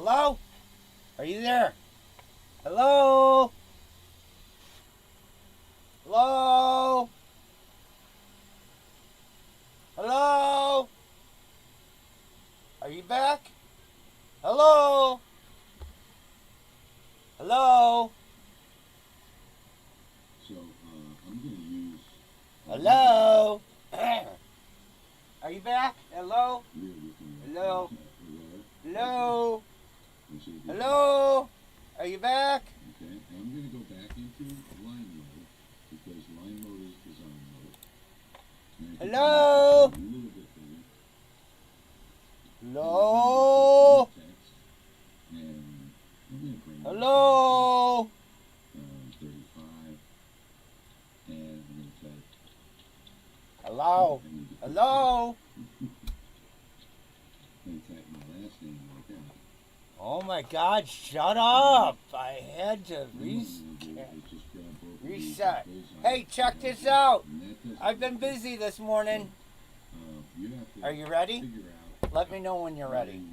Hello? Are you there? Hello? Hello? Hello? Are you back? Hello? Hello? So, I'm going to use... Hello? Are you back? Hello? Hello? Hello? Hello? Are you back? Okay, and I'm going to go back into line mode because line mode is design mode. Hello? A little bit better. Hello? Text, and I'm going to bring Hello? 35, and I'm going to type... Hello? Hello? I'm going to type my last name like that. Oh my God, shut up. I had to reset. Hey, check this out. I've been busy this morning. Are you ready? Let me know when you're ready.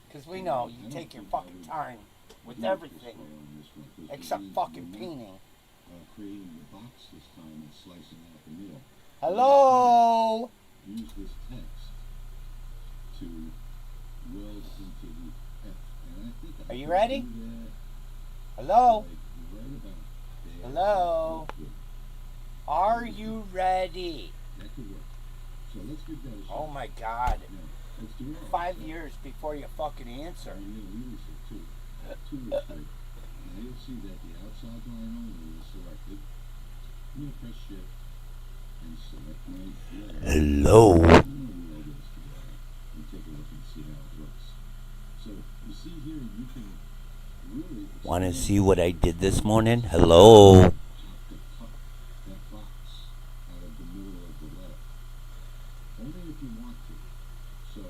Because we know you take your fucking time with everything. Except fucking painting. Creating the box this time and slicing out the middle. Hello? Use this text to weld into the F. And I think Are you ready? Hello? Hello? Are you ready? That could work. So let's give that a shot. Oh my God. Now, let's do it all. 5 years before you fucking answer. I'm going to use it too. Two is good. Now you'll see that the outside line only is selected. I'm going to press shift and select my letter. Hello? I'm going to roll those together and take a look and see how it looks. So you see here you can really... Want to see what I did this morning? Hello? To cut that box out of the middle of the letter. Only if you want to. So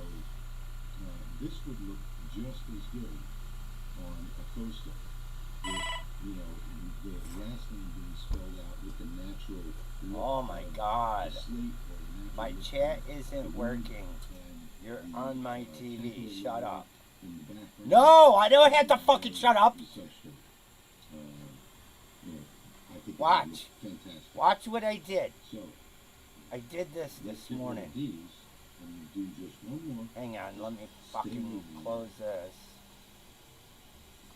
this would look just as good on a coaster if, you know, the last name being spelled out with the natural look. Oh my God. My chat look isn't working. You're on my TV. Shut up. in the background. No, I don't have to fucking shut up. Such that, you know, I think it Watch. looks fantastic. Watch what I did. So I did this let's this get rid of morning. these and do just one more. Hang on, let me fucking close this.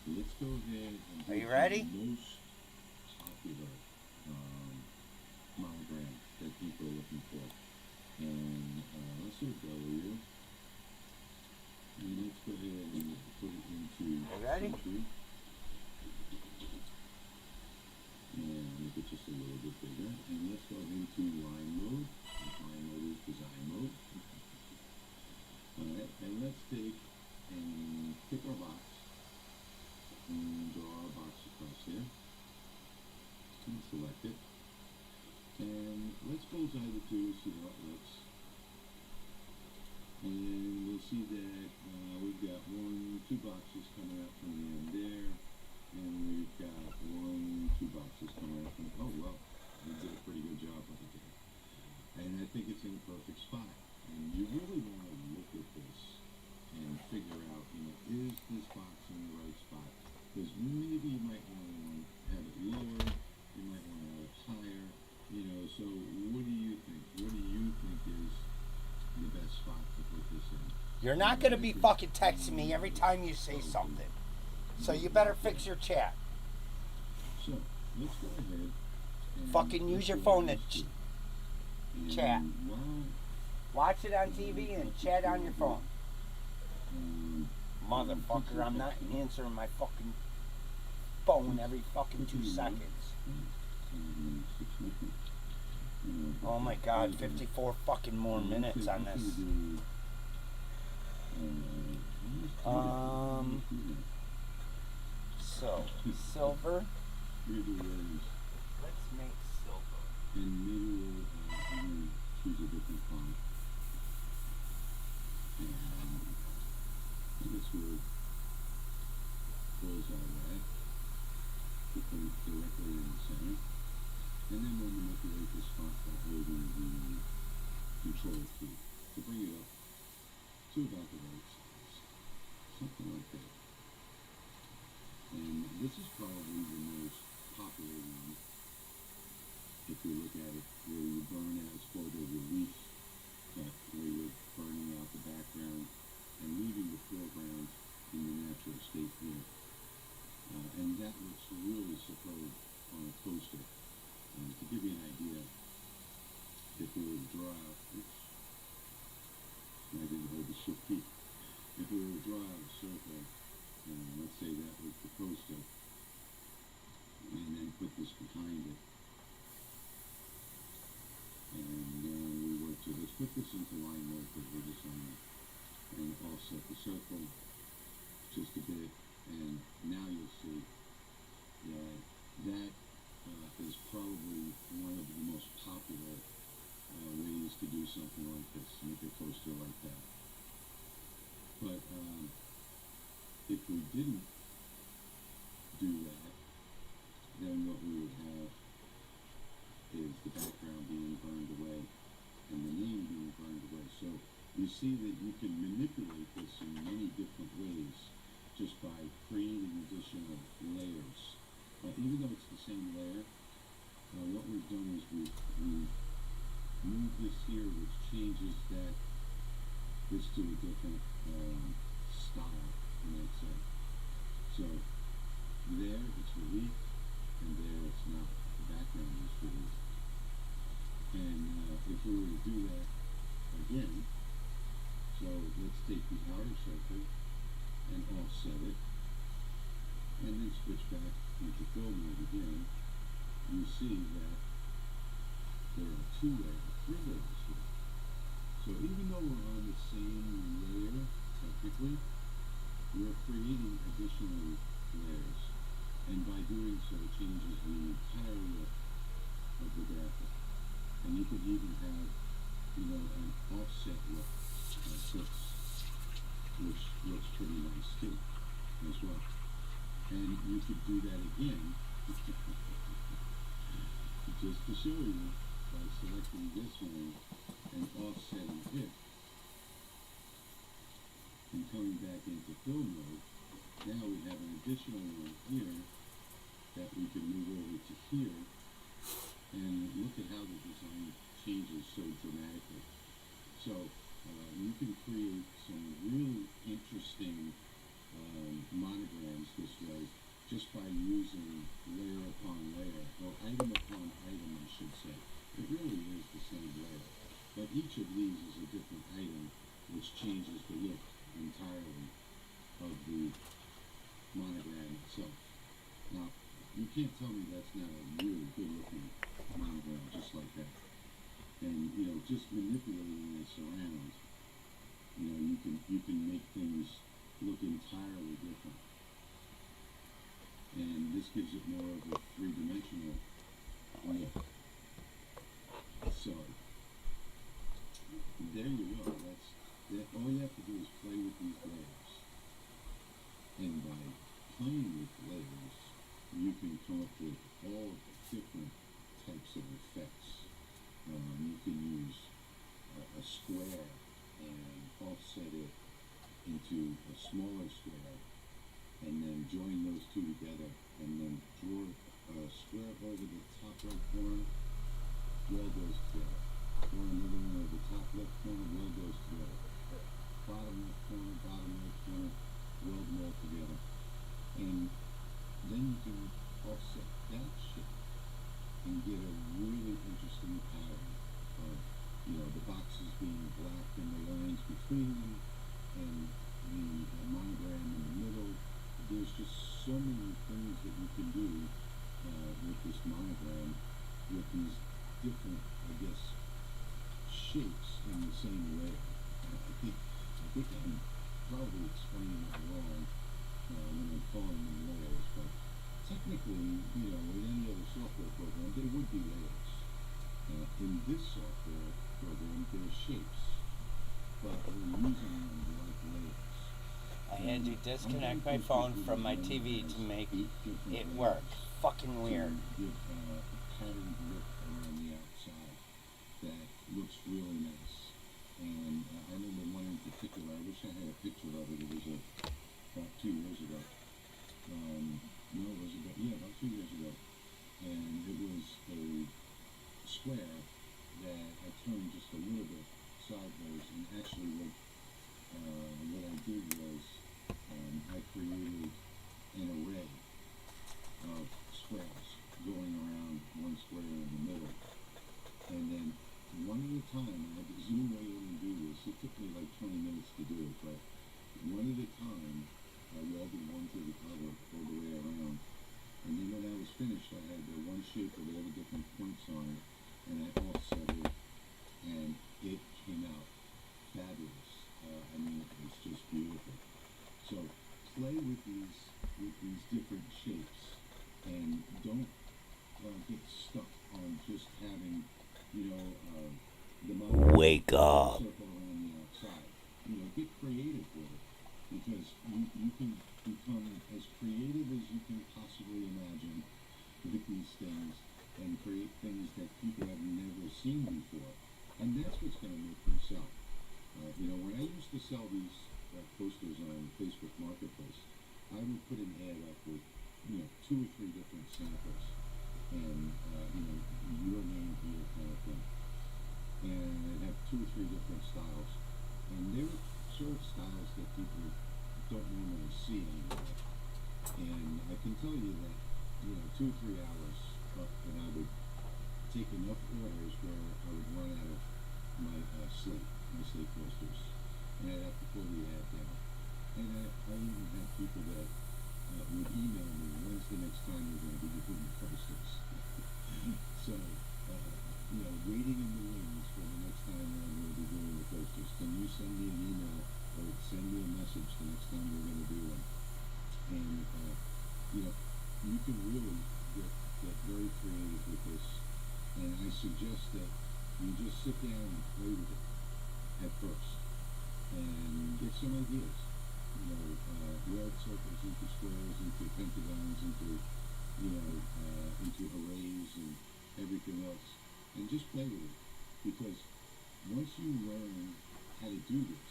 Let's go ahead and do Are you ready? the most popular monogram that people are looking for. And let's do W. And let's go ahead and put it into You ready? century. And make it just a little bit bigger. And let's go into line mode. Line mode is design mode. Alright, and let's take and pick our box and draw our box across here. And select it. And let's bullseye the two, see how it looks. And we'll see that we've got two boxes coming out from the end there. And we've got two boxes coming out from oh well, we did a pretty good job with it there. And I think it's in a perfect spot. And you really want to look at this and figure out, you know, is this box in the right spot? Because maybe you might want to have it lower, you might want to have it higher, you know, so what do you think? What do you think is the best spot to put this in? You're not going to be fucking texting me every time you say something. So you better fix your chat. So, let's go ahead and Fucking use your phone to chat. While Watch it on TV and chat on your phone. Motherfucker, I'm not answering my fucking phone every fucking 2 seconds. Oh my God, 54 fucking more minutes on this. So, silver. Let's make silver. And maybe we'll choose a different font. And I guess we'll close all that. Put them directly in the center. And then we'll manipulate this font by holding the Control key to bring it up to about the right size. Something like this is probably the most popular one, if you look at it, where you burn as photo relief, where you're burning out the background and leaving the foreground in the natural state there. And that looks really superb on a poster. To give you an idea, if we were to draw out, oops, I didn't hold the shift key. If we were to draw out a circle, let's say that was the poster, and then put this behind it, and then we were to just put this into line mode because we're just on it, and offset the circle just a bit, and now you'll see that that is probably one of the most popular ways to do something like this, make a poster like that. But if we didn't do that, then what we would have is the background being burned away and the name being burned away. So you see that you can manipulate this in many different ways just by creating additional layers. Even though it's the same layer, what we've done is we've moved this here, which changes this to a different style, you might say. So there it's relief, and there it's not. The background is relief. And if we were to do that again, so let's take the outer circle and offset it, and then switch back into fill mode again, you see that there are three layers here. So even though we're on the same layer, technically, we're creating additional layers. And by doing so, it changes the entire look of the graphic. And you could even have, an offset look like this, which looks pretty nice too, as well. And you could do that again, just to show you, by selecting this one and offsetting it, and coming back into fill mode. Now we have an additional one here that we can move over to here, and look at how the design changes so dramatically. So you can create some really interesting monograms this way, just by using layer upon layer, or item upon item, I should say. It really is the same layer, but each of these is a different item, which changes the look entirely of the monogram itself. Now, you can't tell me that's not a really good looking monogram, just like that. And, just manipulating this around, you can make things look entirely different. And this gives it more of a three-dimensional look. So, there you go. All you have to do is play with these layers. And by playing with layers, you can come up with all different types of effects. You can use a square and offset it into a smaller square, and then join those two together, and then draw a square over the top right corner, well goes together. Draw another one over the top left corner, well goes together. Bottom left corner, bottom right corner, weld them all together. And then you can offset that shape and get a really interesting pattern of, the boxes being black and the lines between them, and the monogram in the middle. There's just so many things that you can do with this monogram, with these different, shapes in the same layer. I think I'm probably explaining it wrong when I'm calling them layers, but technically, with any other software program, they would be layers. In this software program, they're shapes, but we're using them like layers. I had to disconnect my phone from my TV to make it work. Fucking weird. Give a patterned look around the outside that looks really nice. And I remember one in particular, I wish I had a picture of it. It was about 2 years ago. No, it was play with these different shapes, and don't get stuck on just having, you know, the model Wake up. circle around the outside. You know, get creative with it, because you can become as creative as you can possibly imagine with these things, and create things that people have never seen before. And that's what's going to make them sell. You know, when I used to sell these posters on Facebook Marketplace, I would put an ad up with, you know, 2 or 3 different samples, and you know, your name here kind of thing. And I'd have 2 or 3 different styles, and they were sort of styles that people don't normally see anymore. And I can tell you that, you know, 2 or 3 hours up, and I would take enough orders where I would run out of my slate posters, and I'd have to pull the ad down. And I even had people that would email me, when's the next time you're going to be doing the posters? So, you know, waiting in the wings for the next time that I'm going to be doing the posters. Can you send me an email or send me a message the next time you're going to do them? And, you know, you can really get very creative with this. And I suggest that you just sit down and play with it at first and get some ideas. You know, red circles into squares, into pentagons, into, you know, into arrays and everything else. And just play with it. Because once you learn how to do this,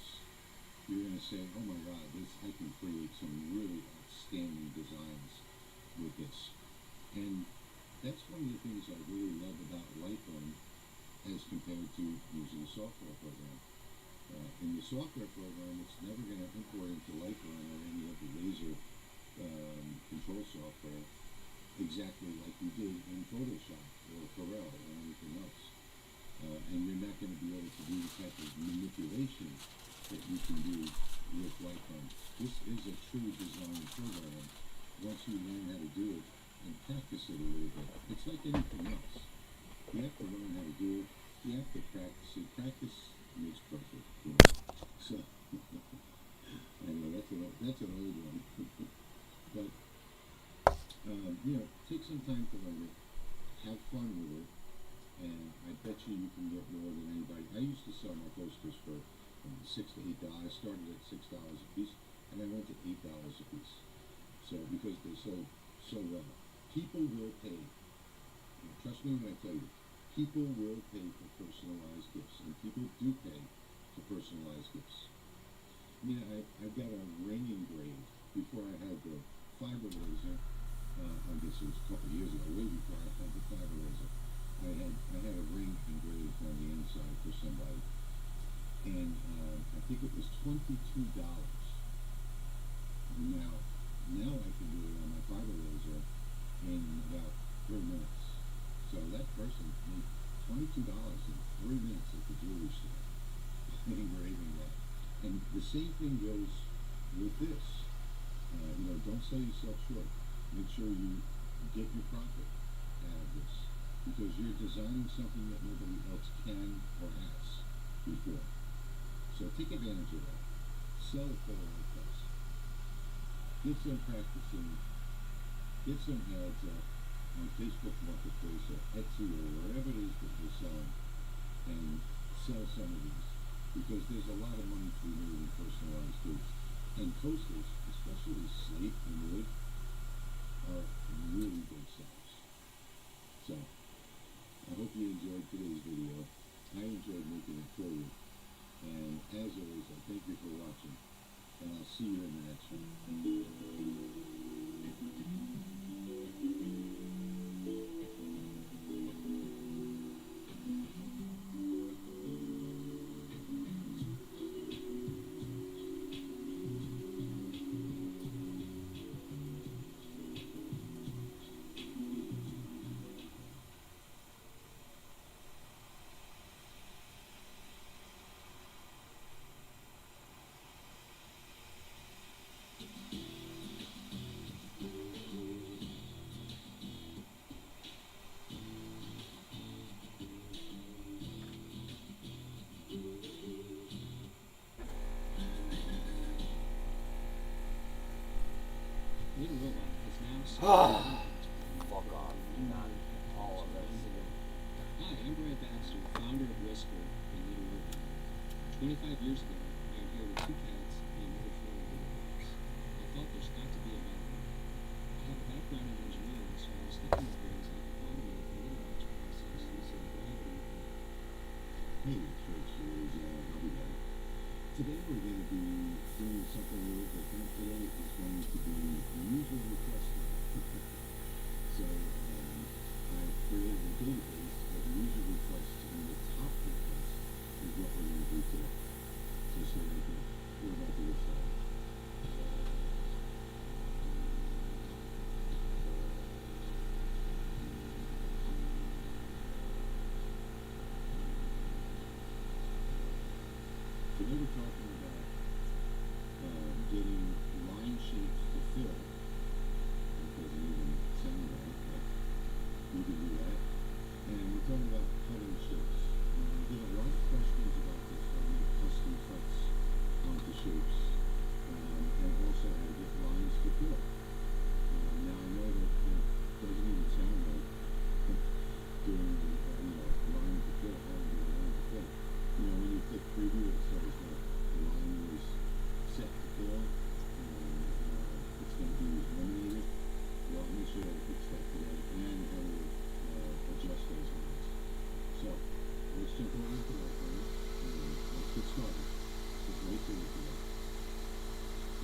you're going to say, oh my God, I can create some really outstanding designs with this. And that's one of the things I really love about Lightroom as compared to using a software program. In the software program, it's never going to import into Lightroom or any of the laser control software exactly like you did in Photoshop or Corel or anything else. And you're not going to be able to do the type of manipulation that you can do with Lightroom. This is a true design program once you learn how to do it and practice it a little bit. It's like anything else. You have to learn how to do it. You have to practice it. Practice makes perfect. You know? So, I know that's an old one. But, you know, take some time to learn it. Have fun with it. And I bet you can get more than anybody. I used to sell my posters for $6 to $8. I started at $6 a piece, and I went to $8 a piece. So, because they sold so well. People will pay. And trust me when I tell you, people will pay for personalized gifts, and people do pay for personalized gifts. I mean, I've got a ring engraved before I had the fiber laser. I guess it was a couple of years ago, way before I had the fiber laser. I had a ring engraved on the inside for somebody, and I think it was $22. Now I can do it on my fiber laser in about 3 minutes. So that person made $22 in 3 minutes at the jewelry store engraving that. And the same thing goes with this. You know, don't sell yourself short. Make sure you get your profit out of this, because you're designing something that nobody else can or has before. So take advantage of that. Sell it for the right price. Get some practicing. Get some ads up on Facebook Marketplace or Etsy or wherever it is that you're selling, and sell some of these, because there's a lot of money to be made in personalized goods. And coasters, especially slate and wood, are really good sellers. So, I hope you enjoyed today's video. I enjoyed making it for you. And as always, I thank you for watching, and I'll see you in the next one. Little robot is now Fuck off. Not all of us. Hi, I'm Brad Baxter, founder of Whisper and Little Robot. 25 years ago, I inherited 2 cats and another 4 little dogs. I thought there's got to be a better way. I have a background in engineering, so I was thinking of ways I could automate the litter box process using gravity. Hey, it's Rich. I'll be back. Today we're going to be doing something a little different. Today is going to be user request day. So I've created a database of user requests, and the top request is what we're going to do today. So stay right there. We're about to get started. Today we're talking about getting line shapes to fill. It doesn't even sound right, but we can do that. And we're talking about cutting shapes. We get a lot of questions about this, how to make custom cuts onto shapes, and also how to get lines to fill. Now I know that it doesn't even sound right doing line to fill, how to do a line to fill. When you click preview, it says that the line was set to fill, and it's going to be eliminated. Well, I'm going to show you how to fix that today, and how to adjust those lines. So, let's jump over to that one, and let's get started. Just right there today.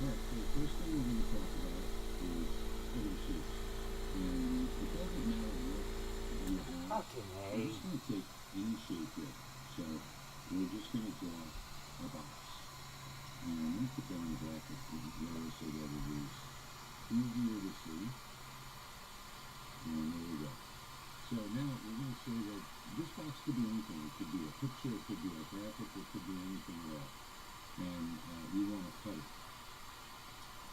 Alright, so the first thing we're going to talk about is cutting shapes. And it doesn't matter what you have. Fucking A. I'm just going to take any shape here. So, we're just going to draw a box. And I'm going to put down the brackets yellow so that it is easier to see. And there we go. So now we're going to say that this box could be anything. It could be a picture, it could be a graphic, it could be anything at all. And we want to cut it.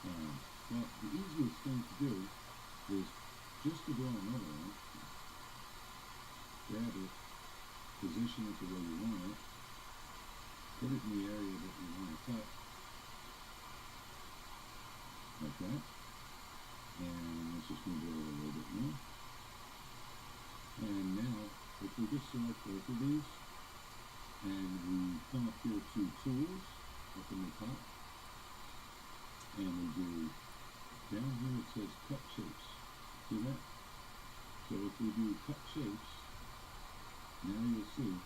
Well, the easiest thing to do is just to draw another one. Grab it, position it the way you want it, put it in the area that you want to cut, like that. And let's just move it over a little bit more. And now, if we just select both of these, and we come up here to Tools, up in the top, and we do, down here it says Cut Shapes. See that? So if we do Cut Shapes, now you'll see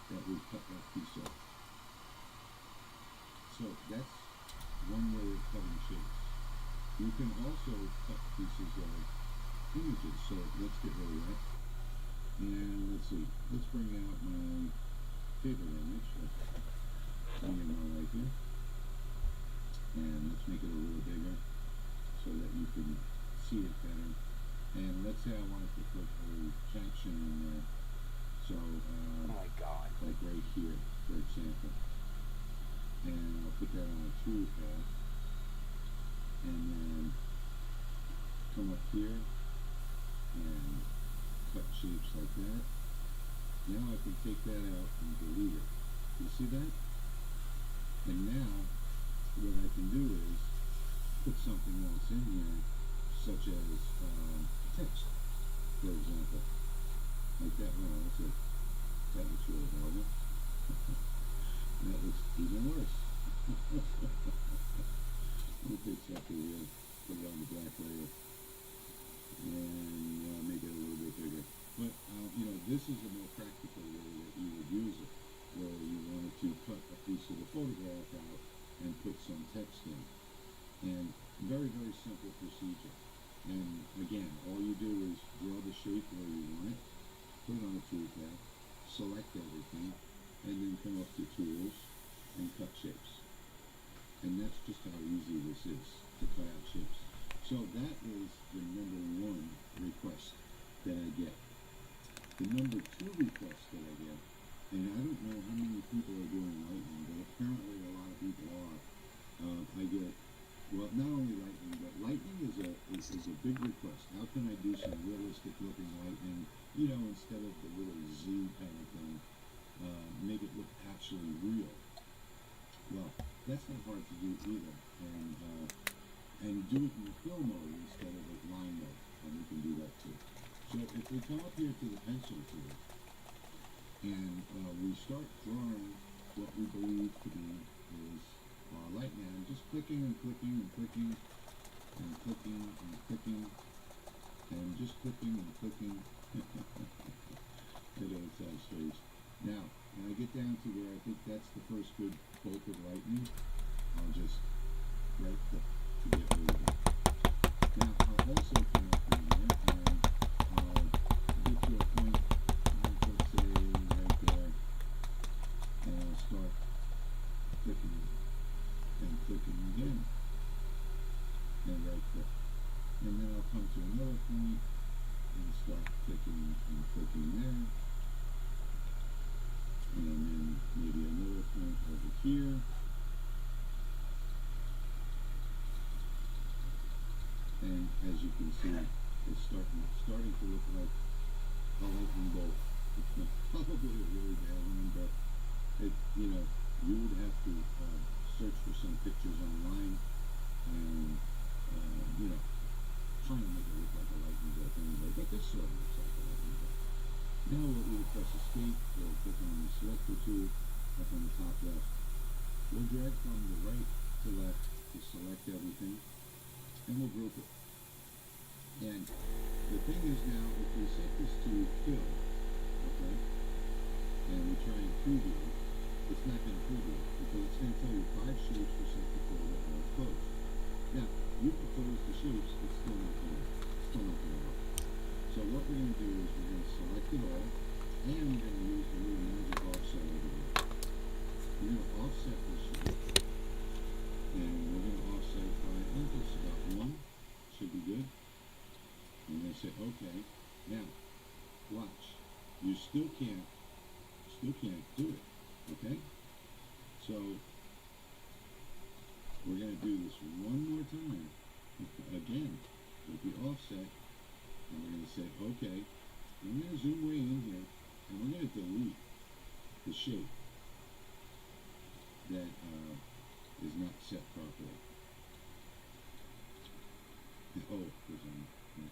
that we've cut that piece off. So that's one way of cutting shapes. You can also cut pieces of images. So let's get rid of that. And let's see. Let's bring out my favorite image. Me and my wife here. And let's make it a little bigger so that you can see it better. And let's say I wanted to put a caption in there. So, oh my God. Like right here, for example. And I'll put that on a toolpath. And then come up here and cut shapes like that. Now I can take that out and delete it. You see that? And now what I can do is put something else in here, such as text, for example. Like that. Well, that looks really horrible. That looks even worse. We'll take something here, put it on the black layer, and make it a little bit bigger. But, this is a more practical way that you would use it, where you wanted to cut a piece of the photograph out and put some text in. And very, very simple procedure. And again, all you do is draw the shape where you want it, put it on a toolpath, select everything, and then come up to Tools and Cut Shapes. And that's just how easy this is to cut out shapes. So that is the number 1 request that I get. The number 2 request that I get, and I don't know how many people are doing lightning, but apparently a lot of people are. I get, well, not only lightning, but lightning is a big request. How can I do some realistic looking lightning, instead of the little Z kind of thing, make it look actually real? Well, that's not hard to do either. And and do it in the fill mode instead of at line mode, and we can do that too. So if we come up here to the pencil tool, and we start drawing what we believe to be is our light man, just clicking and clicking and clicking and clicking and clicking and just clicking and clicking. It sounds strange. Now, when I get down to where I think that's the first good bolt of lightning, I'll just right click to get rid of it. Now, I'll also come up in here and I'll get to a point, let's say right there, and I'll start clicking and clicking again, and right click. And then I'll come to another point and start clicking and clicking there. And then maybe another point over here. And as you can see, it's starting to look like a lightning bolt. It's not probably a really bad one, but you would have to search for some pictures online and try and make it look like a lightning bolt anyway. But this sort of looks like a lightning bolt. Now we'll either press escape or click on the selector tool up on the top left. We'll drag from the right to left to select everything, and we'll group it. And the thing is now, if we set this to fill, okay, and we try and preview it, it's not going to preview it because it's going to tell you 5 shapes are set to fill that are closed. Now, you can close the shapes, it's still not going to work. So what we're going to do is we're going to select it all, and we're going to use the little magic offset over here. We're going to offset this shape, and we're going to offset it by, I think it's about 1, should be good. I'm going to say okay. Now, watch. You still can't do it, okay? So, we're going to do this one more time, again, with the offset, and we're going to say okay. I'm going to zoom way in here, and we're going to delete the shape that is not set properly. Oh, there's a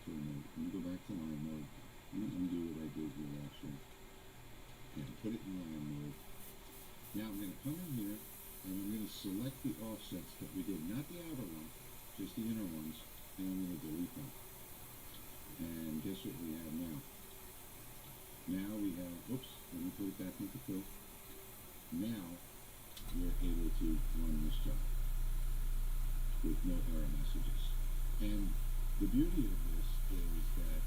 tool mode. Let me go back to line mode. Let me undo what I did here actually. And put it in line mode. Now I'm going to come in here and I'm going to select the offsets that we did. Not the outer one, just the inner ones. And I'm going to delete them. And guess what we have now? Now we have, oops, let me put it back into fill. Now we're able to run this job with no error messages. And the beauty of this is that,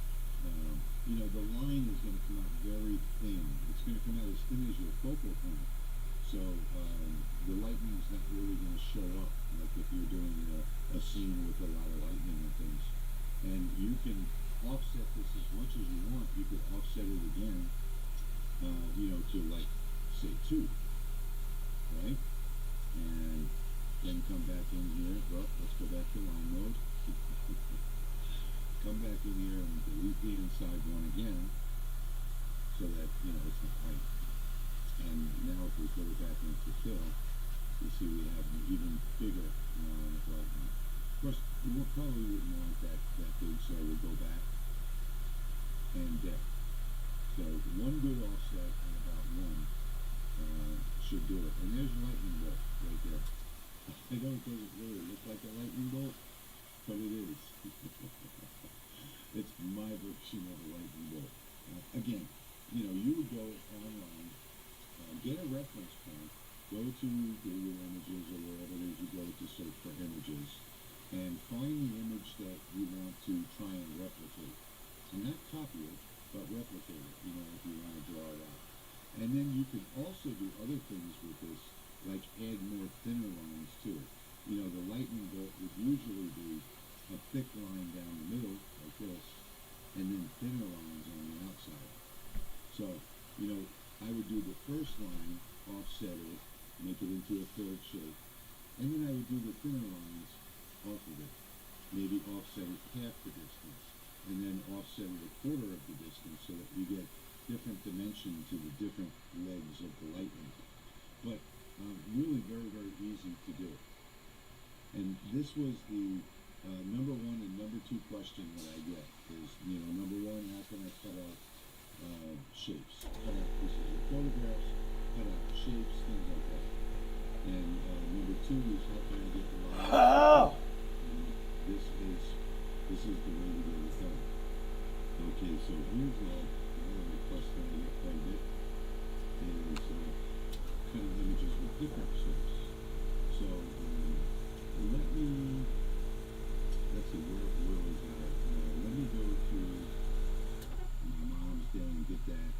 the line is going to come out very thin. It's going to come out as thin as your focal point. So the lightning is not really going to show up like if you're doing a scene with a lot of lightning and things. And you can offset this as much as you want. You could offset it again, to like, say 2, right? And then come back in here. Well, let's go back to line mode. Come back in here and delete the inside one again so that, it's not right. And now if we put it back into fill, you see we have an even bigger line of lightning. Of course, we probably wouldn't want that big, so we'll go back and depth. So one good offset and about 1 should do it. And there's a lightning bolt right there. I know it doesn't really look like a lightning bolt, but it is. It's my version of a lightning bolt. Again, you would go online, get a reference point, go to Google Images or wherever it is you go to search for images, and find the image that you want to try and replicate. And not copy it, but replicate it, if you want to draw it out. And then you can also do other things with this, like add more thinner lines to it. The lightning bolt would usually be a thick line down the middle, like this, and then thinner lines on the outside. So, I would do the first line, offset it, make it into a third shape, and then I would do the thinner lines off of it. Maybe offset it half the distance, and then offset it 1/4 of the distance so that you get different dimension to the different legs of the lightning. But really very, very easy to do. And this was the question that I get is, number one, how can I cut out shapes, cut out pieces of photographs, cut out shapes, things like that. And number two is how can I get the line? Oh! And this is the way to get it done. Okay, so here's another request that I get quite a bit is cutting images with different shapes. So let me, let's see, where was that? Let me go to my mom's day and get that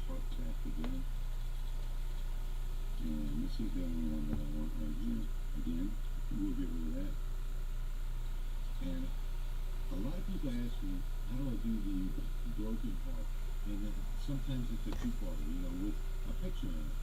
heart back again. And this is the only one that I want right here. Again, we'll get rid of that. And a lot of people ask me, how do I do the broken heart? And then sometimes it's a two-parter, with a picture in it.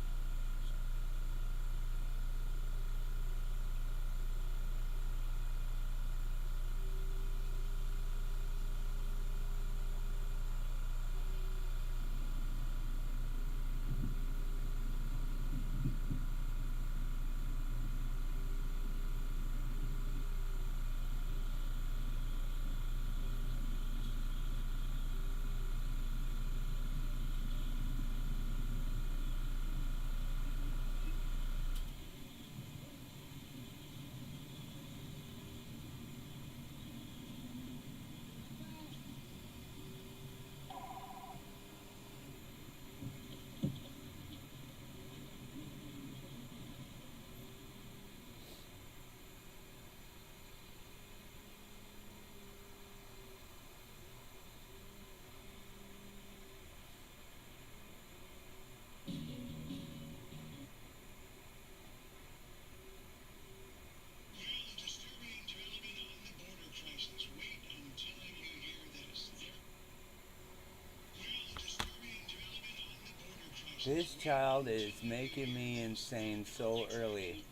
This child is making me insane so early.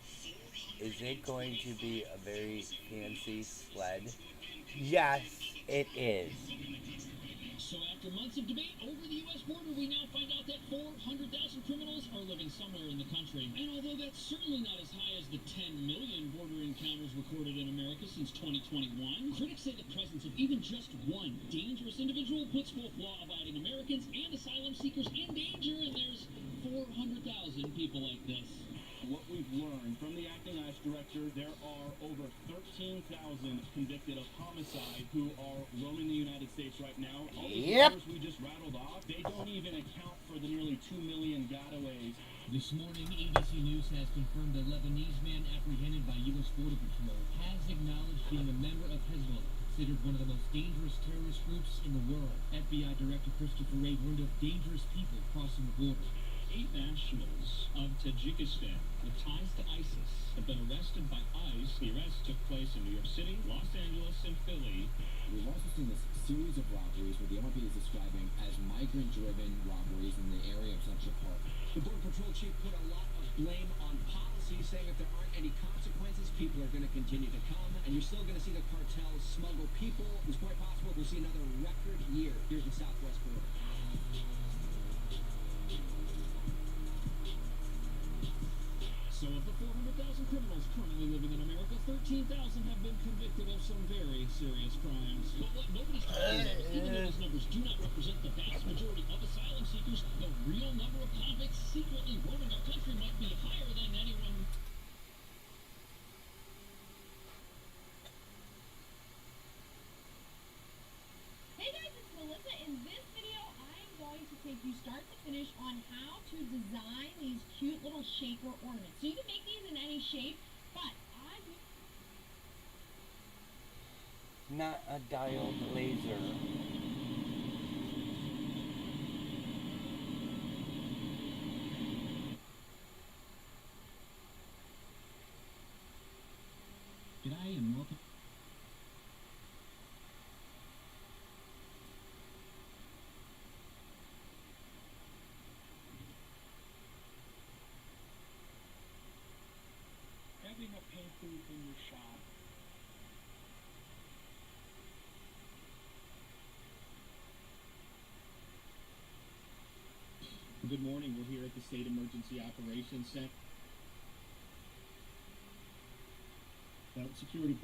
Is it going to be a very fancy sled? Yes, it is. So after months of debate over the U.S. border, we now find out that 400,000 criminals are living somewhere in the country. And although that's certainly not as high as the 10 million border encounters recorded in America since 2021, critics say the presence of even just one dangerous individual puts both law-abiding Americans and asylum seekers in danger, and there's 400,000 people like this. What we've learned from the acting ICE director, there are over 13,000 convicted of homicide who are roaming the United States right now. All those numbers we just rattled off, they don't even account for the nearly 2 million gotaways. This morning, ABC News has confirmed a Lebanese man apprehended by U.S. Border Patrol has acknowledged being a member of Hezbollah, considered one of the most dangerous terrorist groups in the world. FBI Director Christopher Wray warned of dangerous people crossing the border. 8 nationals of Tajikistan with ties to ISIS have been arrested by ICE. The arrest took place in New York City, Los Angeles, and Philly. We've also seen this series of robberies where the MLB is describing as migrant-driven robberies in the area of Central Park. The Border Patrol chief put a lot of blame on policy, saying if there aren't any consequences, people are going to continue to come, and you're still going to see the cartels smuggle people. It's quite possible we'll see another record year here at the southwest border. So of the 400,000 criminals currently living in America, 13,000 have been convicted of some very serious crimes. But what nobody's talking about is even though those numbers do not represent the vast majority of asylum seekers, the real number of convicts secretly roaming our country might be higher than anyone. Hey guys, it's Melissa. In this video, I'm going to take you start to finish on how to design these cute little shaper ornaments. So you can make these in any shape, but Not a diode laser. G'day and welcome. Having a paint booth in your shop. Good morning. We're here at the State Emergency Operations Center. Security.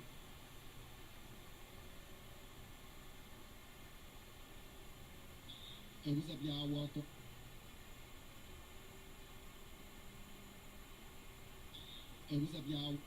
Hey, what's up, y'all? Welcome. Hey, what's up, y'all?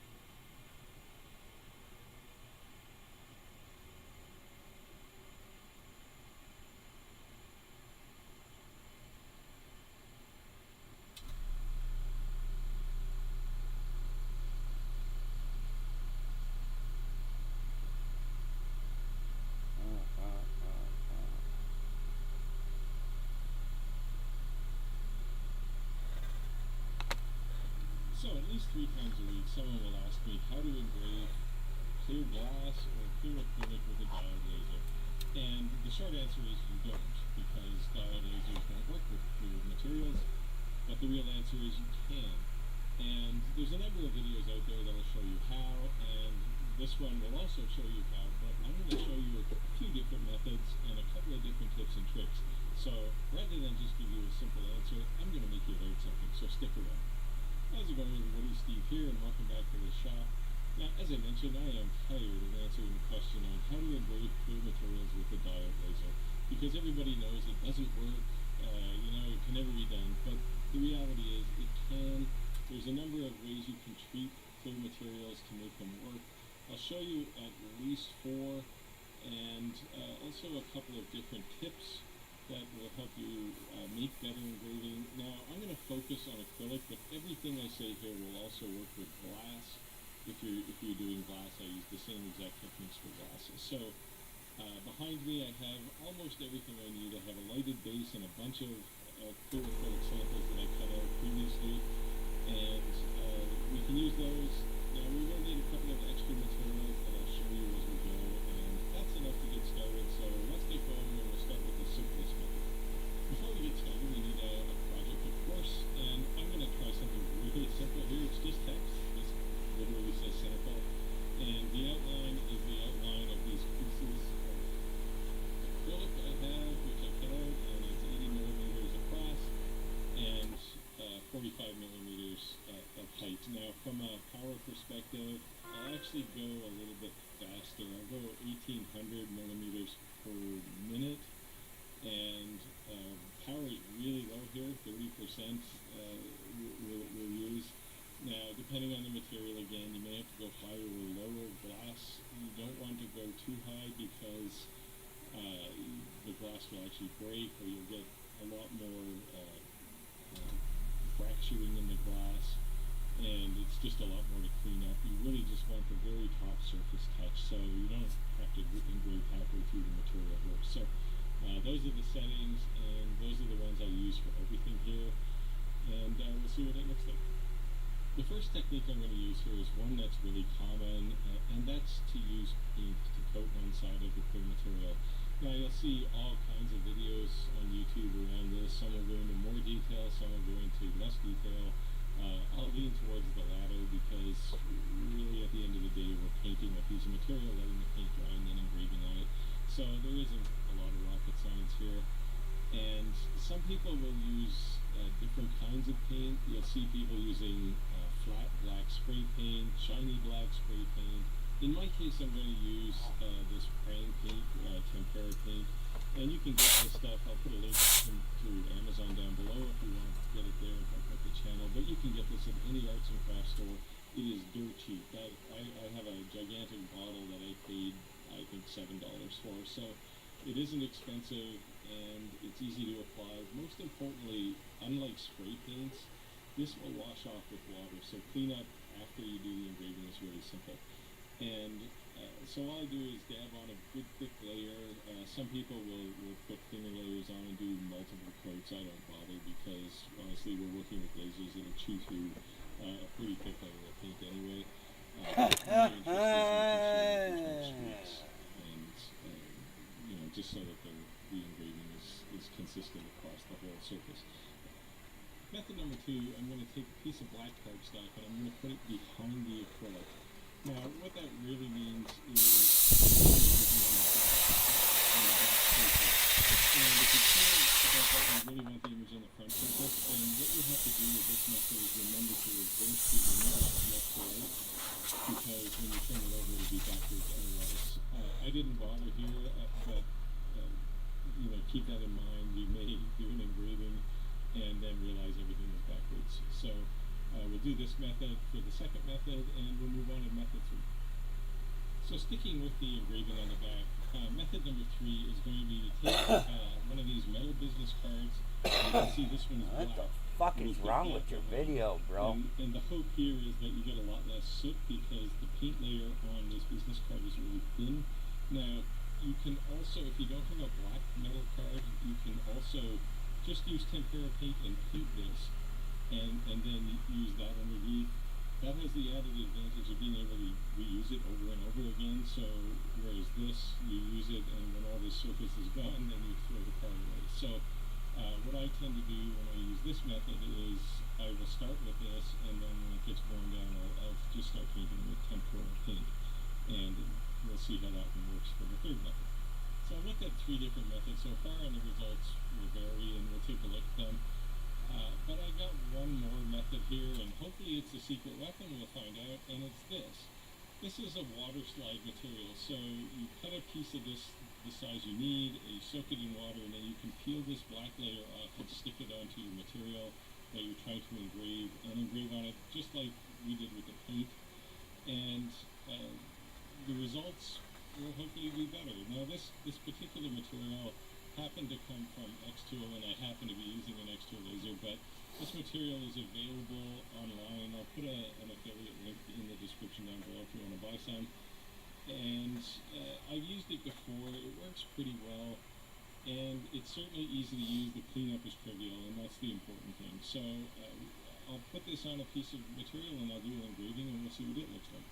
So at least 3 times a week, someone will ask me how to engrave clear glass or clear acrylic with a diode laser. And the short answer is you don't, because diode lasers don't work with clear materials. But the real answer is you can. And there's a number of videos out there that'll show you how, and this one will also show you how, but I'm going to show you a few different methods and a couple of different tips and tricks. So rather than just give you a simple answer, I'm going to make you learn something, so stick around. How's it going, everybody? Steve here, and welcome back to the shop. Now, as I mentioned, I am tired of answering the question on how to engrave clear materials with a diode laser, because everybody knows it doesn't work, it can never be done, but the reality is it can. There's a number of ways you can treat clear materials to make them work. I'll show you at least 4, and also a couple of different tips that will help you make better engraving. Now, I'm going to focus on acrylic, but everything I say here will also work with glass. If you're doing glass, I use the same exact techniques for glasses. So behind me, I have almost everything I need. I have a lighted base and a bunch of clear acrylic samples that I cut out previously, and we can use those. Now, we will need a couple of extra materials that I'll show you as we go, and that's enough to get started. So let's get going, and we'll start with the simplest method. Before we get started, we need a project, of course, and I'm going to try something really simple here. It's just text. This literally says sample, and the outline is the outline of these pieces of acrylic I have, which I cut out, and it's 80 millimeters across and 45 millimeters of height. Now, from a power perspective, I'll actually go a little bit faster. I'll go 1800 millimeters per minute, and power is really low here, 30% we'll use. Now, depending on the material, again, you may have to go higher or lower. Glass, you don't want to go too high, because the glass will actually break, or you'll get a lot more fracturing in the glass, and it's just a lot more to clean up. You really just want the very top surface touch, so you don't have to engrave halfway through the material here. So those are the settings, and those are the ones I use for everything here, and we'll see what it looks like. The first technique I'm going to use here is one that's really common, and that's to use paint to coat one side of the clear material. Now, you'll see all kinds of videos on YouTube around this. Some will go into more detail, some will go into less detail. I'll lean towards the latter, because really at the end of the day, we're painting a piece of material, letting the paint dry, and then engraving on it. So there isn't a lot of rocket science here. And some people will use different kinds of paint. You'll see people using flat black spray paint, shiny black spray paint. In my case, I'm going to use this praying paint, tempera paint, and you can get this stuff. I'll put a link to Amazon down below if you want to get it there and help out the channel, but you can get this at any arts and crafts store. It is dirt cheap. I have a gigantic bottle that I paid, I think, $7 for, so it isn't expensive, and it's easy to apply. Most importantly, unlike spray paints, this will wash off with water, so cleanup after you do the engraving is really simple. And so all I do is dab on a good thick layer. Some people will put thinner layers on and do multiple coats. I don't bother, because honestly, we're working with lasers that'll chew through a pretty thick layer of paint anyway. And just so that the engraving is consistent across the whole surface. Method number 2, I'm going to take a piece of black cardstock and I'm going to put it behind the acrylic. Now, what that really means is and if you care about that, you really want the image on the front surface, and what you have to do with this method is remember to reverse the image left to right, because when you turn it over, it'll be backwards otherwise. I didn't bother here, but keep that in mind. You may do an engraving and then realize everything is backwards. So we'll do this method for the second method, and we'll move on to method 3. So sticking with the engraving on the back, method number 3 is going to be to take one of these metal business cards. You can see this one's What black. the fuck is wrong with your video, bro? And the hope here is that you get a lot less soot because the paint layer on this business card is really thin. Now, you can also, if you don't have a black metal card, you can also just use tempera paint and paint this, and then use that underneath. That has the added advantage of being able to reuse it over and over again. So whereas this, you use it, and when all this surface is gone, then you throw the card away. So what I tend to do when I use this method is I will start with this, and then when it gets worn down, I'll just start painting with tempera paint, and we'll see how that one works for the third method. So I've looked at 3 different methods so far, and the results will vary, and we'll take a look at them. But I got one more method here, and hopefully it's a secret weapon, we'll find out, and it's this. This is a water slide material, so you cut a piece of this the size you need, you soak it in water, and then you can peel this black layer off and stick it onto your material that you're trying to engrave, and engrave on it just like we did with the paint, and the results will hopefully be better. Now this particular material happened to come from X-Tool, and I happen to be using an X-Tool laser, but this material is available online. I'll put an affiliate link in the description down below if you want to buy some. And I've used it before. It works pretty well, and it's certainly easy to use. The cleanup is trivial, and that's the important thing. So I'll put this on a piece of material, and I'll do an engraving, and we'll see what it looks like.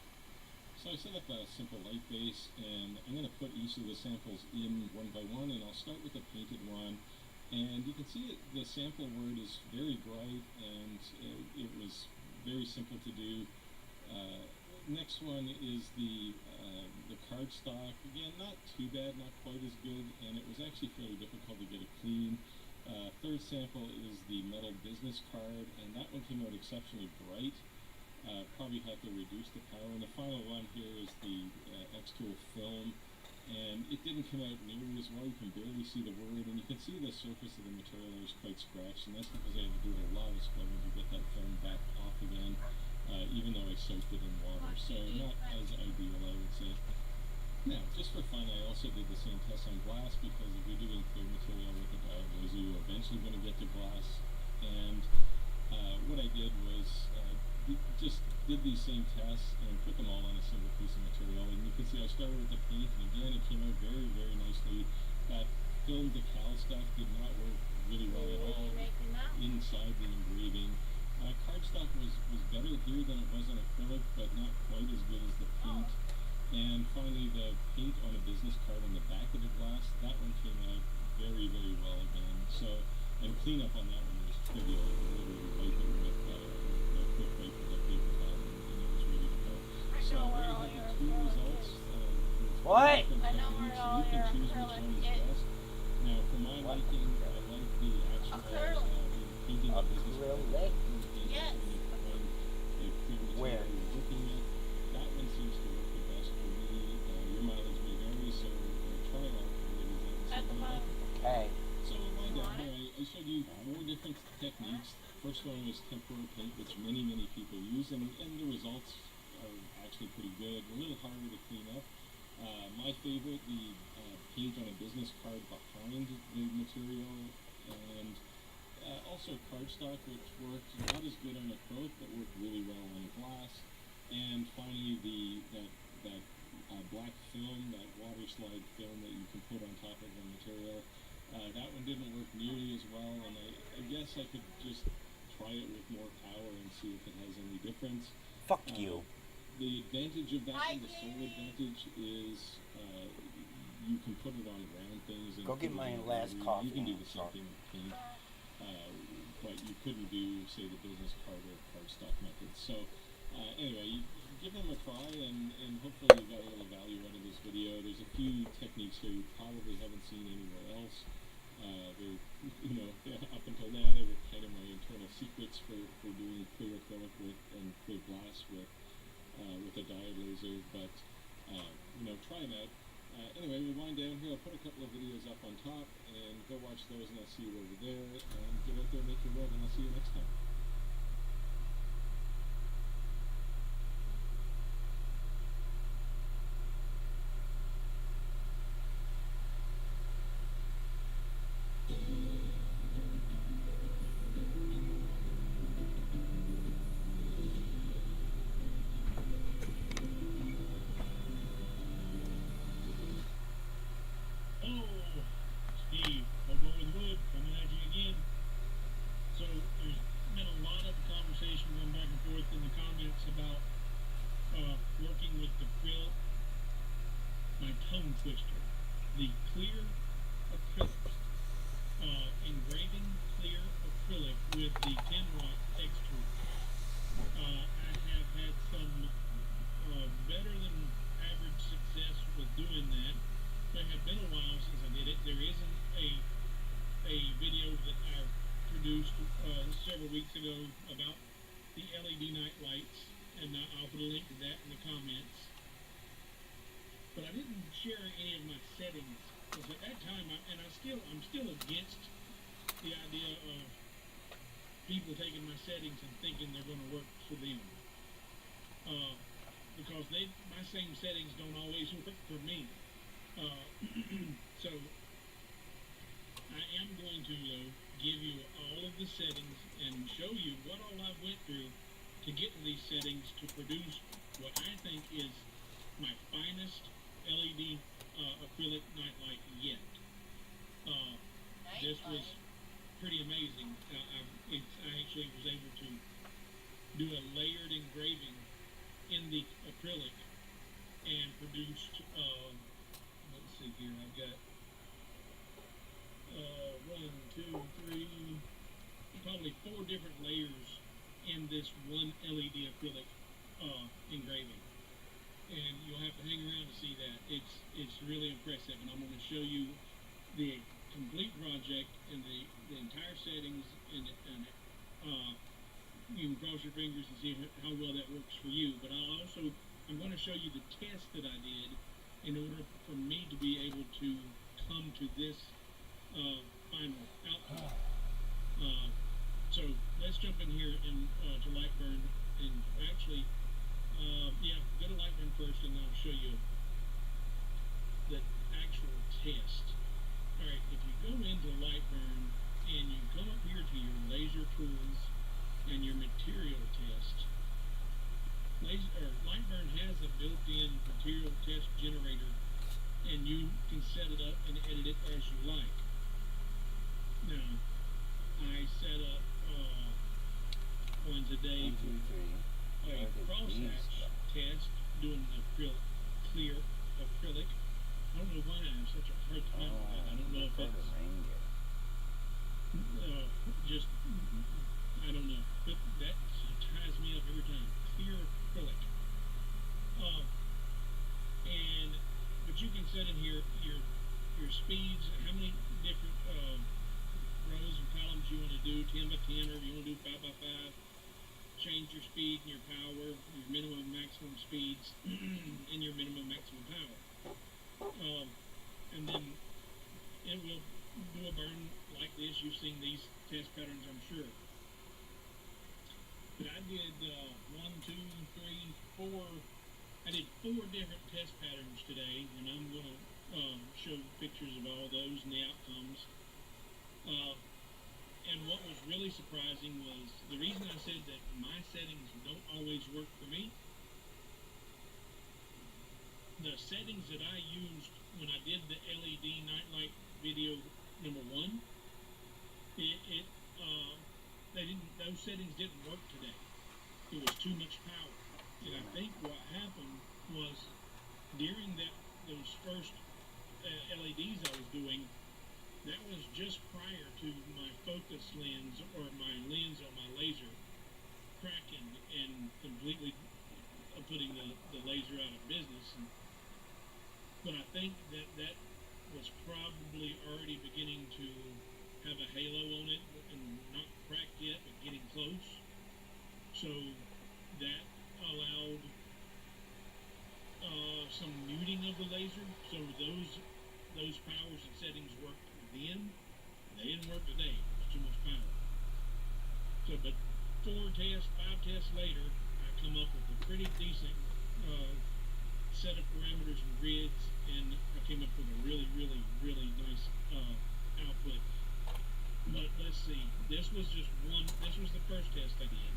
So I set up a simple light base, and I'm going to put each of the samples in one by one, and I'll start with the painted one. And you can see the sample word is very bright, and it was very simple to do. Next one is the cardstock. Again, not too bad, not quite as good, and it was actually fairly difficult to get it clean. Third sample is the metal business card, and that one came out exceptionally bright. Probably had to reduce the power. And the final one here is the X-Tool film, and it didn't come out nearly as well. You can barely see the word, and you can see the surface of the material is quite scratched, and that's because I had to do a lot of scrubbing to get that film back off again, even though I soaked it in water. So not as ideal, I would say. Now, just for fun, I also did the same test on glass, because if you're doing clear material with a diode laser, you're eventually going to get to glass. And what I did was just did these same tests and put them all on a single piece of material. And you can see I started with the paint, and again, it came out very, very nicely. That film decal stuff did not work really well at all inside the engraving. Cardstock was better here than it was on acrylic, but not quite as good as the paint. And finally, the paint on a business card on the back of the glass, that one came out very, very well again. So, and cleanup on that one was trivial. It was literally wiping with a quick wipe with a paper towel, and it was ready to go. So there you have the 2 results. What? I know where all you can your choose which acrylic one is is. best. Now, for my liking, I like the actual painting the business card. Yes. Where? You're looking at. That one seems to work the best for me. Your mileage may vary, so try all 3 of these out and see At the how you like bottom. it. Okay. So wind down here, I showed you 4 different techniques. First one was tempera paint, which many, many people use, and the results are actually pretty good. A little harder to clean up. My favorite, the paint on a business card behind the material, and also cardstock, which worked not as good on acrylic, but worked really well on glass. And finally, that black film, that water slide film that you can put on top of the material. That one didn't work nearly as well, and I guess I could just try it with more power and see if it has any difference. Fuck you. The advantage of that one, the sole advantage, is you can put it on round things. And Go get put it my in last battery. coffee. You can do the same Sorry. thing with paint, but you couldn't do, say, the business card or cardstock method. So anyway, give them a try, and hopefully you got a little value out of this video. There's a few techniques here you probably haven't seen anywhere else. They're, up until now, they were kind of my internal secrets for doing clear acrylic and clear glass with a diode laser. But try them out. Anyway, we wind down here. I'll put a couple of videos up on top, and go watch those, and I'll see you over there. And get out there and make your rug, and I'll see you next time. Oh, Steve, Hobo with Wood, coming at you again. So there's been a lot of conversation going back and forth in the comments about working with the Krill, my tongue twister, the clear acrylic, engraving clear acrylic with the 10-watt extrude. I have had some better than average success with doing that. It had been a while since I did it. There isn't a video that I produced several weeks ago about the LED night lights, and I'll put a link to that in the comments. But I didn't share any of my settings because at that time, I'm still against the idea of people taking my settings and thinking they're going to work for them. Because my same settings don't always work for me. So I am going to give you all of the settings and show you what all I went through to get to these settings to produce what I think is my finest LED acrylic nightlight yet. This was pretty amazing. I actually was able to do a layered engraving in the acrylic and produced let's see here, I've got 1, 2, 3, probably 4 different layers in this one LED acrylic engraving, and you'll have to hang around to see that. It's really impressive, and I'm going to show you the complete project and the entire settings, and you can cross your fingers and see how well that works for you. But I'm going to show you the test that I did in order for me to be able to come to this final outcome. So let's jump in here to Lightburn, and actually, go to Lightburn first, and I'll show you the actual test. All right, if you go into Lightburn and you come up here to your laser tools and your material test, Lightburn has a built-in material test generator, and you can set it up and edit it as you like. Now, I set up one today for a crosshatch test, doing the clear acrylic. I don't know why I have such a hard time with that. I don't know if it's just, I don't know. But that ties me up every time. Clear acrylic. But you can set in here your speeds, how many different rows and columns you want to do, 10 by 10, or if you want to do 5 by 5. Change your speed and your power, your minimum and maximum speeds, and your minimum maximum power. And then it will do a burn like this. You've seen these test patterns, I'm sure. But I did 1, 2, 3, 4. I did 4 different test patterns today, and I'm going to show pictures of all those and the outcomes. And what was really surprising was the reason I said that my settings don't always work for me. The settings that I used when I did the LED nightlight video number 1, those settings didn't work today. It was too much power. And I think what happened was during those first LEDs I was doing, that was just prior to my focus lens or my lens on my laser cracking and completely putting the laser out of business. But I think that was probably already beginning to have a halo on it, and not cracked yet, but getting close. So that allowed some muting of the laser, so those powers and settings worked then. They didn't work today. It's too much power. So, but 4 tests, 5 tests later, I come up with a pretty decent set of parameters and grids, and I came up with a really, really, really nice output. But let's see, this was the first test I did.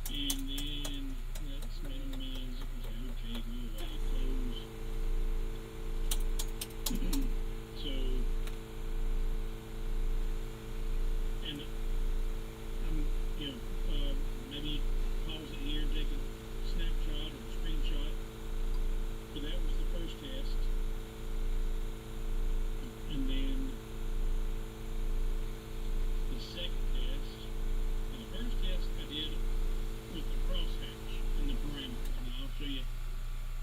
And then, let's minimize it and say, okay, go away, close. So, and I'm, maybe pause it here and take a snapshot or a screenshot. So that was the first test. And then the second test. And the first test I did with the crosshatch and the parameters. And I'll show you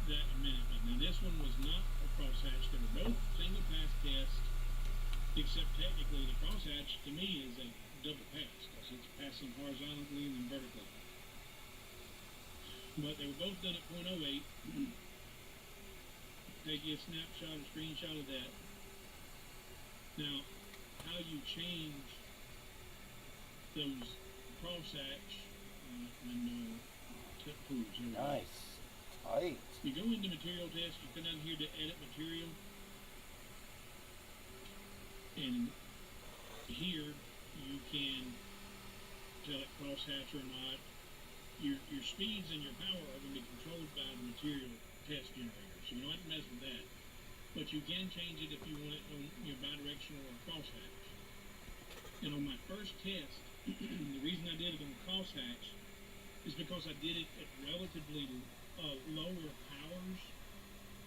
that in a minute. But now this one was not a crosshatch. They were both single pass tests, except technically the crosshatch to me is a double pass because it's passing horizontally and then vertically. But they were both done at 0.08. Take you a snapshot, a screenshot of that. Now, how you change those crosshatch and tip tools. Nice. Tight. You go into material test, you come down here to edit material. And here you can tell it crosshatch or not. Your speeds and your power are going to be controlled by the material test generator, so you don't have to mess with that. But you can change it if you want it on your bidirectional or crosshatch. And on my first test, the reason I did it on crosshatch is because I did it at relatively lower powers,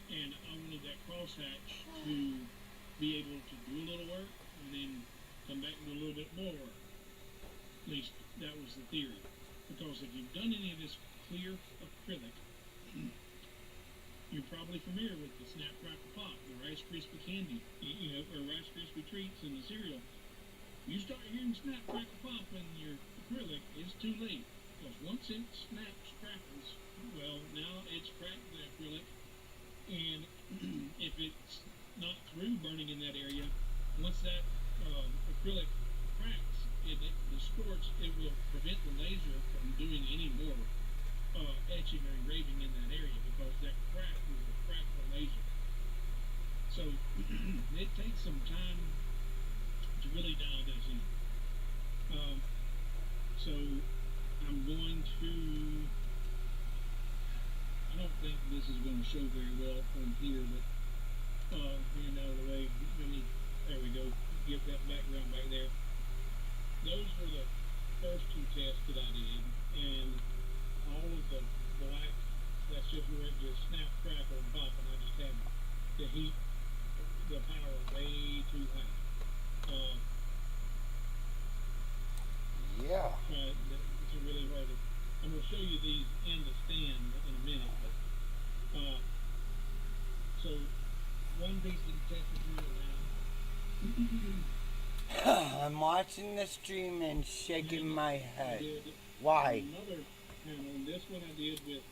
and I wanted that crosshatch to be able to do a little work and then come back and do a little bit more work. At least that was the theory. Because if you've done any of this clear acrylic, you're probably familiar with the Snap Crackle Pop, the Rice Krispie candy, or Rice Krispie treats in the cereal. You start hearing Snap Crackle Pop in your acrylic, it's too late. Because once it snaps, crackles, well, now it's cracked the acrylic, and if it's not through burning in that area, once that acrylic cracks, it distorts, it will prevent the laser from doing any more etching or engraving in that area because that crack will crack the laser. So it takes some time to really dial this in. So I'm going to, I don't think this is going to show very well from here, but hand out of the way, there we go, get that background back there. Those were the first 2 tests that I did, and all of the black, that's just where it just snap, crackle, and pop, and I just had the heat, the power way too high. Yeah. It's really hard to, I'm going to show you these in the stand in a minute, but, so, one piece of the test material now. I'm watching the stream and shaking my head. Why? Another panel. This one I did with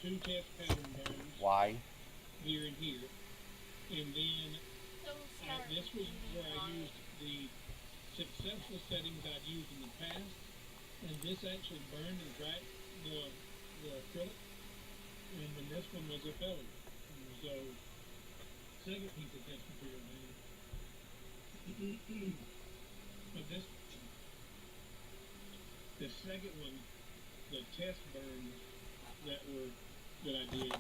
2 test pattern burns. Why? Here and here. And then this was where I used the successful settings I'd used in the past. And this actually burned and cracked the acrylic. And then this one was a failure. And so, second piece of test material now. But the second one, the test burns that I did,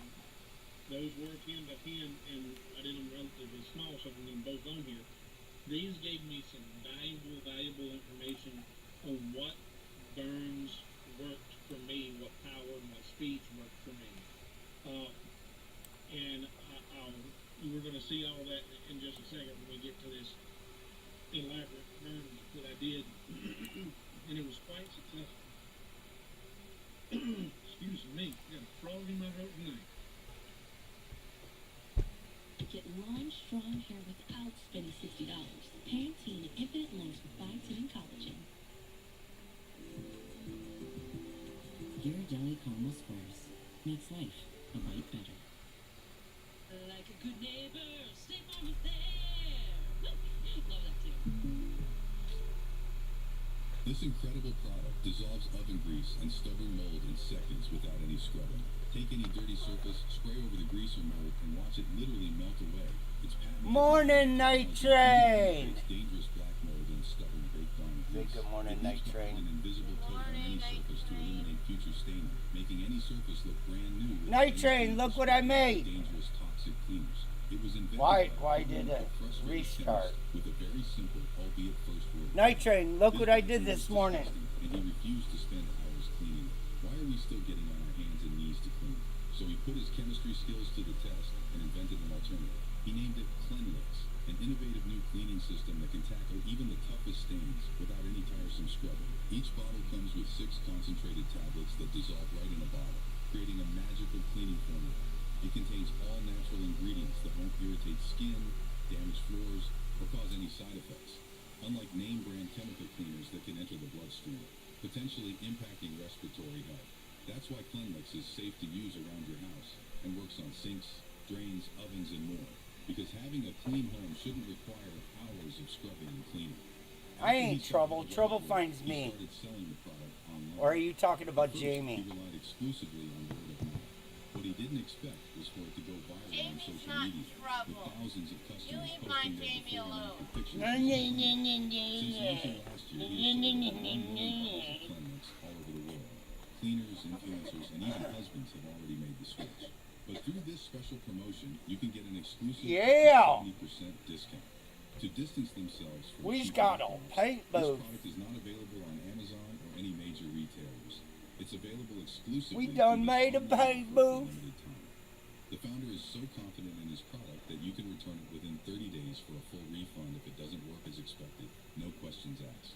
those were 10 by 10, and I did them relatively small, so I can get them both on here. These gave me some valuable information on what burns worked for me, what power and what speeds worked for me. And we're going to see all that in just a second when we get to this elaborate burn that I did, and it was quite successful. Excuse me, got a frog in my throat tonight. Get long, strong hair without spending $60. Pantene Infinite Length Biotin Collagen. Your jelly Honeycomb Whispers makes life a bite better. Like a good neighbor, State Farm is there. Love that too. This incredible product dissolves oven grease and stubborn mold in seconds without any scrubbing. Take any dirty surface, spray over the grease or mold, and watch it literally melt away. It's patented. Morning, Night Train. It's dangerous black mold and stubborn baked on grease. Good morning, It Night leaves Train. behind an invisible coat on any surface to eliminate future staining, making any surface look brand new. Night Train, look what I made. Dangerous toxic cleaners. It was invented Why did it restart? with a very simple, albeit first word. Night Train, look what I did this morning. And he refused to spend hours cleaning it. Why are we still getting on our hands and knees to clean? So he put his chemistry skills to the test and invented an alternative. He named it Cleanlix, an innovative new cleaning system that can tackle even the toughest stains without any tiresome scrubbing. Each bottle comes with 6 concentrated tablets that dissolve right in a bottle, creating a magical cleaning formula. It contains all natural ingredients that won't irritate skin, damage floors, or cause any side effects. Unlike name brand chemical cleaners that can enter the bloodstream, potentially impacting respiratory health. That's why Cleanlix is safe to use around your house and works on sinks, drains, ovens, and more. Because having a clean home shouldn't require hours of scrubbing and cleaning. I ain't trouble. Trouble finds me. He started selling the product online. Or are you talking about First, Jamie? He relied exclusively on word of mouth. What he didn't expect was for it to go viral on Jamie's social not media, with trouble. thousands of customers You leave posting my their Jamie before and alone. after pictures. Since launching last year, he has sold over 1 million bottles of Cleanlix all over the world. Cleaners, influencers, and even husbands have already made the switch. But through this special promotion, you can get an exclusive 70% discount. To distance themselves from We've cheap got a knockoffs, paint this booth. product is not available on Amazon or any major retailers. It's available exclusively. We done through this made a online paint offer for booth. limited time. The founder is so confident in his product that you can return it within 30 days for a full refund if it doesn't work as expected. No questions asked.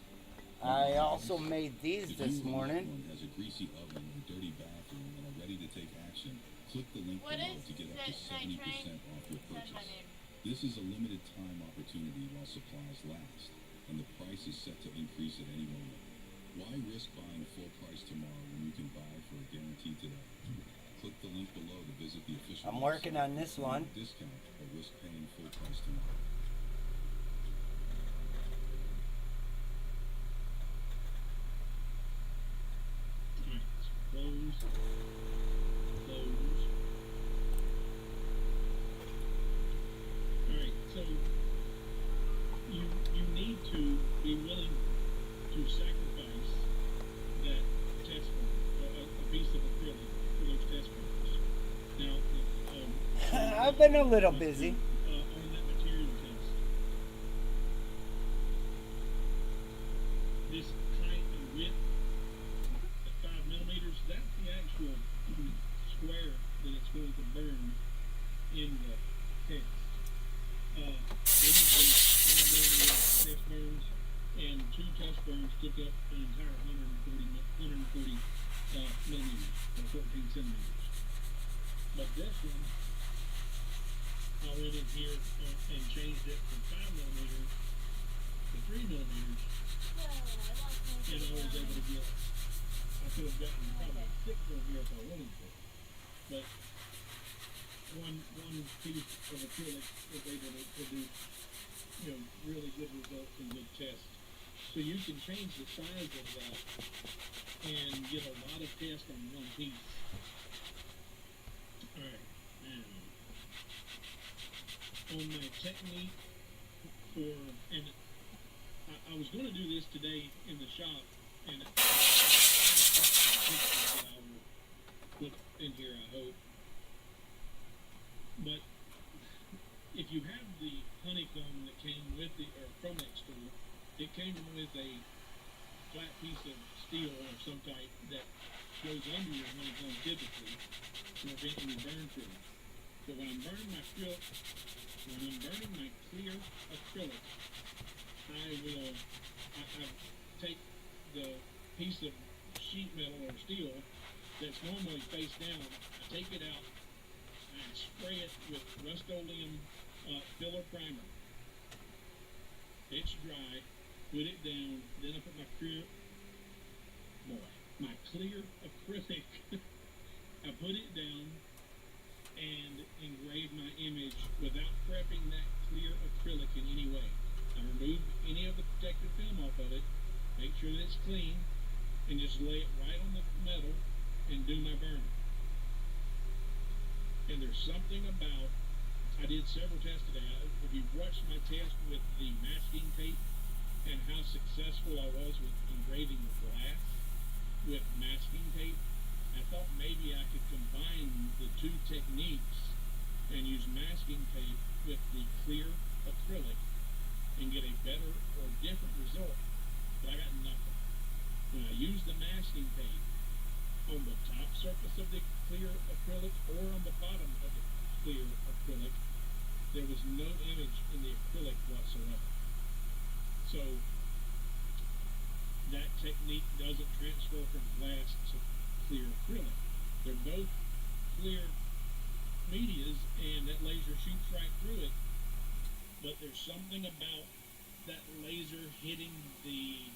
I also made these If this you or a loved morning. one has a greasy oven or dirty bathroom and are ready to take action, click the link What below is to get up to Night 70% Train? off your Said my purchase. name. This is a limited time opportunity while supplies last, and the price is set to increase at any moment. Why risk buying full price tomorrow when you can buy for a guarantee today? Click the link below to visit the official I'm working website on this for one. a discount or risk paying full price tomorrow. Alright, close. Alright, so you need to be willing to sacrifice that test burn, a piece of acrylic for those test burns. Now, I've been a little busy. on that material test, this height and width at 5 millimeters, that's the actual square that it's going to burn in the test. This is the 5 millimeter test burns, and 2 test burns took up an entire 140 millimeters, or 14 centimeters. But this one, I went in here and changed it from 5 millimeters to 3 millimeters, and I was able to get, I could have gotten probably 6 on here if I wanted to, but one piece of acrylic was able to produce, really good results and good tests. So you can change the size of that and get a lot of tests on one piece. Alright, now, on my technique for, and I was going to do this today in the shop, and I will put in here, I hope. But if you have the honeycomb that came with the, or from that store, it came with a flat piece of steel of some type that goes under your honeycomb typically to prevent any burn through it. So when I'm burning my clear acrylic, I take the piece of sheet metal or steel that's normally face down, I take it out, I spray it with Rust-Oleum filler primer. It's dry, put it down, then I put my clear acrylic I put it down and engraved my image without prepping that clear acrylic in any way. I removed any of the protective film off of it, make sure that it's clean, and just lay it right on the metal and do my burn. And there's something about, I did several tests today. If you've watched my test with the masking tape and how successful I was with engraving the glass with masking tape, I thought maybe I could combine the two techniques and use masking tape with the clear acrylic and get a better or different result. But I got nothing. When I used the masking tape on the top surface of the clear acrylic or on the bottom of the clear acrylic, there was no image in the acrylic whatsoever. So that technique doesn't transfer from glass to clear acrylic. They're both clear medias and that laser shoots right through it, but there's something about that laser hitting the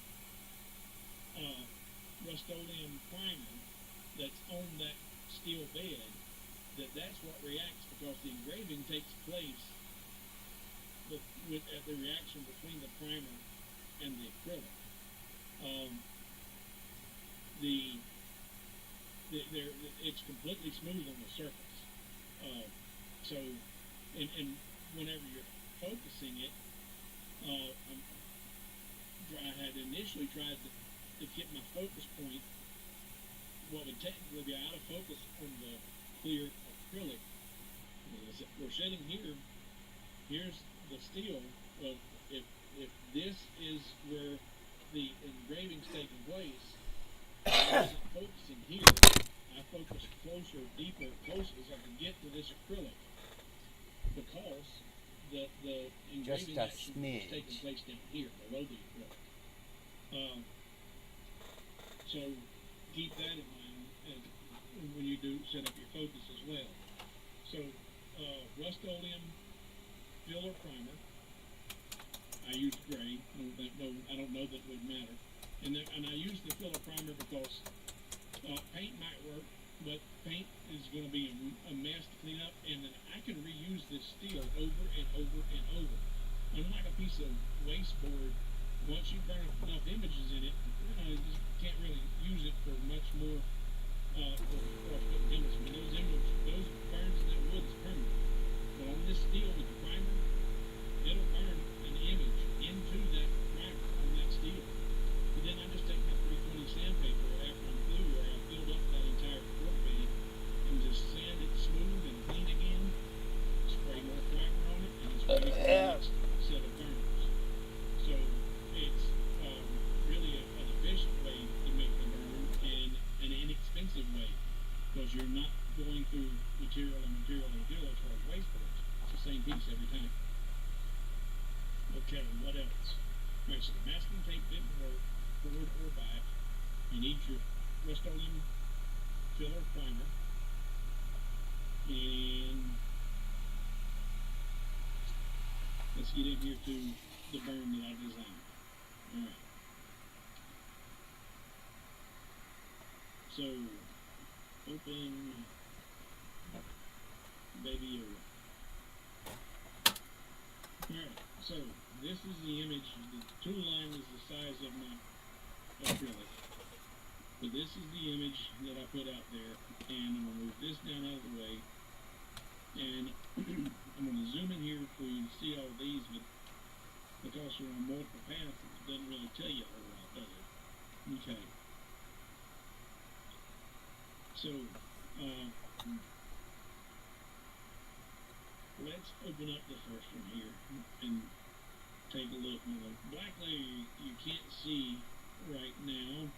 Rust-Oleum primer that's on that steel bed, that's what reacts, because the engraving takes place at the reaction between the primer and the acrylic. It's completely smooth on the surface. And whenever you're focusing it, I had initially tried to get my focus point, what would technically be out of focus on the clear acrylic. We're sitting here, here's the steel. If this is where the engraving's taking place, I wasn't focusing here. I focused closer, deeper, closer as I could get to this acrylic, because the engraving action is taking place down here, below the acrylic. So keep that in mind when you do set up your focus as well. So Rust-Oleum filler primer. I used gray. I don't know that it would matter. And I used the filler primer because paint might work, but paint is going to be a mess to clean up, and then I can reuse this steel over and over and over. Unlike a piece of wasteboard, once you burn enough images in it, you just can't really use it for much more for images. I mean, those burns in that wood is permanent. But on this steel with the primer, it'll burn an image into that primer on that steel. But then I just take my 320 sandpaper after I'm through, where I filled up that entire floor bed, and just sand it smooth and clean again, spray more primer on it, and it's ready for the next set of burns. So it's really an efficient way to make the burn, and an inexpensive way, because you're not going through material as far as waste boards. It's the same piece every time. Okay, what else? Alright, so the masking tape didn't work, forward or back. You need your Rust-Oleum filler primer, and let's get in here to the burn that I designed. Alright. So, open baby area. Alright, so this is the image. The tool line is the size of my acrylic. But this is the image that I put out there, and I'm going to move this down out of the way, and I'm going to zoom in here for you to see all these, but because we're on multiple paths, it doesn't really tell you a whole lot, does it? Okay. So, let's open up the first one here and take a look. Now, the black layer you can't see right now,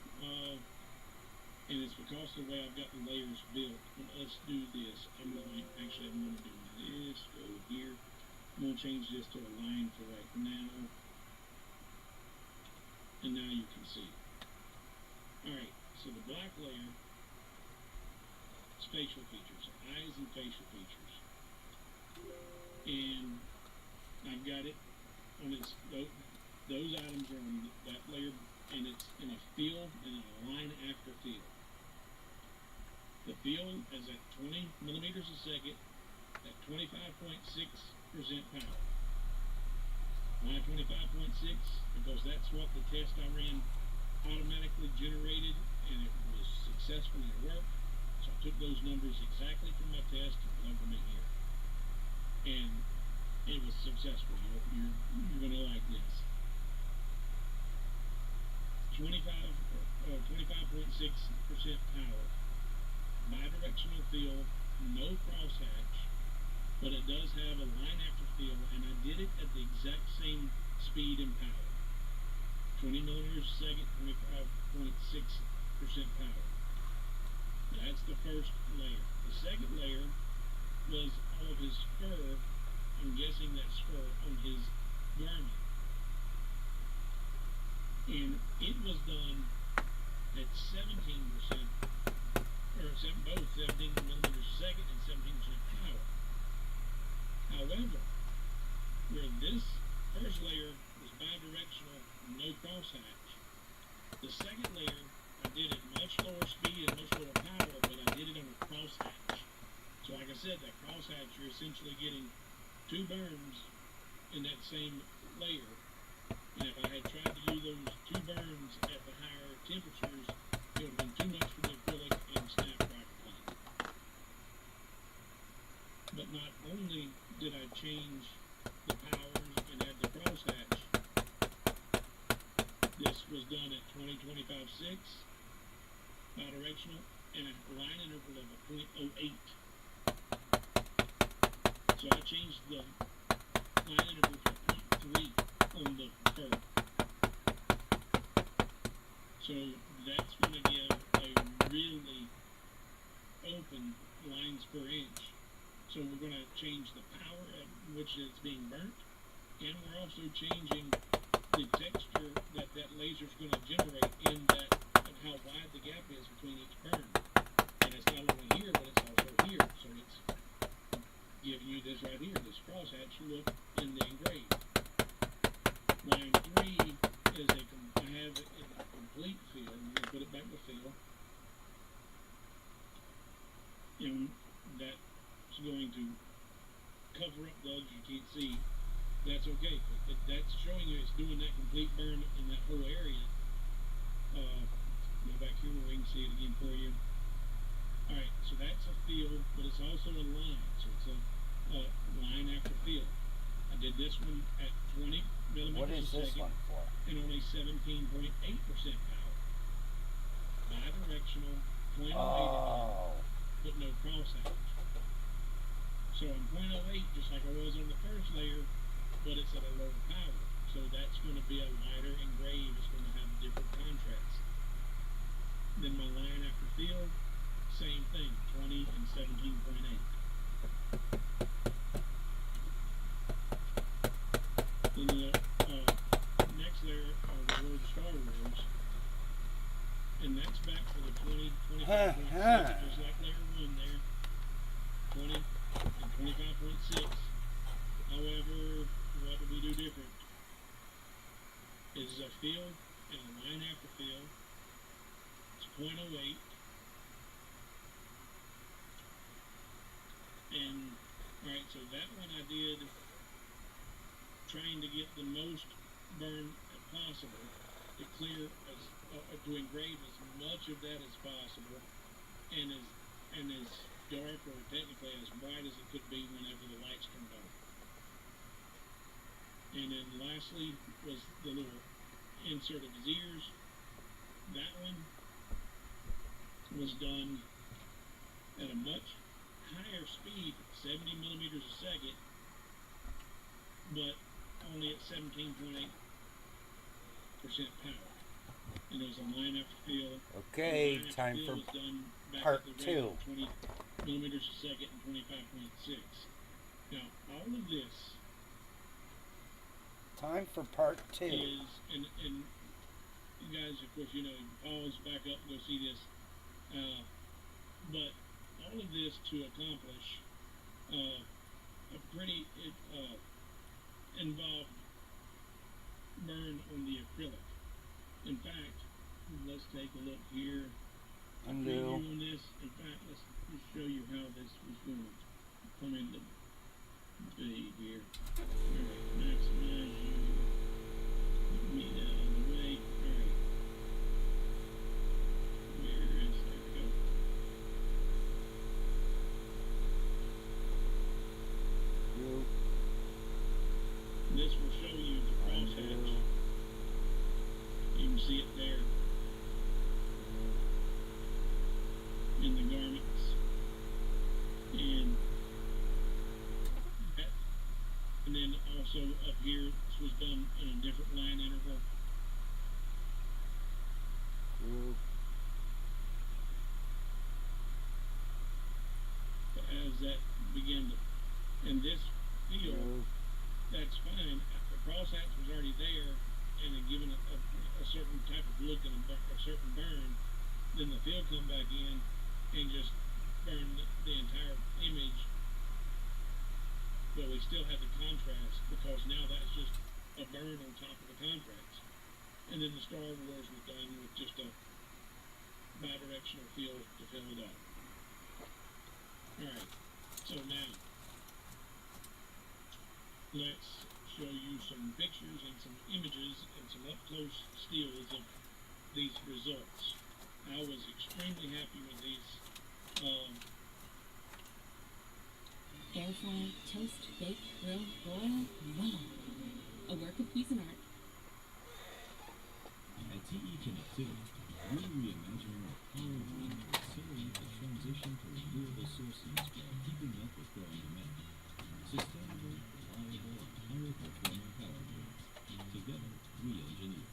and it's because of the way I've got the layers built. But let's do this. I'm going to do this, go here. I'm going to change this to a line for right now. And now you can see. Alright, so the black layer, facial features, eyes and facial features, and I've got it on its, those items are on that layer, and it's in a fill and a line after fill. The field is at 20 millimeters a second at 25.6% power. Why 25.6? Because that's what the test I ran automatically generated, and it was successful and it worked. So I took those numbers exactly from my test and plugged them in here. And it was successful. You're going to like this. 25.6% power, bidirectional fill, no crosshatch, but it does have a line after fill, and I did it at the exact same speed and power. 20 millimeters a second, 25.6% power. That's the first layer. The second layer was all of his fur. I'm guessing that's fur on his garment. And it was done at 17%, both 17 millimeters a second and 17% power. However, where this first layer was bidirectional, no crosshatch, the second layer I did at much lower speed and much lower power, but I did it on a crosshatch. So like I said, that crosshatch, you're essentially getting two burns in that same layer. And if I had tried to do those two burns at the higher temperatures, it would have been too much for the acrylic and snap crackle paint. But not only did I change the powers and add the crosshatch, this was done at 20-25-6, bidirectional, and a line interval of a 0.08. So I changed the line interval to 0.3 on the fur. So that's going to give a really open lines per inch. So we're going to change the power at which it's being burnt, and we're also changing the texture that that laser is going to generate in that, and how wide the gap is between each burn. And it's not only here, but it's also here. So it's giving you this right here, this crosshatch look in the engraved. Line 3 is I have it in a complete fill. I'm going to put it back to fill. And that's going to cover up those you can't see. That's okay. That's showing you it's doing that complete burn in that whole area. Go back here where we can see it again for you. Alright, so that's a fill, but it's also a line. So it's a line after fill. I did this one at 20 millimeters What is a this second one for? and only 17.8% power. Bidirectional, 0.08 Oh. but no crosshatch. So I'm 0.08 just like I was on the first layer, but it's at a lower power. So that's going to be a lighter engrave. It's going to have different contrast. Then my line after fill, same thing, 20 and 17.8. Then the next layer are the word Star Wars, and that's back for the 20, 25.6, just like layer 1 there, 20 and 25.6. However, what do we do different? It's a fill and a line after fill. It's 0.08. And, alright, so that one I did trying to get the most burn as possible to clear as to engrave as much of that as possible, and as dark, or technically as bright as it could be whenever the lights turned on. And then lastly was the little insert of his ears. That one was done at a much higher speed, 70 millimeters a second, but only at 17.8% power. And there's a line after fill. Okay, time for part 2. 20 millimeters a second and 25.6. Now, all of this Time for part 2. is, and you guys, of course, you know, pause, back up, and go see this. But all of this to accomplish a pretty involved burn on the acrylic. In fact, let's take a look here. a preview on this. In fact, let's just show you how this was going to come into be here. Alright, maximize you. Get me out of the way. Alright. There we go. This will show you the crosshatch. You can see it there in the garments. And then also up here, this was done in a different line interval. But as that began to, and this field, that's fine. The crosshatch was already there and had given a certain type of look and a certain burn. Then the field come back in and just burned the entire image. But we still had the contrast because now that's just a burn on top of the contrast. And then the Star Wars was done with just a bi-directional field to fill it up. Alright, so now let's show you some pictures and some images and some up-close stills of these results. I was extremely happy with these. Air fry, toast, bake, grill, broil, voila. A work of peace and art. At TE Connectivity, we're reimagining the power of wind to accelerate the transition to renewable sources while keeping up with growing demand. Sustainable, reliable, and higher performing power grids. Together, we engineer.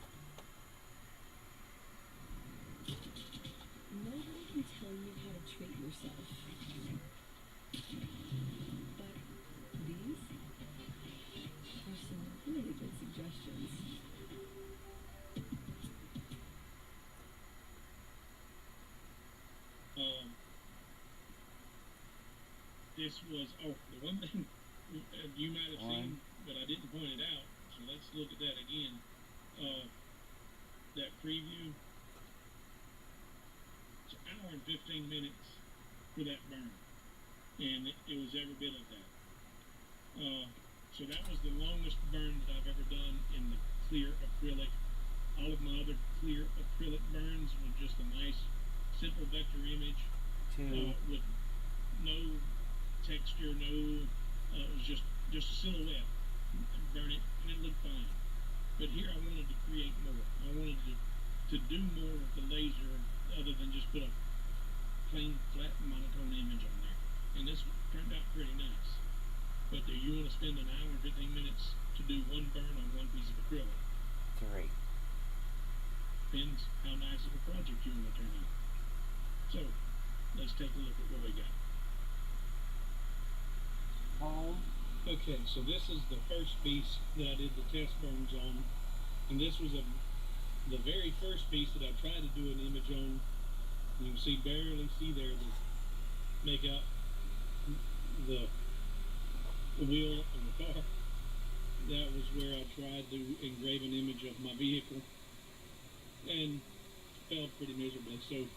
Nobody can tell you how to treat yourself. But these are some really good suggestions. This was, the one thing you might have seen, but I didn't point it out, so let's look at that again. That preview, it's an hour and 15 minutes for that burn, and it was every bit of that. So that was the longest burn that I've ever done in the clear acrylic. All of my other clear acrylic burns were just a nice, simple vector image with no texture, no, it was just a silhouette. Burn it, and it looked fine. But here I wanted to create more. I wanted to do more with the laser other than just put a plain, flat, monotone image on there. And this turned out pretty nice. But do you want to spend an hour and 15 minutes to do one burn on one piece of acrylic? 3. Depends how nice of a project you want to turn out. So, let's take a look at what we got. Okay, so this is the first piece that I did the test burns on, and this was the very first piece that I tried to do an image on. You can barely see there to make out the wheel on the car. That was where I tried to engrave an image of my vehicle, and failed pretty miserably. So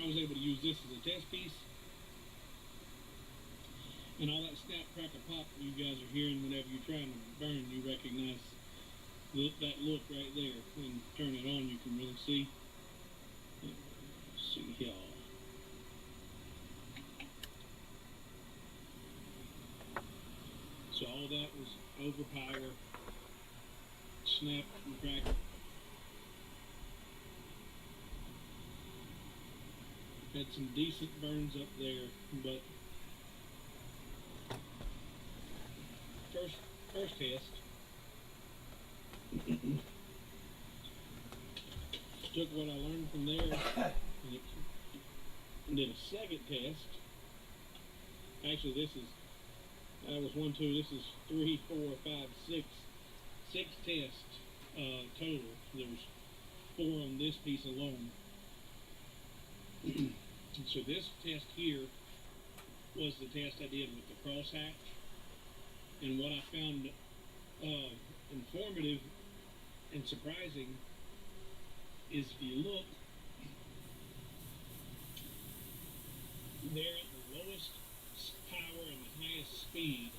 I was able to use this as a test piece. And all that snap, crackle, pop you guys are hearing whenever you're trying to burn, you recognize that look right there. When you turn it on, you can really see. Let's see y'all. So all that was overpower, snap and crackle. Had some decent burns up there, but first test, took what I learned from there and did a second test. Actually, that was 1, 2, this is 3, 4, 5, 6. 6 tests total. There's 4 on this piece alone. So this test here was the test I did with the crosshatch. And what I found informative and surprising is if you look there at the lowest power and the highest speed,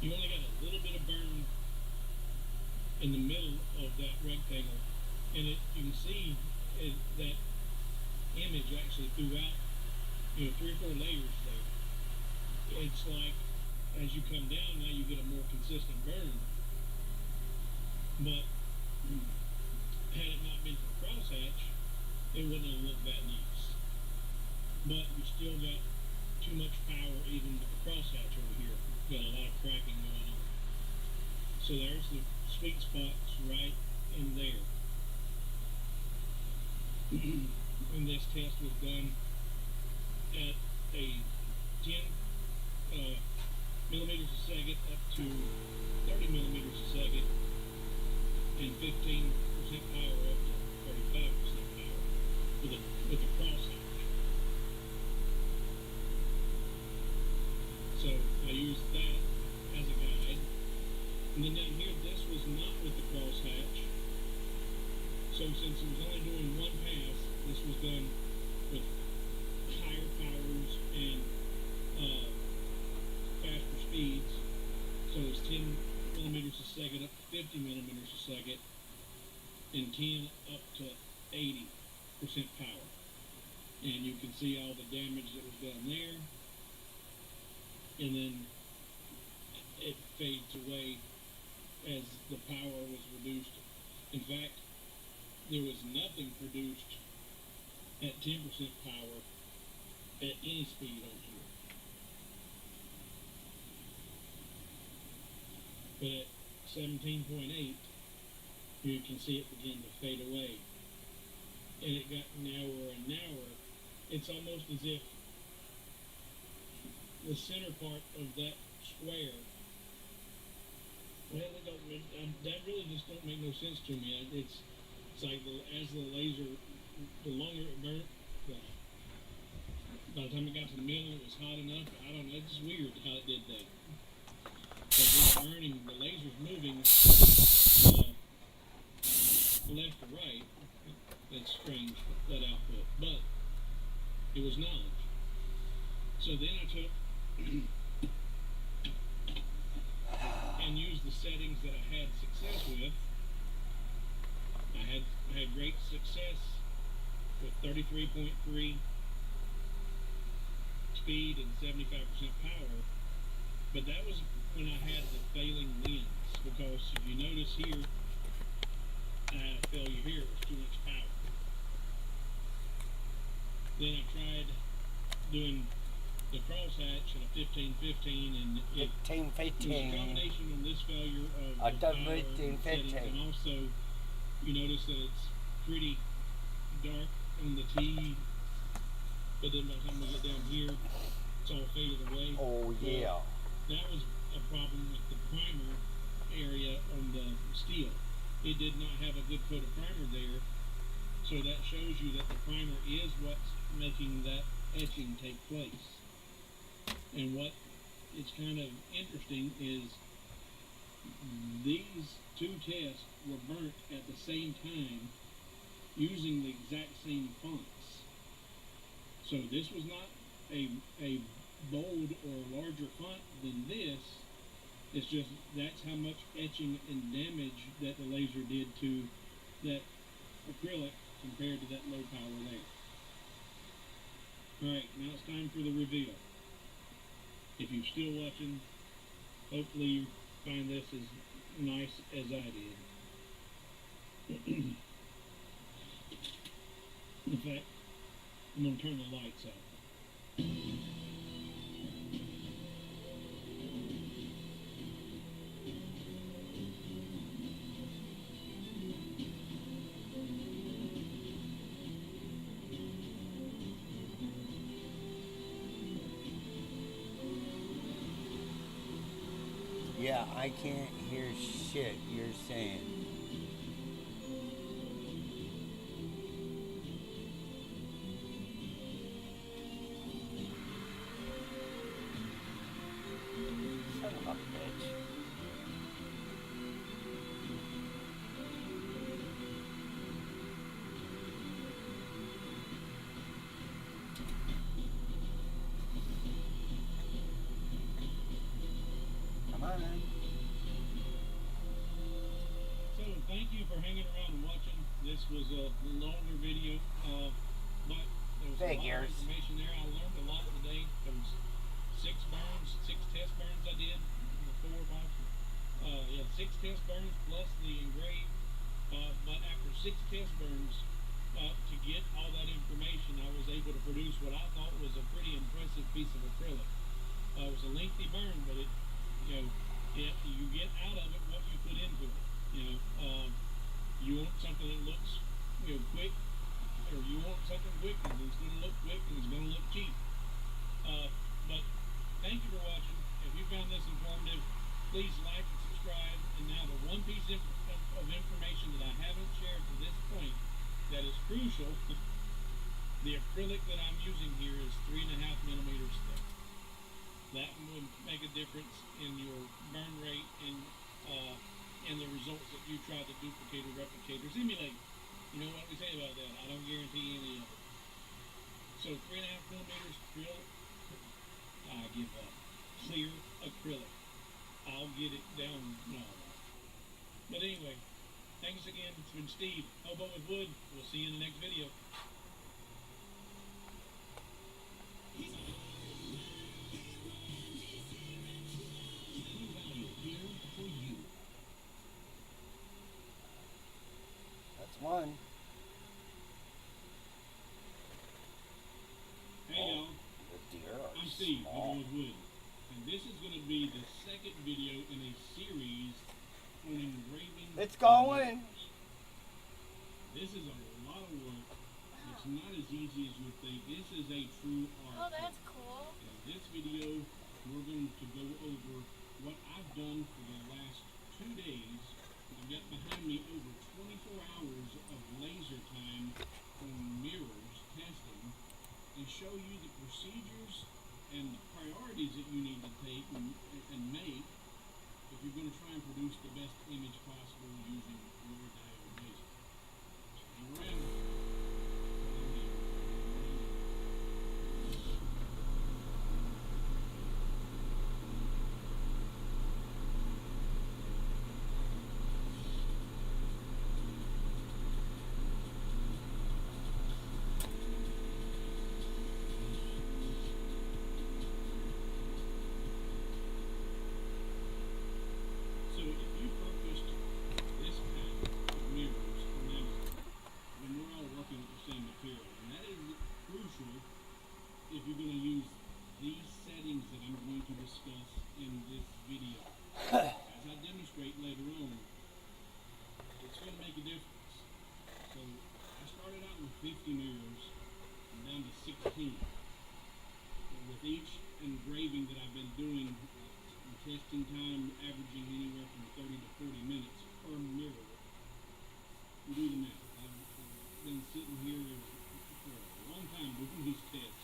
you only got a little bit of burn in the middle of that rectangle, and you can see that image actually throughout, 3 or 4 layers there. It's like as you come down now you get a more consistent burn, but had it not been for crosshatch, it wouldn't have looked that nice. But we still got too much power even with the crosshatch over here. Got a lot of cracking going on. So there's the sweet spots right in there. And this test was done at a 10 millimeters a second up to 30 millimeters a second and 15% power up to 35% power with a crosshatch. So I used that as a guide. And then down here, this was not with the crosshatch. So since it was only doing one pass, this was done with higher powers and faster speeds. So it's 10 millimeters a second up to 50 millimeters a second, and 10 up to 80% power. And you can see all the damage that was done there. And then it fades away as the power was reduced. In fact, there was nothing produced at 10% power at any speed on here. But at 17.8, you can see it begin to fade away. And it got narrower and narrower. It's almost as if the center part of that square, well, that really just don't make no sense to me. It's like as the laser, the longer it burnt, by the time it got to the middle, it was hot enough. I don't know, it's just weird how it did that. But it's burning, the laser's moving left to right. That's strange, that output. But it was knowledge. So then I took and used the settings that I had success with. I had great success with 33.3 speed and 75% power, but that was when I had the failing lens, because if you notice here, I had a failure here, it was too much power. Then I tried doing the crosshatch at a 15-15, and it was a combination on this failure of the power and settings, and also you notice that it's pretty dark on the T, but then by the time we get down here, it's all faded away. Oh yeah. That was a problem with the primer area on the steel. It did not have a good coat of primer there, so that shows you that the primer is what's making that etching take place. And what is kind of interesting is these two tests were burnt at the same time using the exact same fonts. So this was not a bold or larger font than this. It's just that's how much etching and damage that the laser did to that acrylic compared to that low power there. Alright, now it's time for the reveal. If you're still watching, hopefully you find this as nice as I did. In fact, I'm going to turn the lights off. Yeah, I can't hear shit you're saying. Son of a bitch. this was a longer video, but there was a lot of information there. I learned a lot today. There was 6 test burns I did, 4 or 5. Yeah, 6 test burns plus the engrave. But after 6 test burns, to get all that information, I was able to produce what I thought was a pretty impressive piece of acrylic. It was a lengthy burn, but you get out of it what you put into it. You want something that looks, quick, or you want something quick and it's going to look quick and it's going to look cheap. But thank you for watching. If you found this informative, please like and subscribe. And now the one piece of information that I haven't shared to this point that is crucial, the acrylic that I'm using here is 3.5 millimeters thick. That would make a difference in your burn rate and the results that you try to duplicate or replicate or simulate. You know what we say about that? I don't guarantee any of it. So 3.5 millimeters acrylic, I give up. Clear acrylic. I'll get it down. No. But anyway, thanks again. It's been Steve, Hobo with Wood. We'll see you in the next video. That's one. Hey y'all, The deer are I'm Steve, small. Hobo with Wood. And this is going to be the second video in a series on engraving. It's going. This is a lot of work. It's not as easy as you would think. This is a true art. Oh, that's cool. In this video, we're going to go over what I've done for the last 2 days. I've got behind me over 24 hours of laser time on mirrors testing and show you the procedures and the priorities that you need to take and make if you're going to try and produce the best image possible using your diode laser. Hang around. So if you purchased this pack of mirrors from Amazon, then we're all working with the same material. And that is crucial if you're going to use these settings that I'm going to discuss in this video. As I demonstrate later on, it's going to make a difference. So I started out with 50 mirrors and down to 16. And with each engraving that I've been doing, testing time averaging anywhere from 30 to 40 minutes per mirror. You do the math. I've been sitting here for a long time doing these tests.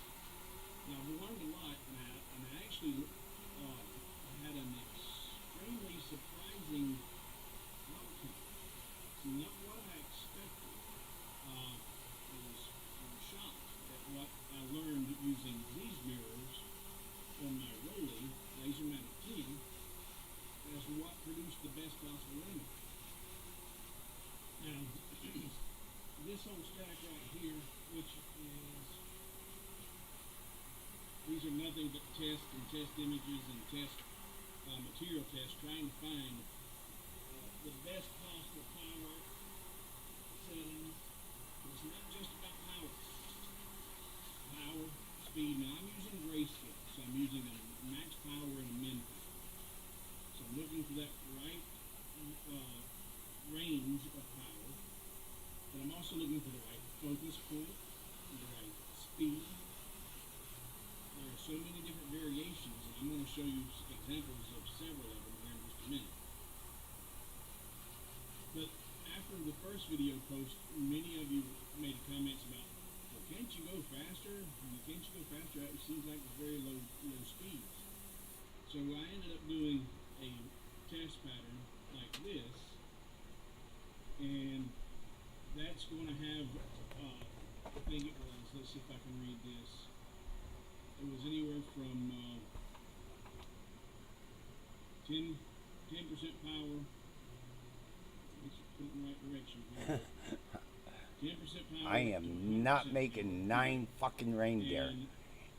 Now I've learned a lot, and I actually had an extremely surprising outcome. It's not what I expected. I was shocked at what I learned using these mirrors on my Rolly laser-mounted 10 as what produced the best possible image. Now, this whole stack right here, which is, these are nothing but test images and test material tests, trying to find the best possible power settings. It's not just about power. Speed. Now I'm using grayscale, so I'm using a max power and a min power. So I'm looking for that right range of power, but I'm also looking for the right focus point, the right speed. There are so many different variations, and I'm going to show you examples of several of them here in just a minute. But after the first video post, many of you made comments about, well, can't you go faster? Can't you go faster? It seems like it's very low speeds. So I ended up doing a test pattern like this, and that's going to have, I think it was, let's see if I can read this. It was anywhere from 10% power. Let's put it in the right direction here. 10% power. I to am not 100% making power. 9 fucking reindeer. And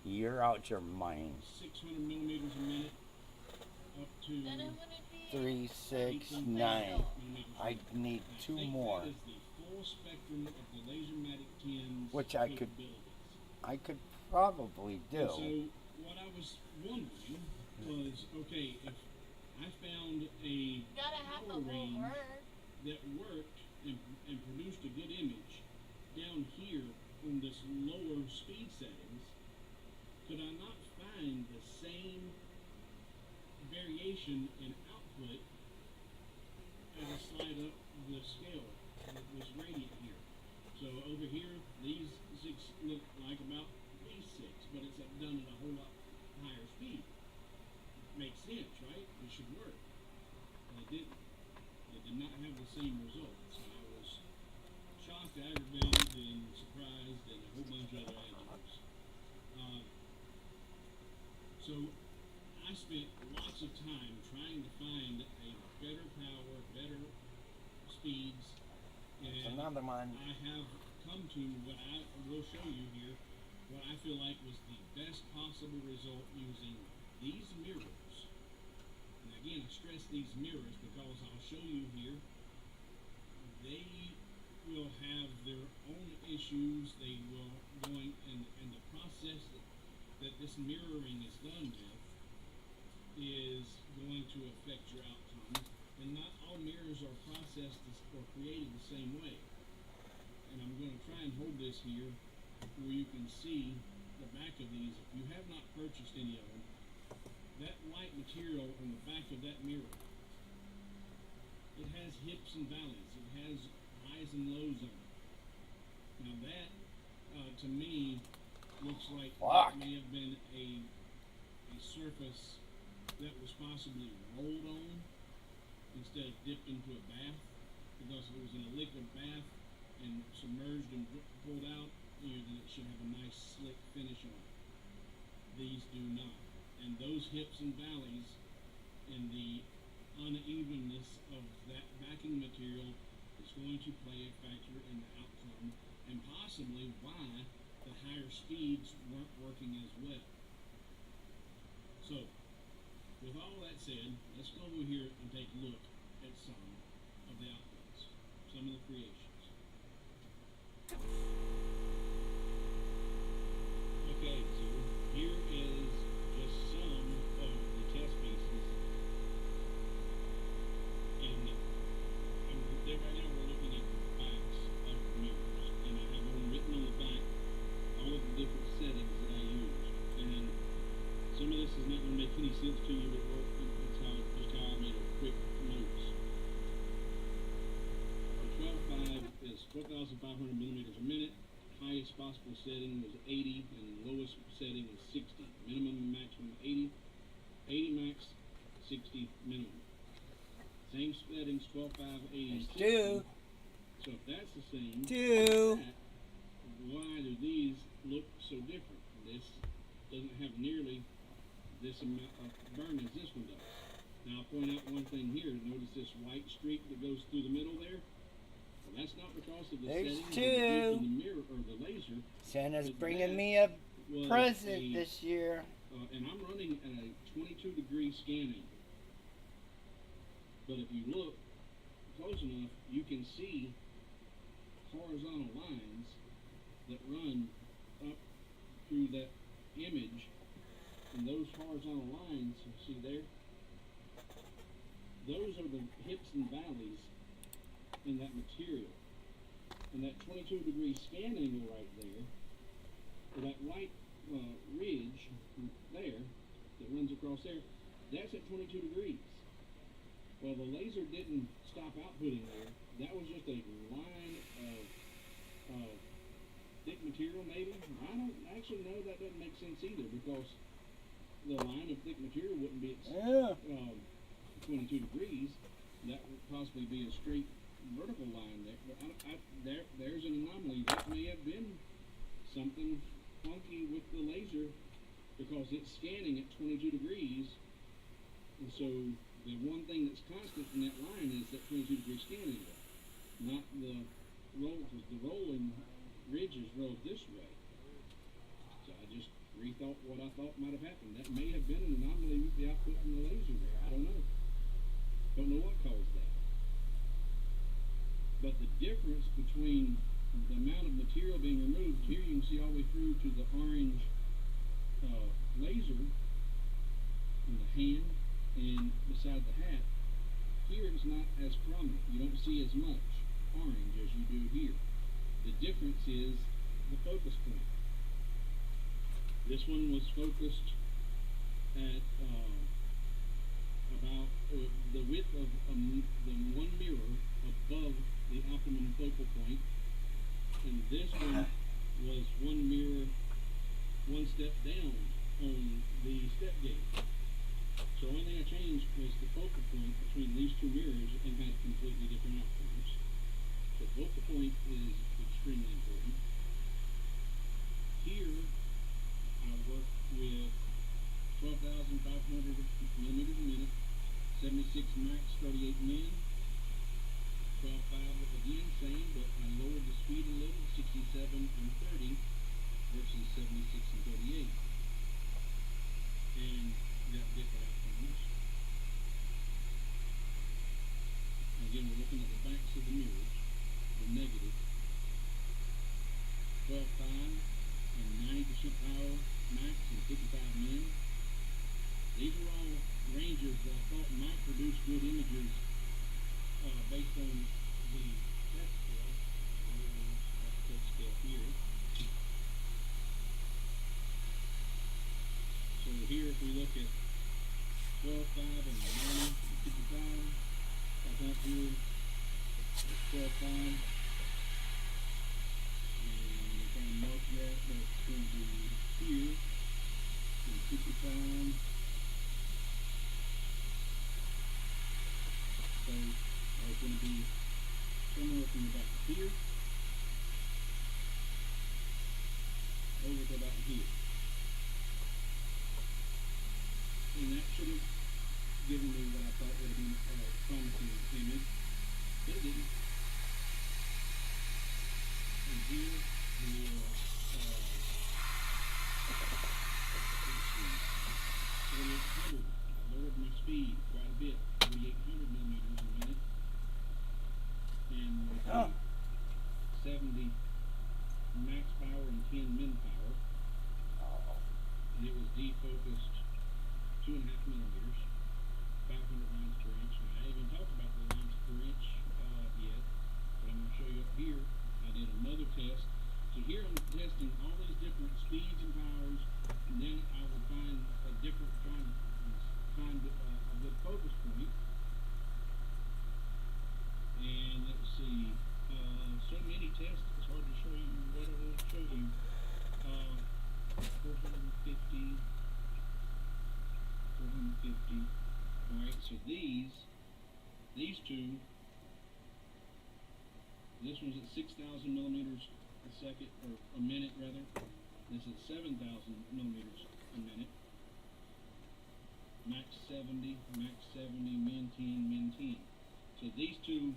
You're out your mind. 600 millimeters a minute up to Then it wouldn't be 3, 6, 9. millimeters a I minute. need I 2 think more. That is the full spectrum of the Lasermatic 10's Which I could- capabilities. I could probably And do. so what I was wondering was, okay, if I found a gotta have the power whole range word. that worked and produced a good image down here on this lower speed settings, could I not find the same variation in output as I slide up the scale with this gradient here? So over here, these 6 look like about these 6, but it's done at a whole lot higher speed. Makes sense, right? It should work. But it didn't. It did not have the same results. And I was shocked, aggravated, and surprised, and a whole bunch of other adjectives. So I spent lots of time trying to find a better power, better speeds, It's and another one. I have come to what I will show you here, what I feel like was the best possible result using these mirrors. And again, I stress these mirrors because I'll show you here, they will have their own issues. They will going and the process that this mirroring is done with is going to affect your outcomes. And not all mirrors are processed or created the same way. And I'm going to try and hold this here where you can see the back of these. If you have not purchased any of them, that white material on the back of that mirror, it has hips and valleys. It has highs and lows on it. Now that, to me, looks like Fuck. that may have been a surface that was possibly rolled on instead of dipped into a bath, because if it was in a liquid bath and submerged and pulled out, then it should have a nice slick finish on it. These do not. And those hips and valleys and the unevenness of that backing material is going to play a factor in the outcome and possibly why the higher speeds weren't working as well. So, with all that said, let's go over here and take a look at some of the outputs, some of the creations. Okay, so here is just some of the test pieces. And right now we're looking at the backs of the mirrors. And I have them written on the back, all of the different settings that I used. And some of this is not going to make any sense to you, but it's just how I made a quick notes. The 12.5 is 12,500 millimeters a minute. Highest possible setting was 80, and lowest setting was 60. Minimum and maximum 80. 80 max, 60 minimum. Same settings, 12.5, 80, 60. Do. So if that's the same, Do. why do these look so different? This doesn't have nearly this amount of burn as this one does. Now I'll point out one thing here. Notice this white streak that goes through the middle there? Well, that's not because of the There's settings two. of the mirror or the laser. Santa's But bringing that me a was present this year. and I'm running at a 22-degree scan angle. But if you look close enough, you can see horizontal lines that run up through that image. And those horizontal lines, you see there? Those are the hips and valleys in that material. And that 22-degree scan angle right there, or that white ridge there that runs across there, that's at 22 degrees. Well, the laser didn't stop outputting there. That was just a line of thick material, maybe. I don't actually know. That doesn't make sense either, because the line of thick material wouldn't be at 22 degrees. That would possibly be a straight vertical line there. But there's an anomaly. That may have been something funky with the laser, because it's scanning at 22 degrees. And so the one thing that's constant in that line is that 22-degree scan angle, not the the rolling ridges rolled this way. So I just rethought what I thought might have happened. That may have been an anomaly with the output from the laser there. I don't know. Don't know what caused that. But the difference between the amount of material being removed, here you can see all the way through to the orange laser in the hand and beside the hat. Here it's not as prominent. You don't see as much orange as you do here. The difference is the focus point. This one was focused at about the width of the one mirror above the optimum focal point, and this one was one mirror one step down on the step gauge. So the only thing I changed was the focal point between these two mirrors and had completely different outcomes. So focal point is extremely important. Here I work with 12,500 millimeters a minute, 76 max, 38 min, 12.5 again, same, but I lowered the speed a little, 67 and 30 versus 76 and 38. And got different outcomes. Again, we're looking at the backs of the mirrors, the negative. 12.5 and 90% power max and 55 min. These are all ranges that I thought might produce good images based on the test scale. Test scale here. So here if we look at 12.5 and 90 and 55, up here it's 12.5. And if I mark that, that's going to be here, and 55. So it's going to be somewhere from about here over to about here. And that should have given me what I thought would have been a promising image, but it didn't. And here we will, let's see, 4800. I lowered my speed quite a bit, 4,800 millimeters a minute. And with 70 max power and 10 min power. And it was defocused 2.5 millimeters, 500 lines per inch. And I haven't talked about the lines per inch yet, but I'm going to show you up here. I did another test. So here I'm testing all these different speeds and powers, and then I will find a different, try to find a good focus point. And let's see, so many tests, it's hard to show you what I want to show you. 450. Alright, so these two, this one's at 6,000 millimeters a second, or a minute rather. This is 7,000 millimeters a minute. Max 70, min 10. So these two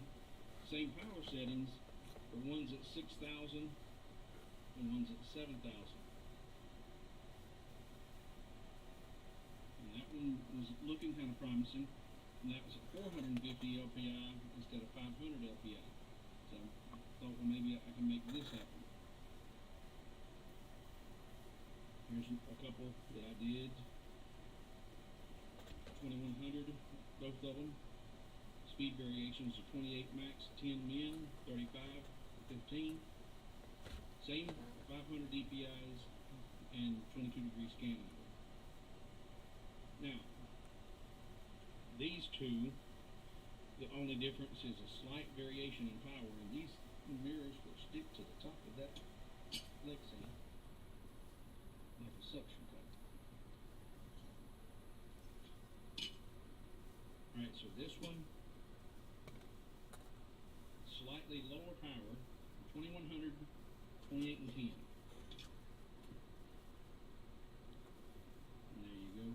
same power settings, the one's at 6,000 and one's at 7,000. And that one was looking kind of promising, and that was at 450 LPI instead of 500 LPI. So I thought, well, maybe I can make this happen. Here's a couple that I did. 2100, both of them. Speed variations of 28 max, 10 min, 35, 15. Same 500 DPIs and 22 degree scan angle. Now, these two, the only difference is a slight variation in power, and these mirrors will stick to the top of that Lexi like a suction cup. Alright, so this one, slightly lower power, 2100, 28 and 10. And there you go.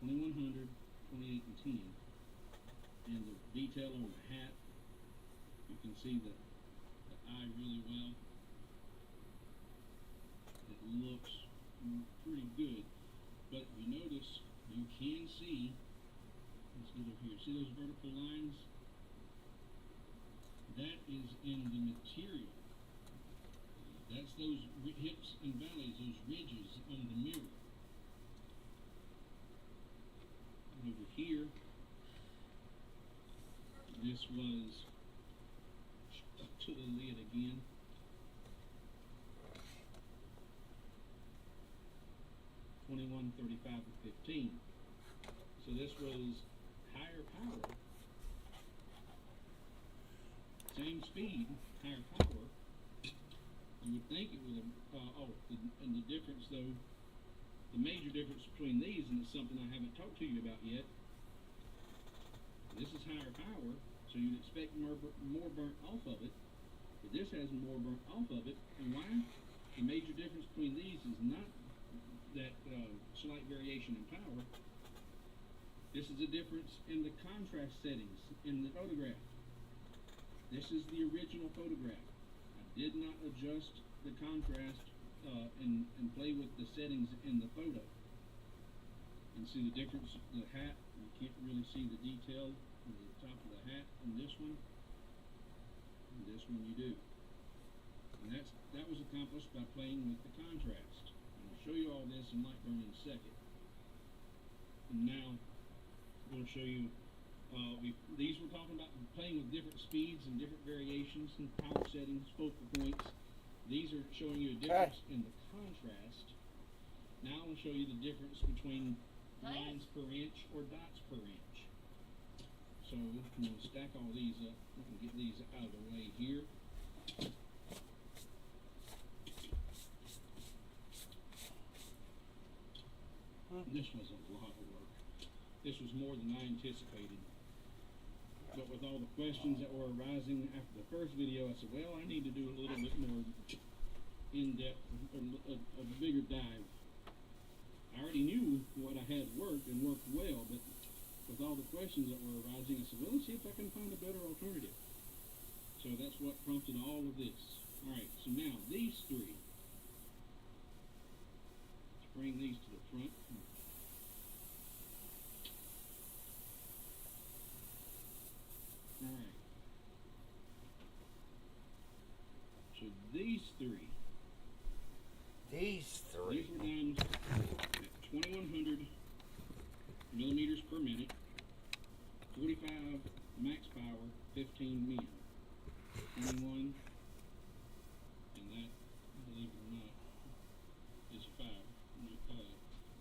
2100, 28 and 10. And the detail on the hat, you can see the eye really well. It looks pretty good. But if you notice, you can see, let's get over here, see those vertical lines? That is in the material. That's those hips and valleys, those ridges on the mirror. And over here, this was up to the lid again. $21, $35, and $15. So this was higher power, same speed, higher power. You would think it would have, and the difference though, the major difference between these, and it's something I haven't talked to you about yet. This is higher power, so you'd expect more burnt off of it, but this has more burnt off of it. And why? The major difference between these is not that slight variation in power. This is a difference in the contrast settings in the photograph. This is the original photograph. I did not adjust the contrast and play with the settings in the photo. And see the difference, the hat, you can't really see the detail on the top of the hat in this one. And this one you do. And that was accomplished by playing with the contrast. And I'll show you all this in Lightburn in a second. And now I'm going to show you, these we're talking about playing with different speeds and different variations and power settings, focal points. These are showing you a difference in the contrast. Now I'll show you the difference between lines per inch or dots per inch. So I'm going to stack all these up. We can get these out of the way here. This was a lot of work. This was more than I anticipated. But with all the questions that were arising after the first video, I said, well, I need to do a little bit more in-depth, a bigger dive. I already knew what I had worked and worked well, but with all the questions that were arising, I said, well, let's see if I can find a better alternative. So that's what prompted all of this. All right, so now these three. Let's bring these to the front. All right. So these three. These three. These were done at 2100 millimeters per minute, 45 max power, 15 min. 21, and that, believe it or not, is a 5.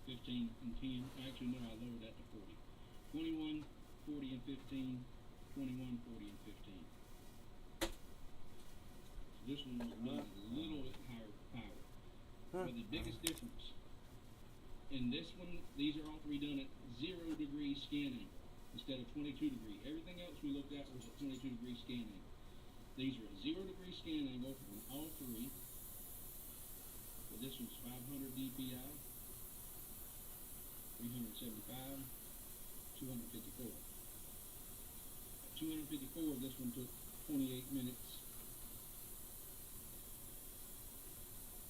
15 and 10. Actually, no, I lowered that to 40. 21, 40, and 15. 21, 40, and 15. So this one was done a little bit higher power. But the biggest difference in this one, these are all three done at 0 degree scanning instead of 22 degree. Everything else we looked at was at 22 degree scanning. These are at 0 degree scan angle on all three. But this one's 500 DPI, 375, 254. At 254, this one took 28 minutes.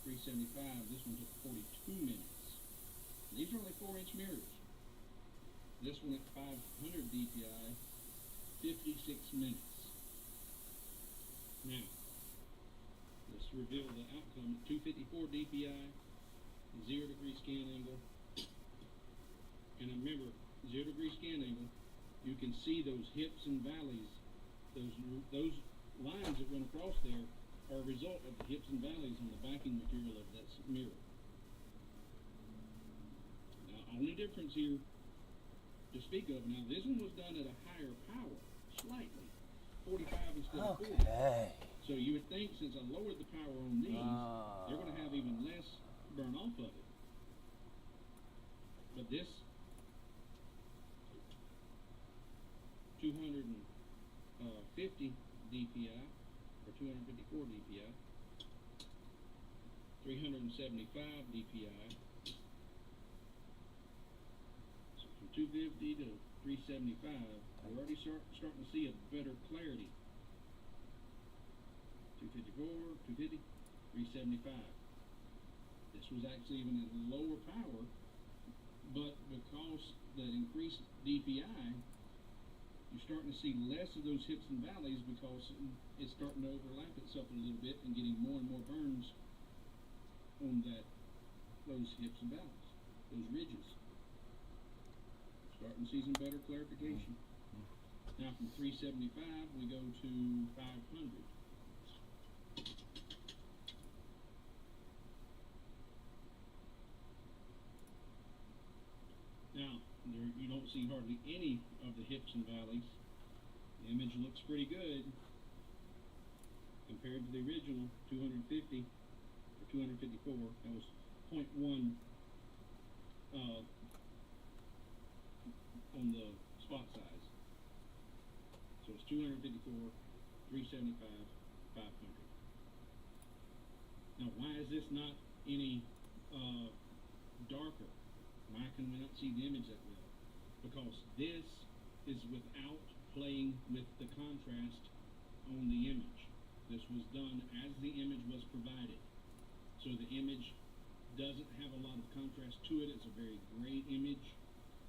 375, this one took 42 minutes. These are only 4-inch mirrors. This one at 500 DPI, 56 minutes. Now, let's reveal the outcome at 254 DPI, 0 degree scan angle. And remember, 0 degree scan angle, you can see those hips and valleys, those lines that run across there are a result of the hips and valleys on the backing material of that mirror. Now, only difference here to speak of, now this one was done at a higher power, slightly, 45 instead of 40. So you would think since I lowered the power on these, they're going to have even less burn off of it. But this 250 DPI, or 254 DPI, 375 DPI, so from 250 to 375, we're already starting to see a better clarity. 254, 250, 375. This was actually even at lower power, but because that increased DPI, you're starting to see less of those hips and valleys because it's starting to overlap itself a little bit and getting more and more burns on those hips and valleys, those ridges. Starting to see some better clarification. Now from 375 we go to 500. Now, you don't see hardly any of the hips and valleys. The image looks pretty good compared to the original 250 or 254. That was 0.1 on the spot size. So it's 254, 375, 500. Now, why is this not any darker? Why can we not see the image that well? Because this is without playing with the contrast on the image. This was done as the image was provided. So the image doesn't have a lot of contrast to it. It's a very gray image.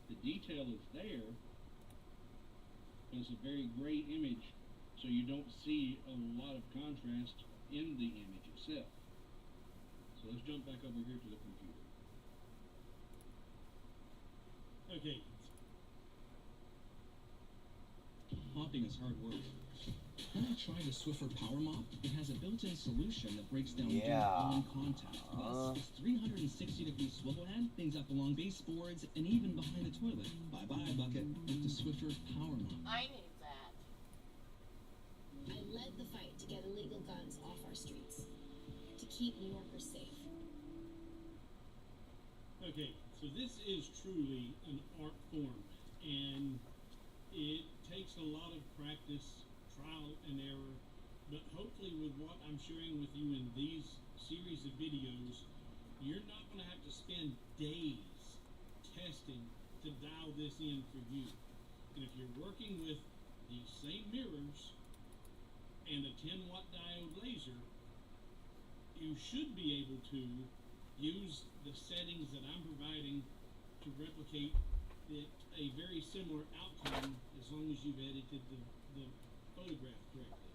The detail is there, but it's a very gray image, so you don't see a lot of contrast in the image itself. So let's jump back over here to the computer. Okay. Mopping is hard work. When I tried the Swiffer Power Mop, it has a built-in solution that breaks down dirt on contact. Plus, its 360-degree swivel head cleans up along baseboards and even behind the toilet. Bye-bye, bucket, with the Swiffer Power Mop. I need that. I led the fight to get illegal guns off our streets, to keep New Yorkers safe. Okay, so this is truly an art form, and it takes a lot of practice, trial and error, but hopefully with what I'm sharing with you in these series of videos, you're not going to have to spend days testing to dial this in for you. And if you're working with these same mirrors and a 10-watt diode laser, you should be able to use the settings that I'm providing to replicate a very similar outcome as long as you've edited the photograph correctly.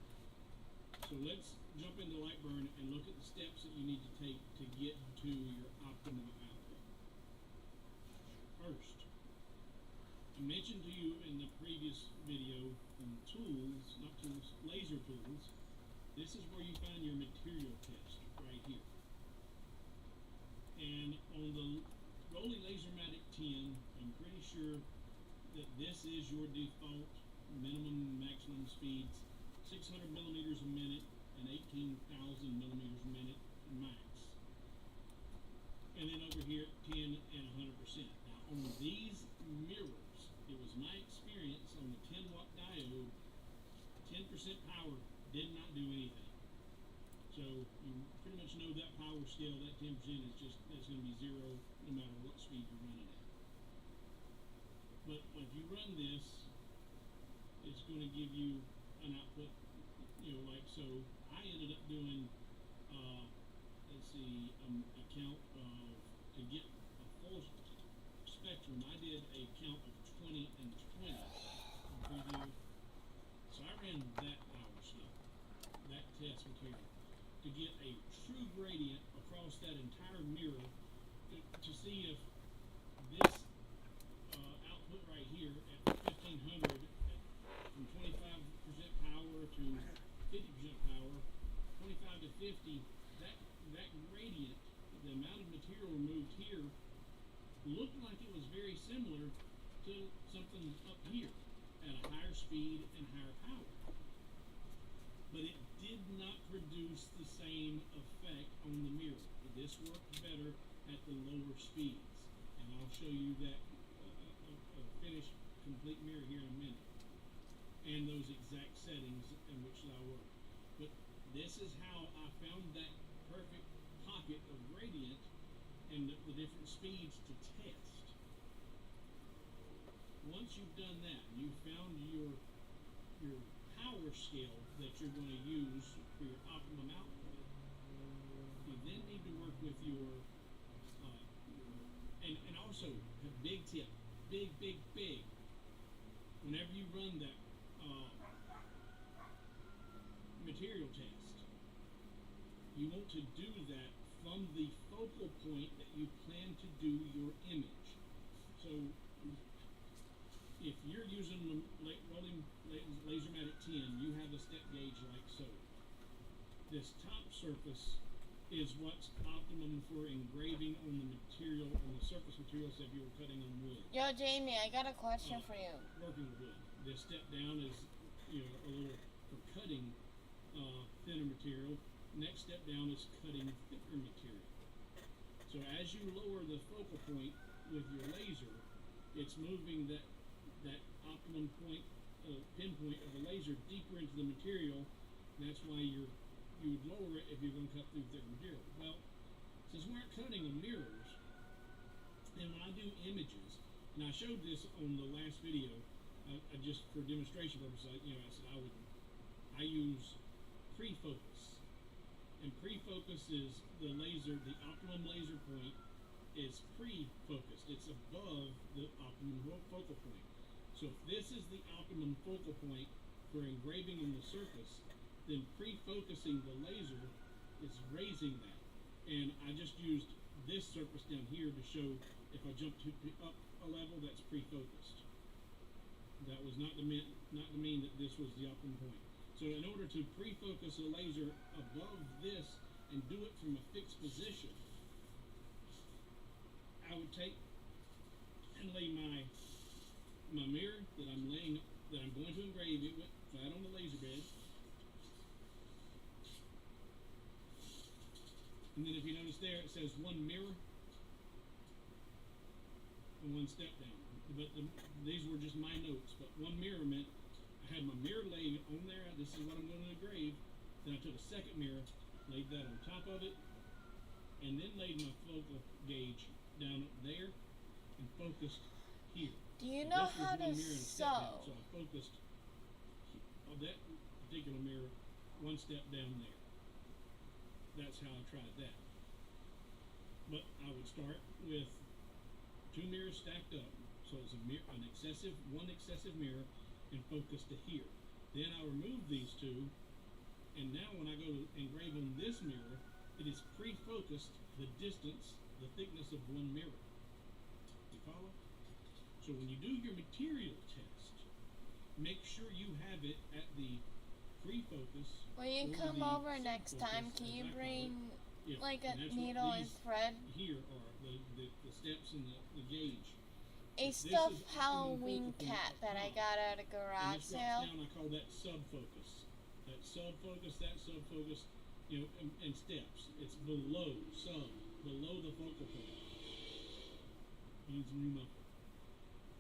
So let's jump into Lightburn and look at the steps that you need to take to get to your optimal output. First, I mentioned to you in the previous video tools, not tools, laser tools. This is where you find your material test right here. And on the Rolly Lasermatic 10, I'm pretty sure that this is your default minimum and maximum speeds, 600 millimeters a minute and 18,000 millimeters a minute max. And then over here, 10 and 100%. Now on these mirrors, it was my experience on the 10-watt diode, 10% power did not do anything. So you pretty much know that power scale, that 10% is just, it's going to be zero no matter what speed you're running at. But if you run this, it's going to give you an output, like so. I ended up doing, let's see, a count of, to get a full spectrum, I did a count of 20 and 20 preview. So I ran that power scale, that test material, to get a true gradient across that entire mirror to see if this output right here at 1500 from 25% power to 50% power, 25 to 50, that gradient, the amount of material removed here looked like it was very similar to something up here at a higher speed and higher power. But it did not produce the same effect on the mirror. This worked better at the lower speeds. And I'll show you that a finished complete mirror here in a minute. And those exact settings in which I work. But this is how I found that perfect pocket of gradient and the different speeds to test. Once you've done that, you found your power scale that you're going to use for your optimum output. You then need to work with your and also a big tip, big. Whenever you run that material test, you want to do that from the focal point that you plan to do your image. So if you're using the rolling Lasermatic 10, you have a step gauge like so. This top surface is what's optimum for engraving on the material, on the surface materials if you were cutting on wood. Yo, Jamie, I got a question for you. Working with wood. This step down is, you know, a little for cutting thinner material. Next step down is cutting thicker material. So as you lower the focal point with your laser, it's moving that optimum point, pinpoint of the laser deeper into the material. That's why you would lower it if you're going to cut through thicker material. Well, since we aren't cutting on mirrors, and when I do images, and I showed this on the last video, I just for demonstration purposes, I said I use pre-focus, and pre-focus is the laser, the optimum laser point is pre-focused. It's above the optimum focal point. So if this is the optimum focal point for engraving on the surface, then pre-focusing the laser is raising that. And I just used this surface down here to show if I jump up a level, that's pre-focused. That was not to mean that this was the optimum point. So in order to pre-focus a laser above this and do it from a fixed position, I would take and lay my mirror that I'm going to engrave it with flat on the laser bed. And then if you notice there, it says one mirror and one step down. But these were just my notes. But one mirror meant I had my mirror laid on there. This is what I'm going to engrave. Then I took a second mirror, laid that on top of it, and then laid my focal gauge down there and focused here. Do you know how to sew? So I focused on that particular mirror one step down there. That's how I tried that. But I would start with two mirrors stacked up. So it's one excessive mirror and focus to here. Then I remove these two, and now when I go to engrave on this mirror, it is pre-focused the distance, the thickness of one mirror. You follow? So when you do your material test, make sure you have it at the pre-focus. When you come over next time, can you bring like a needle and thread? Here are the steps and the gauge. A stuffed Halloween cat that I got at a garage sale. Down, I call that sub-focus. That sub-focus, and steps. It's below the focal point. Means new muffler.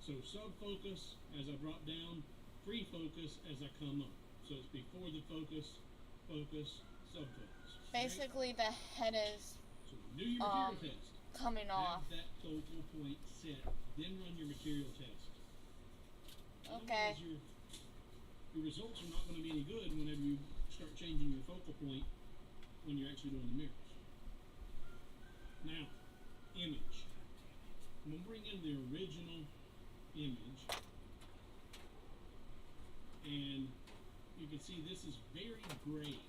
So sub-focus as I drop down, pre-focus as I come up. So it's before the focus, sub-focus. Basically, the head is so do your material test. Coming off. Have that focal point set. Then run your material test. Okay. Otherwise, your results are not going to be any good whenever you start changing your focal point when you're actually doing the mirrors. Now, image. I'm going to bring in the original image. And you can see this is very gray.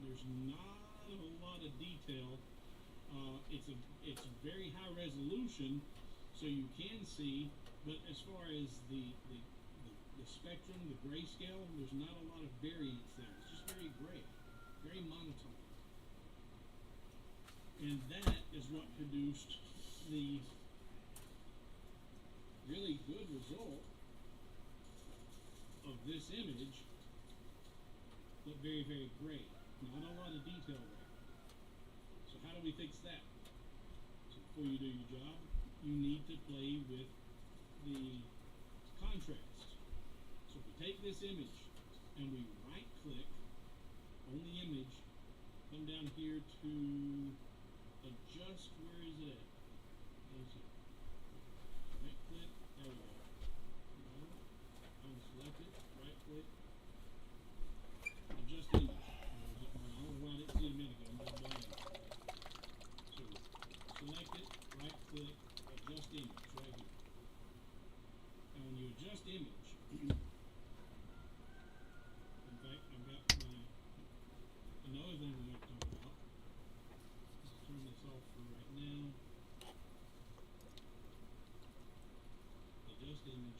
There's not a lot of detail. It's very high resolution, so you can see, but as far as the spectrum, the grayscale, there's not a lot of variance there. It's just very gray, very monotone. And that is what produced the really good result of this image, but very, very gray. Not a lot of detail there. So how do we fix that? So before you do your job, you need to play with the contrast. So if we take this image and we right click on the image, come down here to adjust, where is it at? Right click, there we go. Unselect it, right click, adjust image. In fact, I've got another thing we want to talk about. Let's turn this off for right now. Adjust image.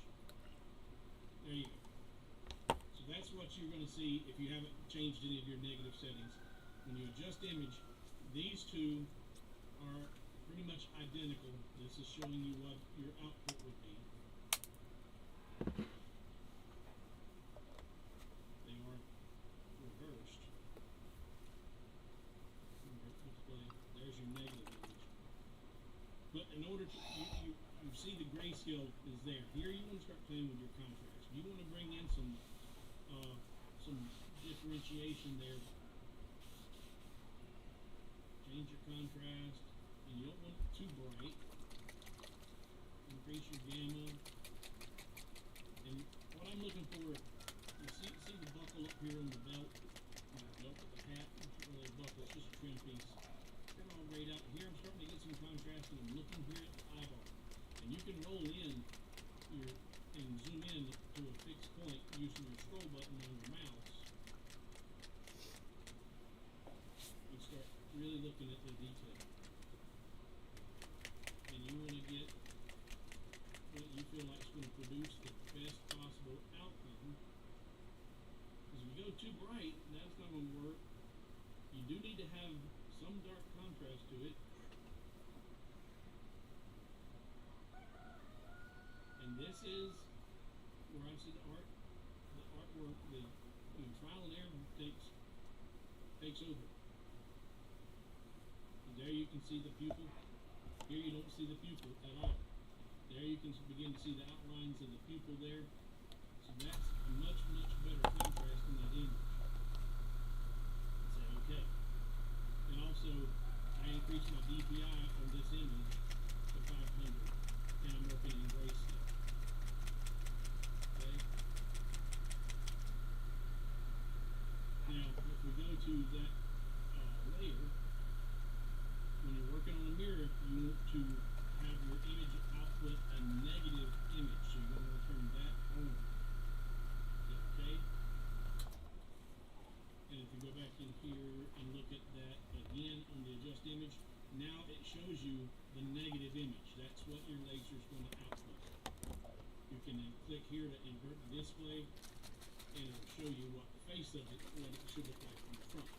There you go. So that's what you're going to see if you haven't changed any of your negative settings. When you adjust image, these two are pretty much identical. This is showing you what your output would be. They are reversed. Display. There's your negative image. But in order to, you see the grayscale is there. Here you want to start playing with your contrast. You want to bring in some differentiation there. Change your contrast, and you don't want it too bright. Increase your gamma. And what I'm looking for, you see the buckle up here on the belt? Not belt, but the hat. It's not really a buckle, it's just a trim piece. They're all grayed out. Here I'm starting to get some contrast, and I'm looking here at the eyeball. And you can roll in and zoom in to a fixed point using your scroll button on your mouse. And start really looking at the detail. And you want to get what you feel like is going to produce the best possible outcome. Because if you go too bright, that's not going to work. You do need to have some dark contrast to it. And this is where I see the artwork, the trial and error takes over. And there you can see the pupil. Here you don't see the pupil at all. There you can begin to see the outlines of the pupil there. So that's a much, much better contrast in that image. Say okay. And also, I increased my DPI on this image to 500, and I'm working in grayscale. Okay. Now, if we go to that layer, when you're working on a mirror, you want to have your image output a negative image, so you're going to turn that on. Okay? And if you go back in here and look at that again on the adjust image, now it shows you the negative image. That's what your laser is going to output. You can then click here to invert the display, and it'll show you what the face of it, what it should look like from the front.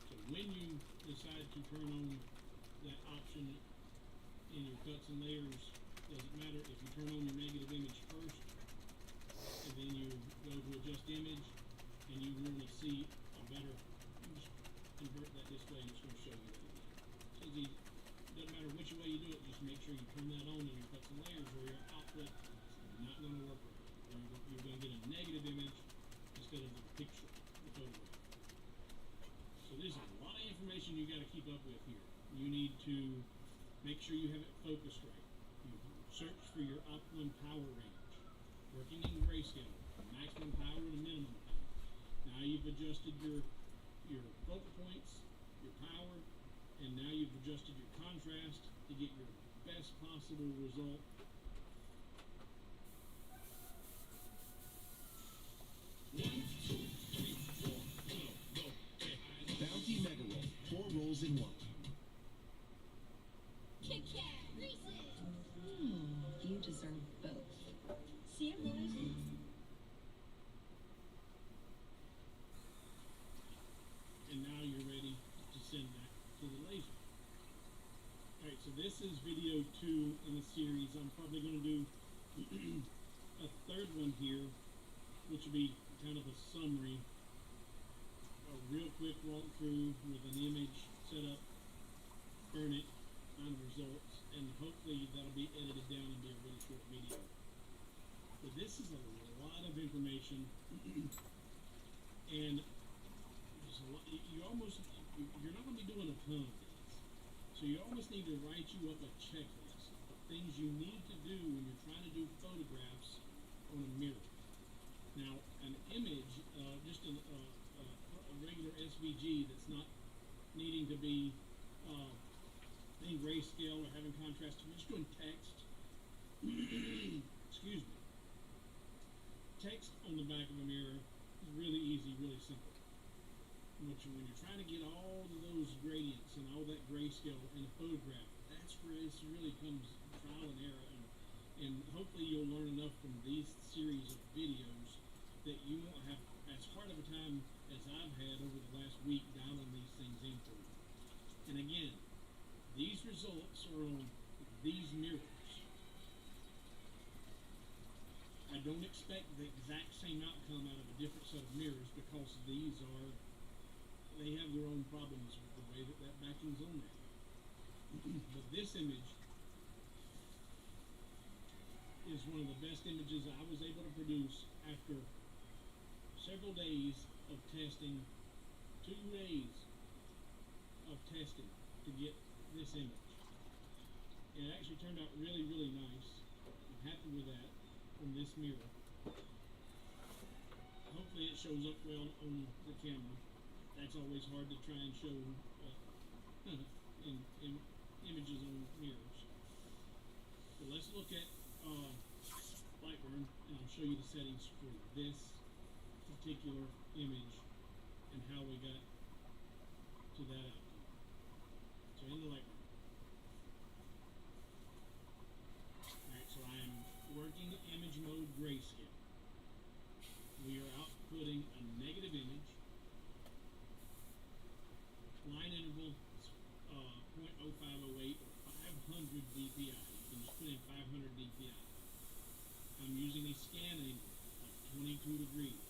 So when you decide to turn on that option in your cuts and layers, doesn't matter if you turn on your negative image first, and then you go to adjust image, and you want to see a better, you just invert that display and it's going to show you that again. So it's easy. Doesn't matter which way you do it, just make sure you turn that on in your cuts and layers, or your output is not going to work right. You're going to get a negative image instead of the picture, the photograph. So there's a lot of information you got to keep up with here. You need to make sure you have it focused right. You search for your optimum power range. Working in grayscale, maximum power to minimum power. Now you've adjusted your focal points, your power, and now you've adjusted your contrast to get your best possible result. Bounty Mega Roll. 4 rolls in 1. Kit Kat, Reese's. You deserve both. See you, boys. And now you're ready to send that to the laser. Alright, so this is video 2 in the series. I'm probably going to do a third one here, which will be kind of a summary, a real quick walkthrough with an image set up, burn it, find results, and hopefully that'll be edited down and be a really short video. But this is a lot of information, and there's a lot, you're not going to be doing a ton of these. So you almost need to write you up a checklist of things you need to do when you're trying to do photographs on a mirror. Now, an image, just a regular SVG that's not needing to be in grayscale or having contrast, if you're just doing text, on the back of a mirror is really easy, really simple. Which when you're trying to get all of those gradients and all that grayscale in a photograph, that's where this really comes trial and error. And hopefully you'll learn enough from these series of videos that you won't have as hard of a time as I've had over the last week dialing these things in for you. And again, these results are on these mirrors. I don't expect the exact same outcome out of a different set of mirrors because they have their own problems with the way that backing's on there. But this image is one of the best images I was able to produce after several days of testing, 2 days of testing to get this image. And it actually turned out really, really nice. I'm happy with that on this mirror. Hopefully it shows up well on the camera. That's always hard to try and show in images on mirrors. So let's look at Lightroom, and I'll show you the settings for this particular image and how we got to that outcome. So in the Lightroom. Alright, so I am working image mode grayscale. We are outputting a negative image. Line interval is 0.0508 or 500 dpi. You can just put in 500 dpi. I'm using a scan angle of 22 degrees.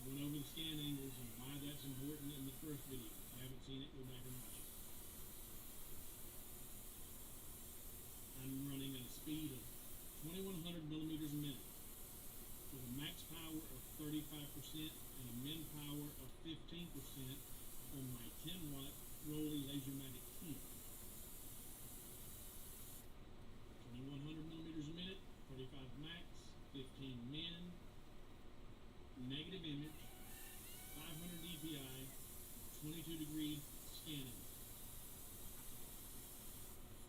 I went over the scan angles and why that's important in the first video. If you haven't seen it, go back and watch it. I'm running at a speed of 2100 millimeters a minute with a max power of 35% and a min power of 15% on my 10-watt Rolly Lasermatic 10. 2100 millimeters a minute, 35 max, 15 min, negative image, 500 dpi, 22 degree scanning.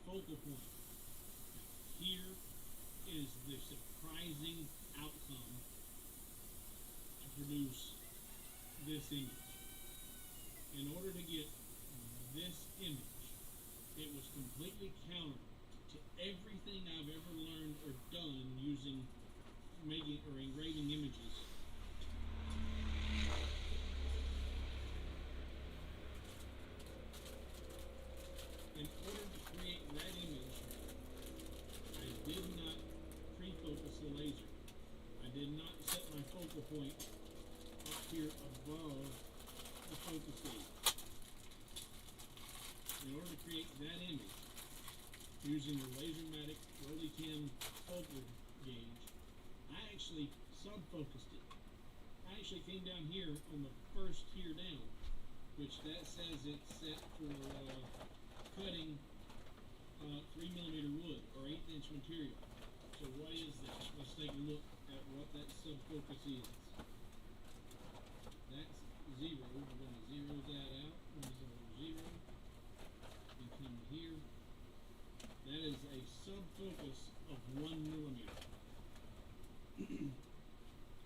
Focal point. Here is the surprising outcome to produce this image. In order to get this image, it was completely counter to everything I've ever learned or done using making or engraving images. In order to create that image, I did not pre-focus the laser. I did not set my focal point up here above the focus gauge. In order to create that image, using the Lasermatic Rolly 10 focal gauge, I actually sub-focused it. I actually came down here on the first tier down, which that says it's set for cutting 3mm wood or 1/8" material. So what is that? Let's take a look at what that sub-focus is. That's 0. We're going to zero that out. 0. And come here. That is a sub-focus of 1mm.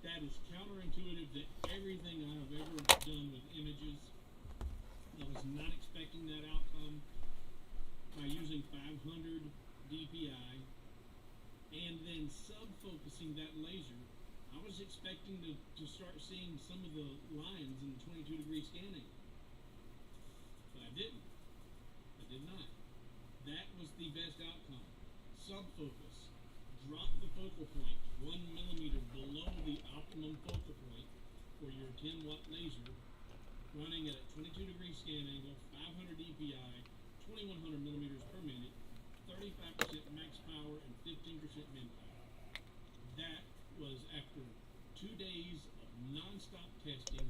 That is counterintuitive to everything I have ever done with images. I was not expecting that outcome by using 500 dpi and then sub-focusing that laser. I was expecting to start seeing some of the lines in the 22 degree scanning, but I didn't. I did not. That was the best outcome. Sub-focus. Drop the focal point 1mm below the optimum focal point for your 10-watt laser, running at a 22 degree scan angle, 500 dpi, 2100 millimeters per minute, 35% max power, and 15% min power. That was after 2 days of non-stop testing,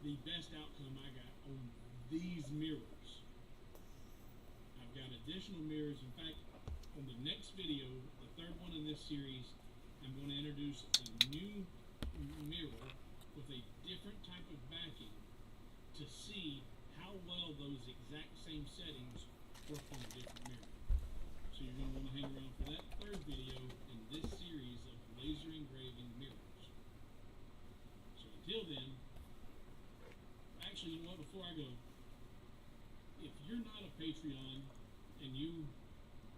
the best outcome I got on these mirrors. I've got additional mirrors. In fact, on the next video, the third one in this series, I'm going to introduce a new mirror with a different type of backing to see how well those exact same settings work on a different mirror. So you're going to want to hang around for that third video in this series of laser engraving mirrors. Patreon and you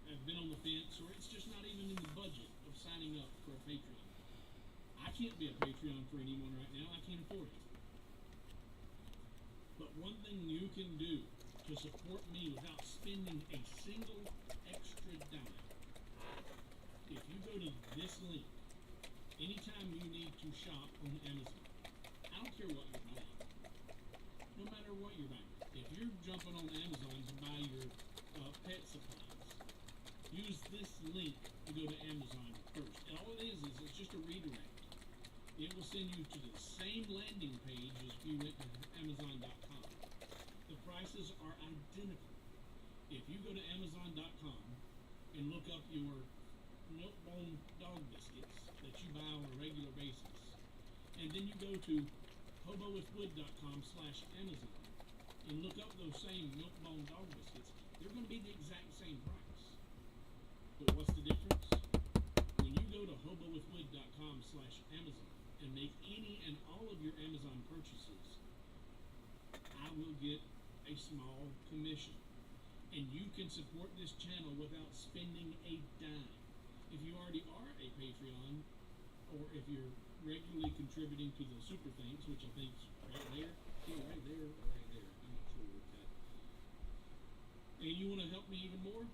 have been on the fence, or it's just not even in the budget of signing up for a Patreon. I can't be a Patreon for anyone right now. I can't afford it. But one thing you can do to support me without spending a single extra dime, if you go to this link, anytime you need to shop on Amazon, I don't care what you're buying. No matter what you're buying. If you're jumping on Amazon to buy your pet supplies, use this link to go to Amazon first. And all it is it's just a redirect. It will send you to the same landing page as if you went to Amazon.com. The prices are identical. If you go to Amazon.com and look up your milk-bone dog biscuits that you buy on a regular basis, and then you go to hobowithwood.com/Amazon and look up those same milk-bone dog biscuits, they're going to be the exact same price. But what's the difference? When you go to hobowithwood.com/Amazon and make any and all of your Amazon purchases, I will get a small commission. And you can support this channel without spending a dime. If you already are a Patreon, or if you're regularly contributing to the super things, which I think is right there, right there, or right there, I'm not sure what that. And you want to help me even more?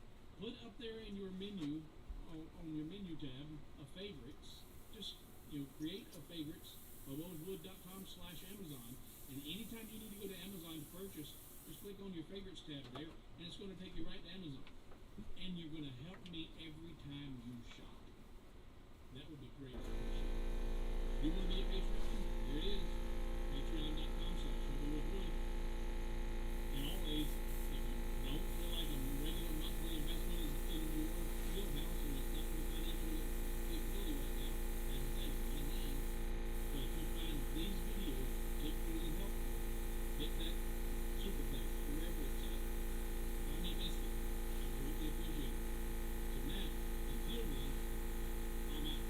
Put up there in your menu, on your menu tab, a favorites. Just create a favorites, hobowithwood.com/Amazon, and anytime you need to go to Amazon to purchase, just click on your favorites tab there, and it's going to take you right to Amazon. And you're going to help me every time you shop. That would be great. If you want to be a Patreon, here it is. Patreon.com/hobowithwood. And always, if you don't feel like a regular monthly investment is in your wheelhouse and it's not your financial capability right now, as I say, not mine. But if you find these videos particularly helpful, hit that super thanks wherever it's at. Buy me a biscuit. I greatly appreciate it. So now, until then, I'm out.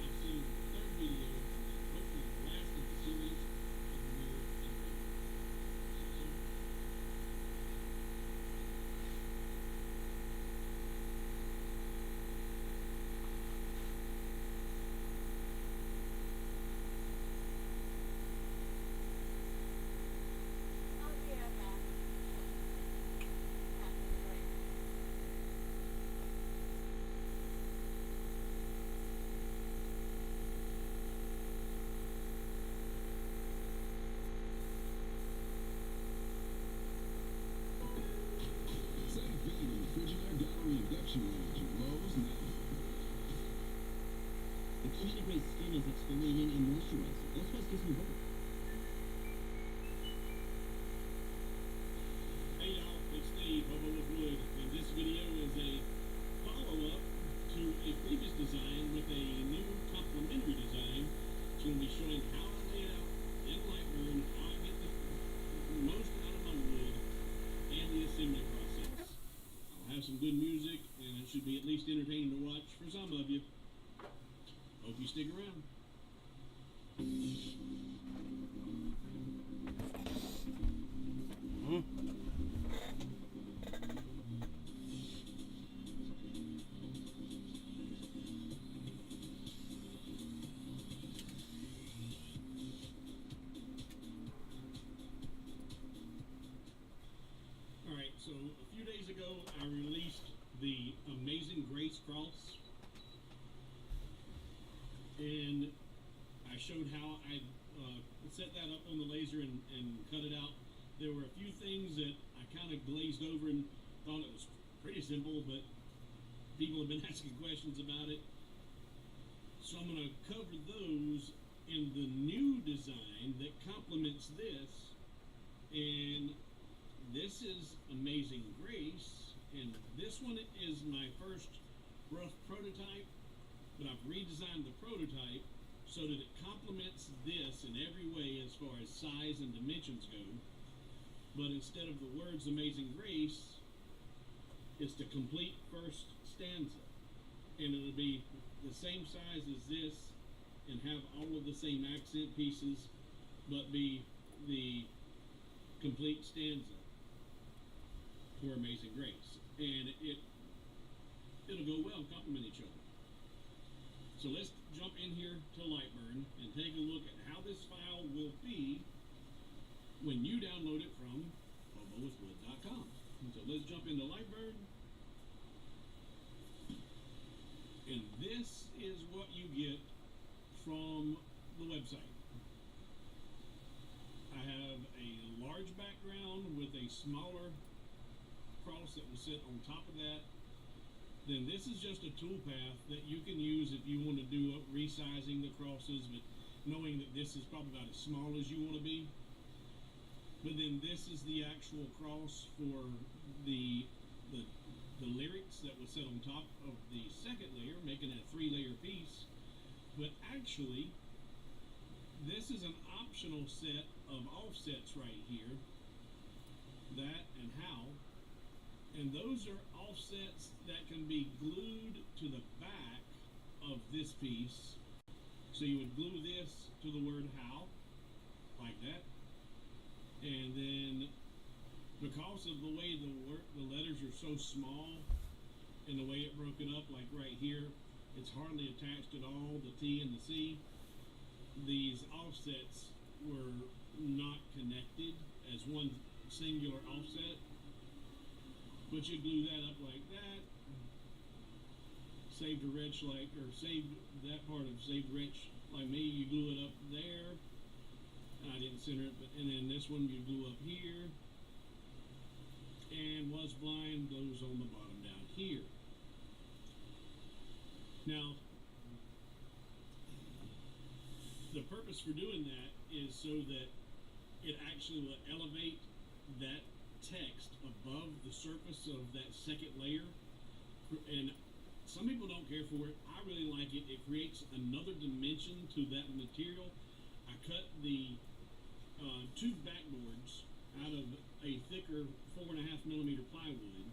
I'll see you in the third video, and hopefully the last of the series of Mirror Engraving. See you soon. I'll be right back. After the break. Save big on the Frigidaire Gallery Induction Range at Lowe's now. The key to great skin is exfoliating and moisturizing. Old Spice gives me both. Hey y'all, it's Steve, Hobo with Wood, and this video is a follow-up to a previous design with a new complementary design. It's going to be showing how I lay it out in Lightroom, how I get the most out of my wood, and the assembly process. I'll have some good music, and it should be at least entertaining to watch for some of you. Hope you stick around. Alright, so a few days ago I released the Amazing Grace Cross, and I showed how I set that up on the laser and cut it out. There were a few things that I kind of glazed over and thought it was pretty simple, but people have been asking questions about it. So I'm going to cover those in the new design that complements this. And this is Amazing Grace, and this one is my first rough prototype, but I've redesigned the prototype so that it complements this in every way as far as size and dimensions go. But instead of the words Amazing Grace, it's the complete first stanza. And it'll be the same size as this and have all of the same accent pieces, but be the complete stanza. for Amazing Grace, and it'll go well, complement each other. So let's jump in here to Lightburn and take a look at how this file will be when you download it from HoboWithWood.com. So let's jump into Lightburn, and this is what you get from the website. I have a large background with a smaller cross that was set on top of that. Then this is just a toolpath that you can use if you want to do resizing the crosses, but knowing that this is probably about as small as you want to be. But then this is the actual cross for the lyrics that was set on top of the second layer, making it a 3-layer piece. But actually, this is an optional set of offsets right here, that and how, and those are offsets that can be glued to the back of this piece. So you would glue this to the word how, like that, and then because of the way the letters are so small and the way it broke it up, like right here, it's hardly attached at all, the T and the C. These offsets were not connected as one singular offset, but you glue that up like that, saved a wrench like, or saved that part of saved wrench like me, you glue it up there. I didn't center it, but, and then this one you glue up here, and was blind goes on the bottom down here. Now, the purpose for doing that is so that it actually will elevate that text above the surface of that second layer. And some people don't care for it. I really like it. It creates another dimension to that material. I cut the two backboards out of a thicker 4.5mm plywood,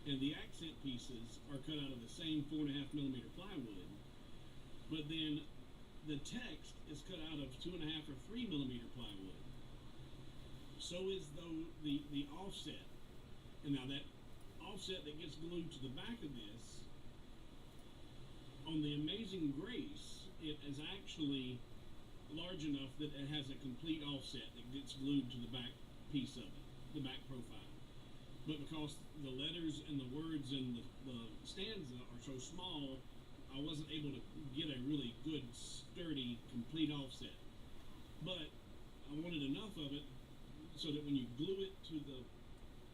and the accent pieces are cut out of the same 4.5mm plywood, but then the text is cut out of 2.5 or 3mm plywood. So is the offset. And now that offset that gets glued to the back of this, on the Amazing Grace, it is actually large enough that it has a complete offset that gets glued to the back piece of it, the back profile. But because the letters and the words and the stanza are so small, I wasn't able to get a really good, sturdy, complete offset. But I wanted enough of it so that when you glue it to the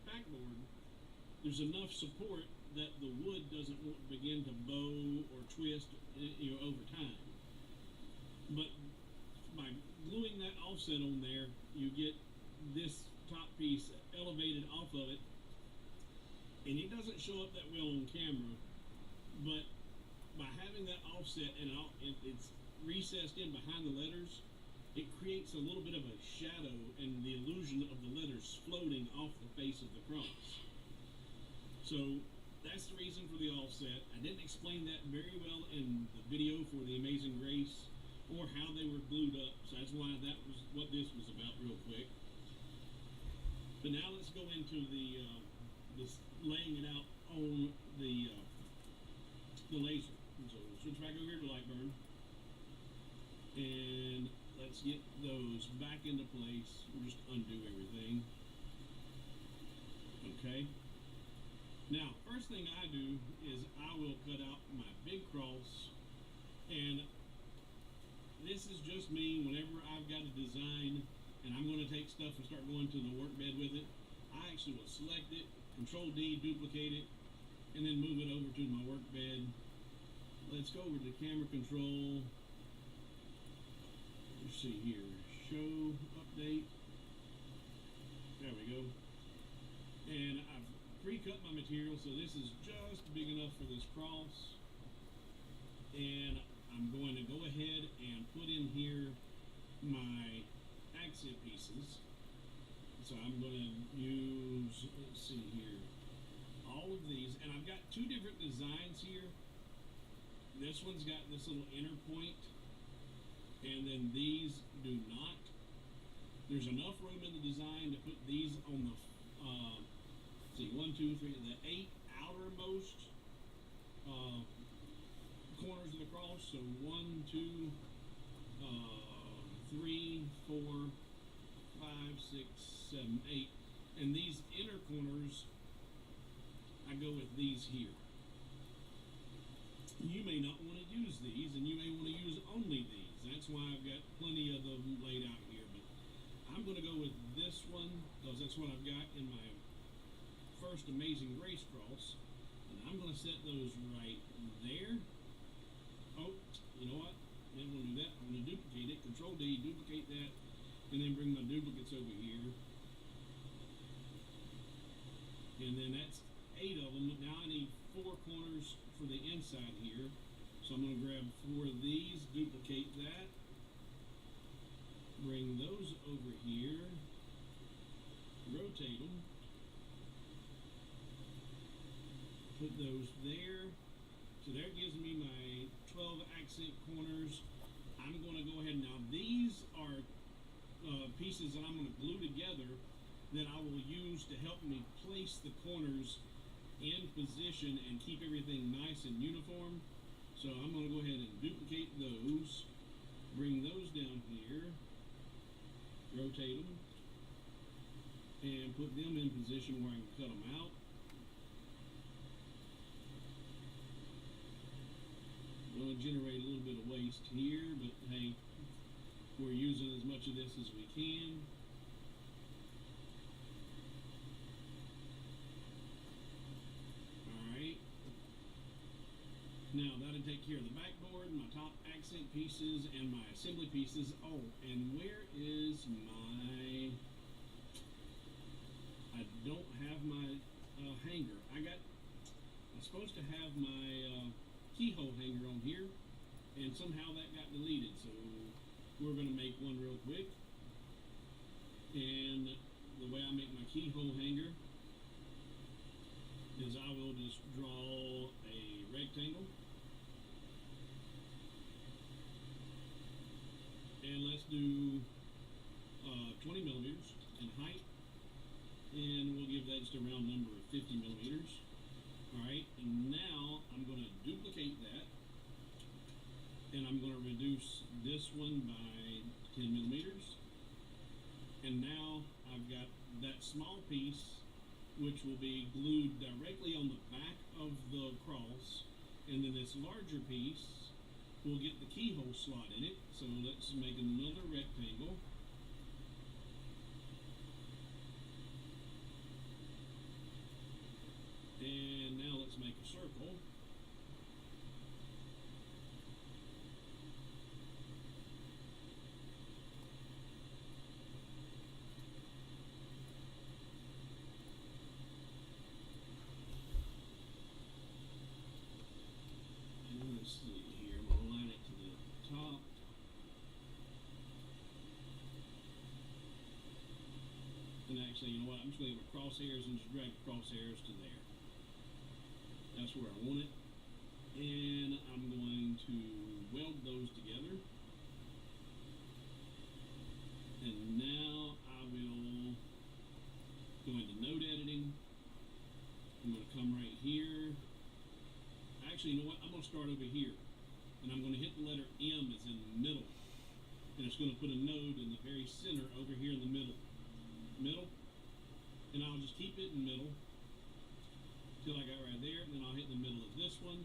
backboard, there's enough support that the wood doesn't begin to bow or twist, over time. But by gluing that offset on there, you get this top piece elevated off of it, and it doesn't show up that well on camera, but by having that offset and it's recessed in behind the letters, it creates a little bit of a shadow and the illusion of the letters floating off the face of the cross. So that's the reason for the offset. I didn't explain that very well in the video for the Amazing Grace, or how they were glued up, so that's why that was what this was about real quick. But now let's go into this laying it out on the laser. And so we'll switch back over here to Lightburn, and let's get those back into place. We'll just undo everything. Okay. Now, first thing I do is I will cut out my big cross, and this is just me. Whenever I've got a design and I'm going to take stuff and start going to the work bed with it, I actually will select it, Control D, duplicate it, and then move it over to my work bed. Let's go over to camera control. Let's see here, show, update. There we go. And I've pre-cut my material, so this is just big enough for this cross. And I'm going to go ahead and put in here my accent pieces. So I'm going to use, let's see here, all of these. And I've got two different designs here. This one's got this little inner point, and then these do not. There's enough room in the design to put these on the see, 1, 2, 3, the 8 outermost corners of the cross. So 1, 2, 3, 4, 5, 6, 7, 8. And these inner corners, I go with these here. You may not want to use these, and you may want to use only these. That's why I've got plenty of them laid out here. But I'm going to go with this one, because that's what I've got in my first Amazing Grace cross. And I'm going to set those right there. Oh, you know what? I didn't want to do that. I'm going to duplicate it. Control D, duplicate that, and then bring my duplicates over here. And then that's 8 of them. Now I need 4 corners for the inside here. So I'm going to grab 4 of these, duplicate that, bring those over here, rotate them, put those there. So that gives me my 12 accent corners. I'm going to go ahead. Now these are pieces that I'm going to glue together that I will use to help me place the corners in position and keep everything nice and uniform. So I'm going to go ahead and duplicate those, bring those down here, rotate them, and put them in position where I can cut them out. I'm going to generate a little bit of waste here, but hey, we're using as much of this as we can. Alright. Now that'll take care of the backboard, my top accent pieces, and my assembly pieces. Oh, and where is my... I don't have my hanger. I'm supposed to have my keyhole hanger on here, and somehow that got deleted, so we're going to make one real quick. And the way I make my keyhole hanger is I will just draw a rectangle, and let's do 20 millimeters in height, and we'll give that just a round number of 50 millimeters. Alright, and now I'm going to duplicate that, and I'm going to reduce this one by 10 millimeters. And now I've got that small piece, which will be glued directly on the back of the cross, and then this larger piece will get the keyhole slot in it. So let's make another rectangle. And now let's make a circle. And let's see here, I'm going to line it to the top. And actually, you know what, I'm just going to give it crosshairs and just drag the crosshairs to there. That's where I want it. And I'm going to weld those together. And now I will go into node editing. I'm going to come right here. Actually, you know what? I'm going to start over here. And I'm going to hit the letter M as in the middle. And it's going to put a node in the very center over here in the middle. Middle. And I'll just keep it in middle till I got right there, and then I'll hit the middle of this one,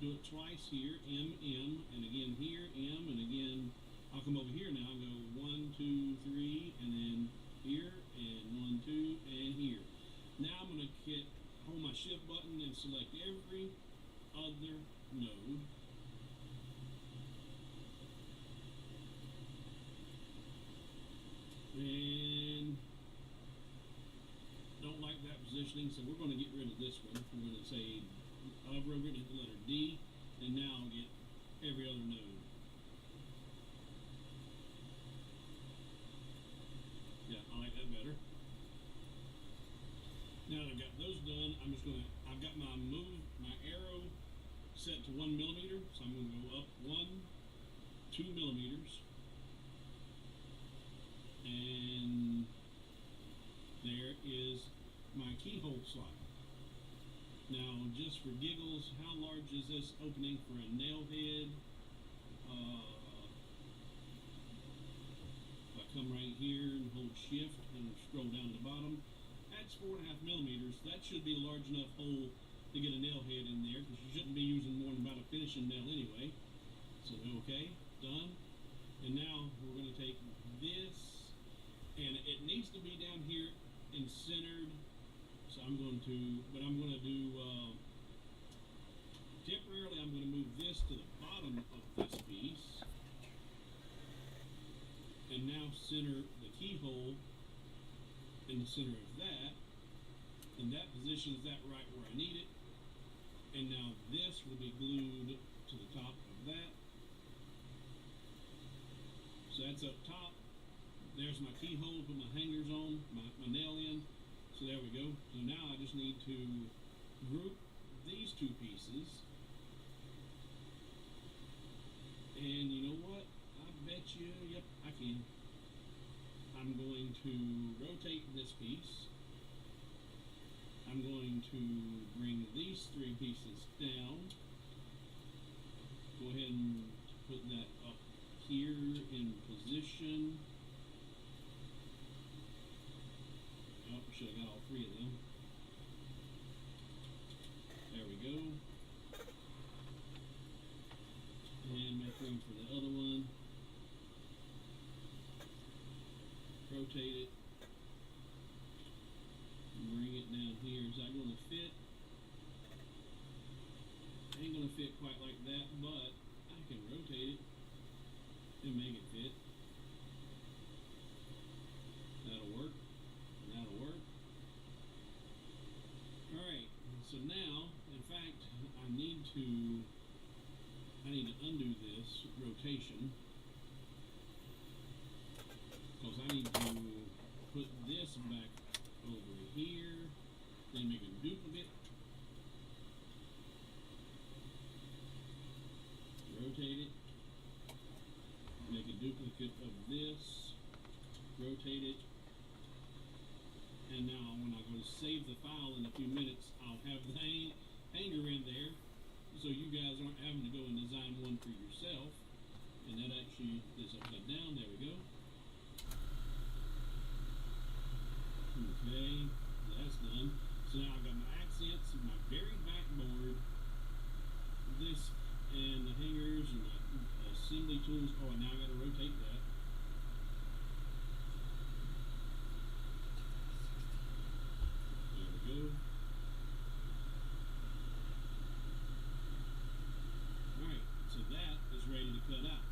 do it twice here, M, and again here, M, and again, I'll come over here now and go 1, 2, 3, and then here, and 1, 2, and here. Now I'm going to hold my shift button and select every other node. And don't like that positioning, so we're going to get rid of this one. We're going to say hover over it, hit the letter D, and now I'll get every other node. Yeah, I like that better. Now that I've got those done, I've got my arrow set to 1 millimeter, so I'm going to go up 1, 2 millimeters, and there is my keyhole slot. Now, just for giggles, how large is this opening for a nail head? If I come right here and hold shift and scroll down to the bottom, that's 4.5 millimeters. That should be a large enough hole to get a nail head in there, because you shouldn't be using more than about a finishing nail anyway. So, okay, done. And now we're going to take this, and it needs to be down here and centered. So I'm going to, but I'm going to do, temporarily I'm going to move this to the bottom of this piece. And now center the keyhole in the center of that. And that positions that right where I need it. And now this will be glued to the top of that. So that's up top. There's my keyhole, put my hangers on, my nail in. So there we go. So now I just need to group these two pieces. And you know what? I bet you, yep, I can. I'm going to rotate this piece. I'm going to bring these three pieces down. Go ahead and put that up here in position. Oh, should have got all three of them. There we go. And make room for the other one. Rotate it. Bring it down here. Is that going to fit? Ain't going to fit quite like that, but I can rotate it and make it fit. That'll work. That'll work. Alright, so now, in fact, I need to undo this rotation, because I need to put this back over here, then make a duplicate, rotate it, make a duplicate of this, rotate it, and now when I go to save the file in a few minutes, I'll have the hanger in there, so you guys aren't having to go and design one for yourself. And that actually is upside down. There we go. Okay, that's done. So now I've got my accents, my very backboard, this, and the hangers, and my assembly tools. Oh, and now I got to rotate that. There we go. Alright, so that is ready to cut out.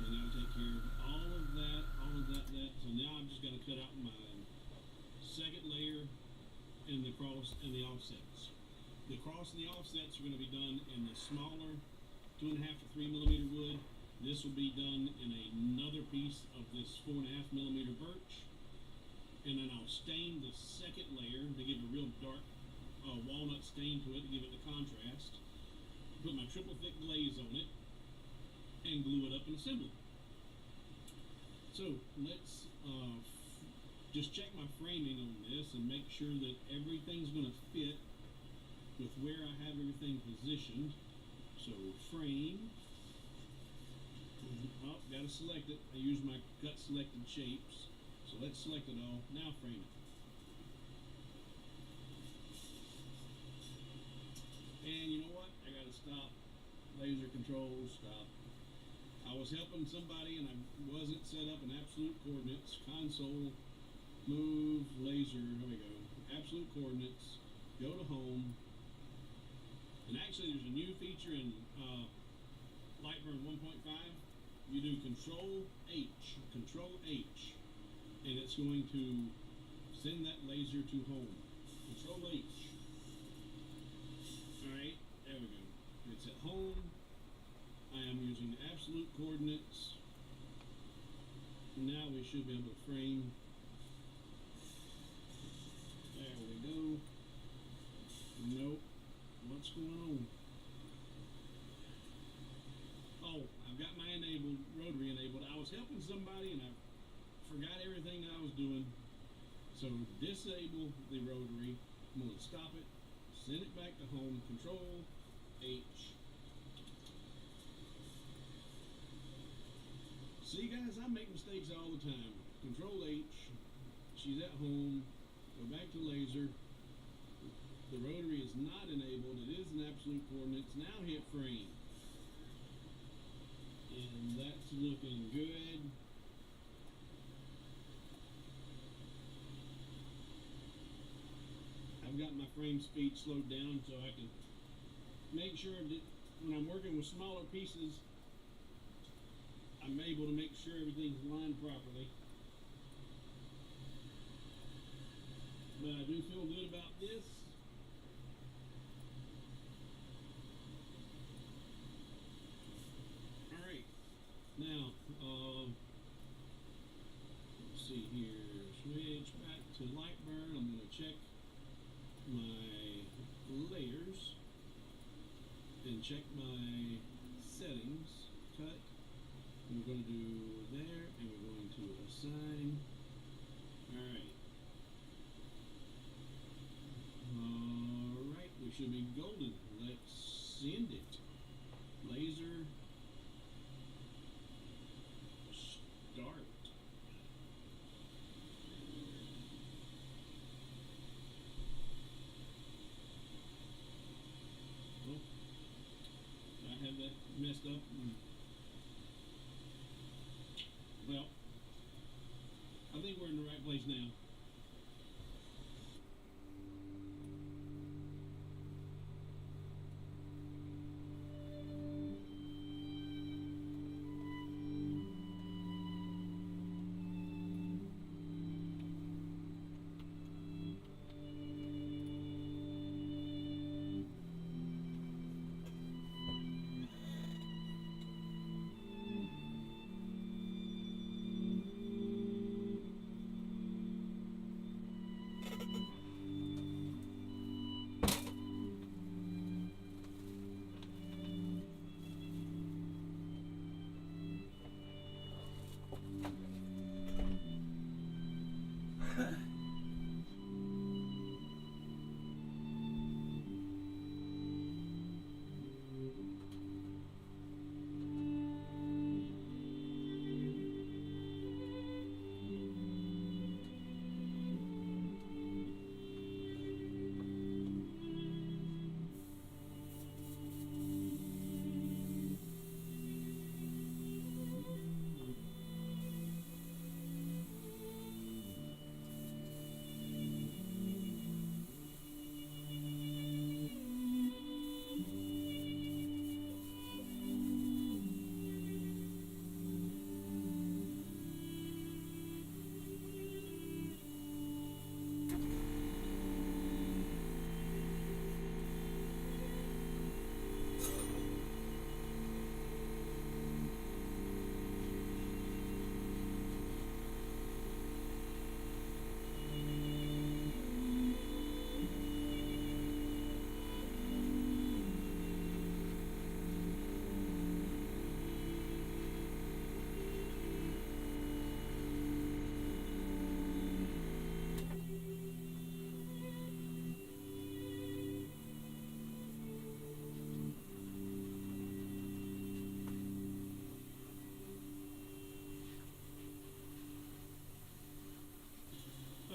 And I'll take care of all of that. So now I've just got to cut out my second layer and the cross and the offsets. The cross and the offsets are going to be done in the smaller 2.5 to 3 millimeter wood. This will be done in another piece of this 4.5 millimeter birch. And then I'll stain the second layer to give a real dark walnut stain to it to give it the contrast. Put my triple thick glaze on it and glue it up and assemble it. So let's just check my framing on this and make sure that everything's going to fit with where I have everything positioned. So frame. Oh, gotta select it. I use my cut selected shapes. So let's select it all. Now frame it. And you know what? I gotta stop. Laser control, stop. I was helping somebody and I wasn't set up in absolute coordinates. Console, move, laser, here we go. Absolute coordinates, go to home. And actually there's a new feature in Lightburn 1.5. You do Control H, and it's going to send that laser to home. Control H. Alright, there we go. It's at home. I am using absolute coordinates. Now we should be able to frame. There we go. Nope. What's going on? Oh, I've got my rotary enabled. I was helping somebody and I forgot everything that I was doing. So disable the rotary. I'm going to stop it, send it back to home, Control H. See guys, I make mistakes all the time. Control H, she's at home, go back to laser. The rotary is not enabled, it is an absolute coordinates. Now hit frame. And that's looking good. I've got my frame speed slowed down so I can make sure that when I'm working with smaller pieces, I'm able to make sure everything's lined properly. But I do feel good about this. Alright, now, let's see here, switch back to light burn. I'm going to check my layers and check my settings, cut. And we're going to do there, and we're going to assign. Alright. Alright, we should be golden. Let's send it. Laser. Start. Oh, I have that messed up. Well, I think we're in the right place now.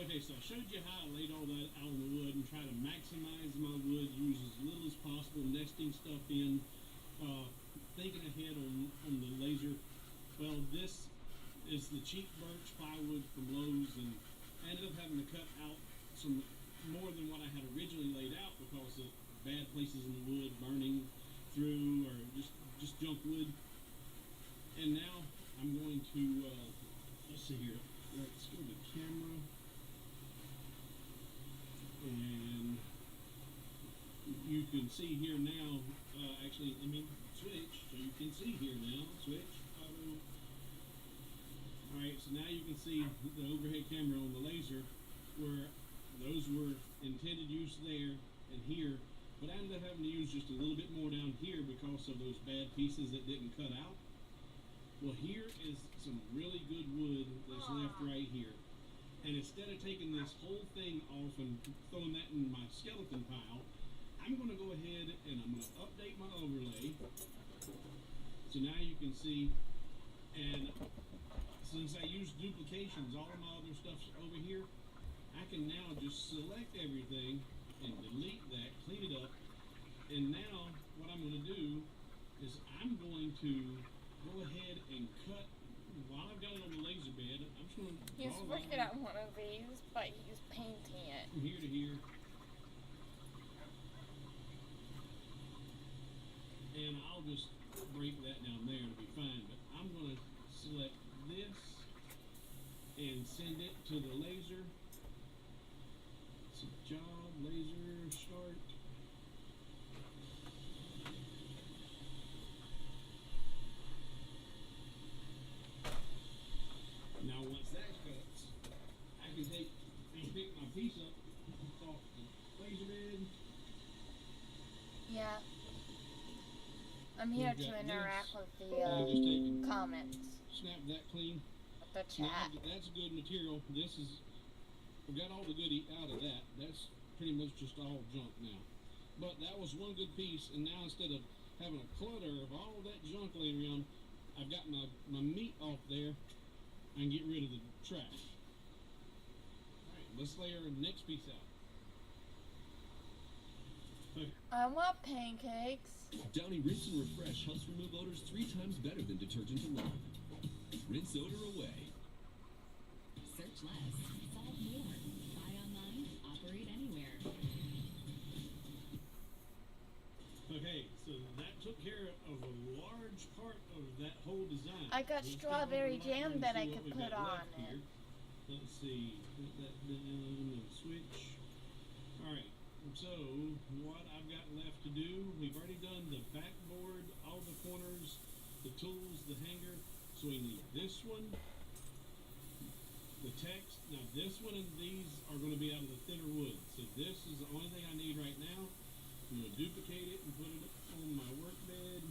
Okay, so I showed you how I laid all that out on the wood and try to maximize my wood, use as little as possible, nesting stuff in, thinking ahead on the laser. Well, this is the cheap birch plywood from Lowe's, and I ended up having to cut out some more than what I had originally laid out because of bad places in the wood, burning through, or just junk wood. And now I'm going to, let's see here, let's go to camera. And you can see here now, actually, let me switch, so you can see here now, switch, auto. Alright, so now you can see the overhead camera on the laser, where those were intended use there and here, but I ended up having to use just a little bit more down here because of those bad pieces that didn't cut out. Well, here is some really good wood that's left right here. And instead of taking this whole thing off and throwing that in my skeleton pile, I'm going to go ahead and I'm going to update my overlay. So now you can see, and since I use duplications, all of my other stuff's over here, I can now just select everything and delete that, clean it up. And now what I'm going to do is I'm going to go ahead and cut, while I've got it on the laser bed, I'm just going to He's working on one of these, but he's painting it. from here to here. And I'll just break that down there to be fine, but I'm going to select this and send it to the laser. So job, laser, start. Now once that cuts, I can take and pick my piece up off the laser bed. Yeah. I'm here We've to got interact this. with the I'll just take and comments, snap that clean. with the Now, chat. that's good material. This is, we got all the goodie out of that. That's pretty much just all junk now. But that was one good piece, and now instead of having a clutter of all that junk laying around, I've got my meat off there. I can get rid of the trash. Alright, let's lay our next piece out. Okay. I want pancakes. Downy Rinse and Refresh helps remove odors 3 times better than detergent alone. Rinse odor away. Search less, solve more. Buy online, operate anywhere. Okay, so that took care of a large part of that whole design. I got Let's strawberry go over jam and that see I what could we put got on left it. here. Let's see, put that down and switch. Alright, so what I've got left to do, we've already done the backboard, all the corners, the tools, the hanger. So we need this one, the text. Now this one and these are going to be out of the thinner wood. So this is the only thing I need right now. I'm going to duplicate it and put it on my work bed.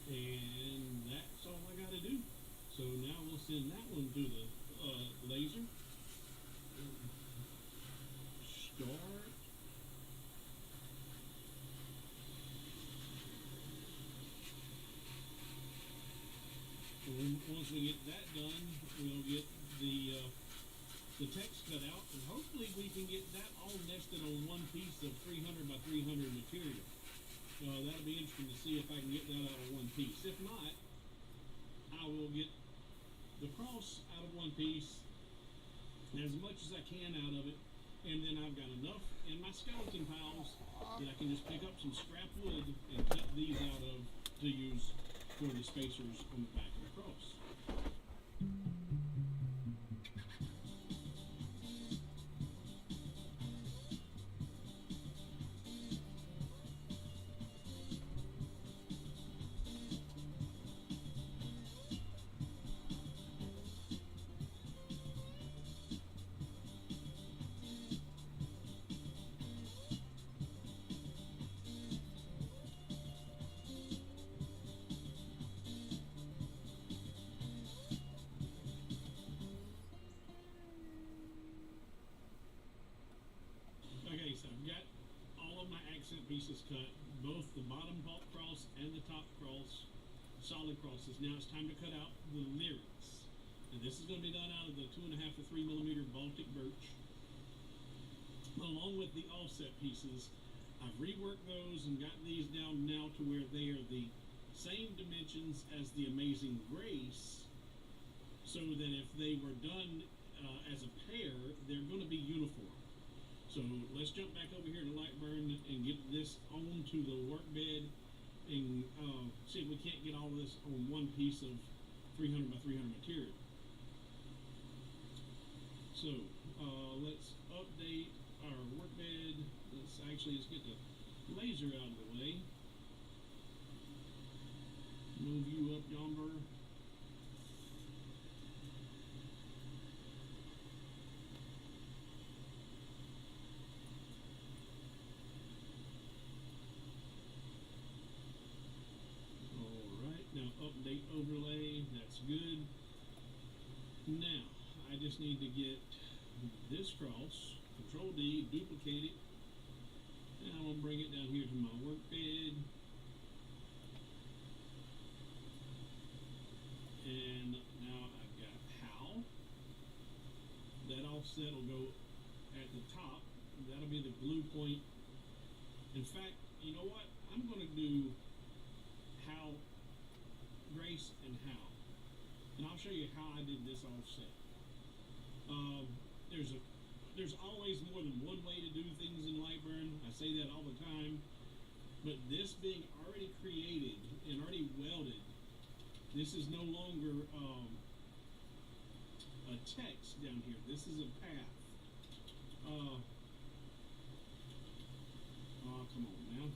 And that's all I got to do. So now we'll send that one to the laser. Start. And once we get that done, we'll get the text cut out, and hopefully we can get that all nested on one piece of 300 by 300 material. That'll be interesting to see if I can get that out of one piece. If not, I will get the cross out of one piece, as much as I can out of it, and then I've got enough in my skeleton piles that I can just pick up some scrap wood and cut these out of to use for the spacers on the back of the cross. Okay, so I've got all of my accent pieces cut, both the bottom cross and the top cross, solid crosses. Now it's time to cut out the lyrics. And this is going to be done out of the 2.5 to 3 millimeter Baltic birch, along with the offset pieces. I've reworked those and got these down now to where they are the same dimensions as the Amazing Grace, so that if they were done as a pair, they're going to be uniform. So let's jump back over here to Lightburn and get this onto the work bed and see if we can't get all this on one piece of 300 by 300 material. So let's update our work bed. Let's get the laser out of the way. Move you up yonder. Now, I just need to get this cross, Control D, duplicate it, and I'm going to bring it down here to my work bed. And now I've got how. That offset will go at the top. That'll be the glue point. In fact, you know what? I'm going to do how, Grace, and how. And I'll show you how I did this offset. There's always more than one way to do things in Lightburn. I say that all the time. But this being already created and already welded, this is no longer a text down here. This is a path. Oh, come on now.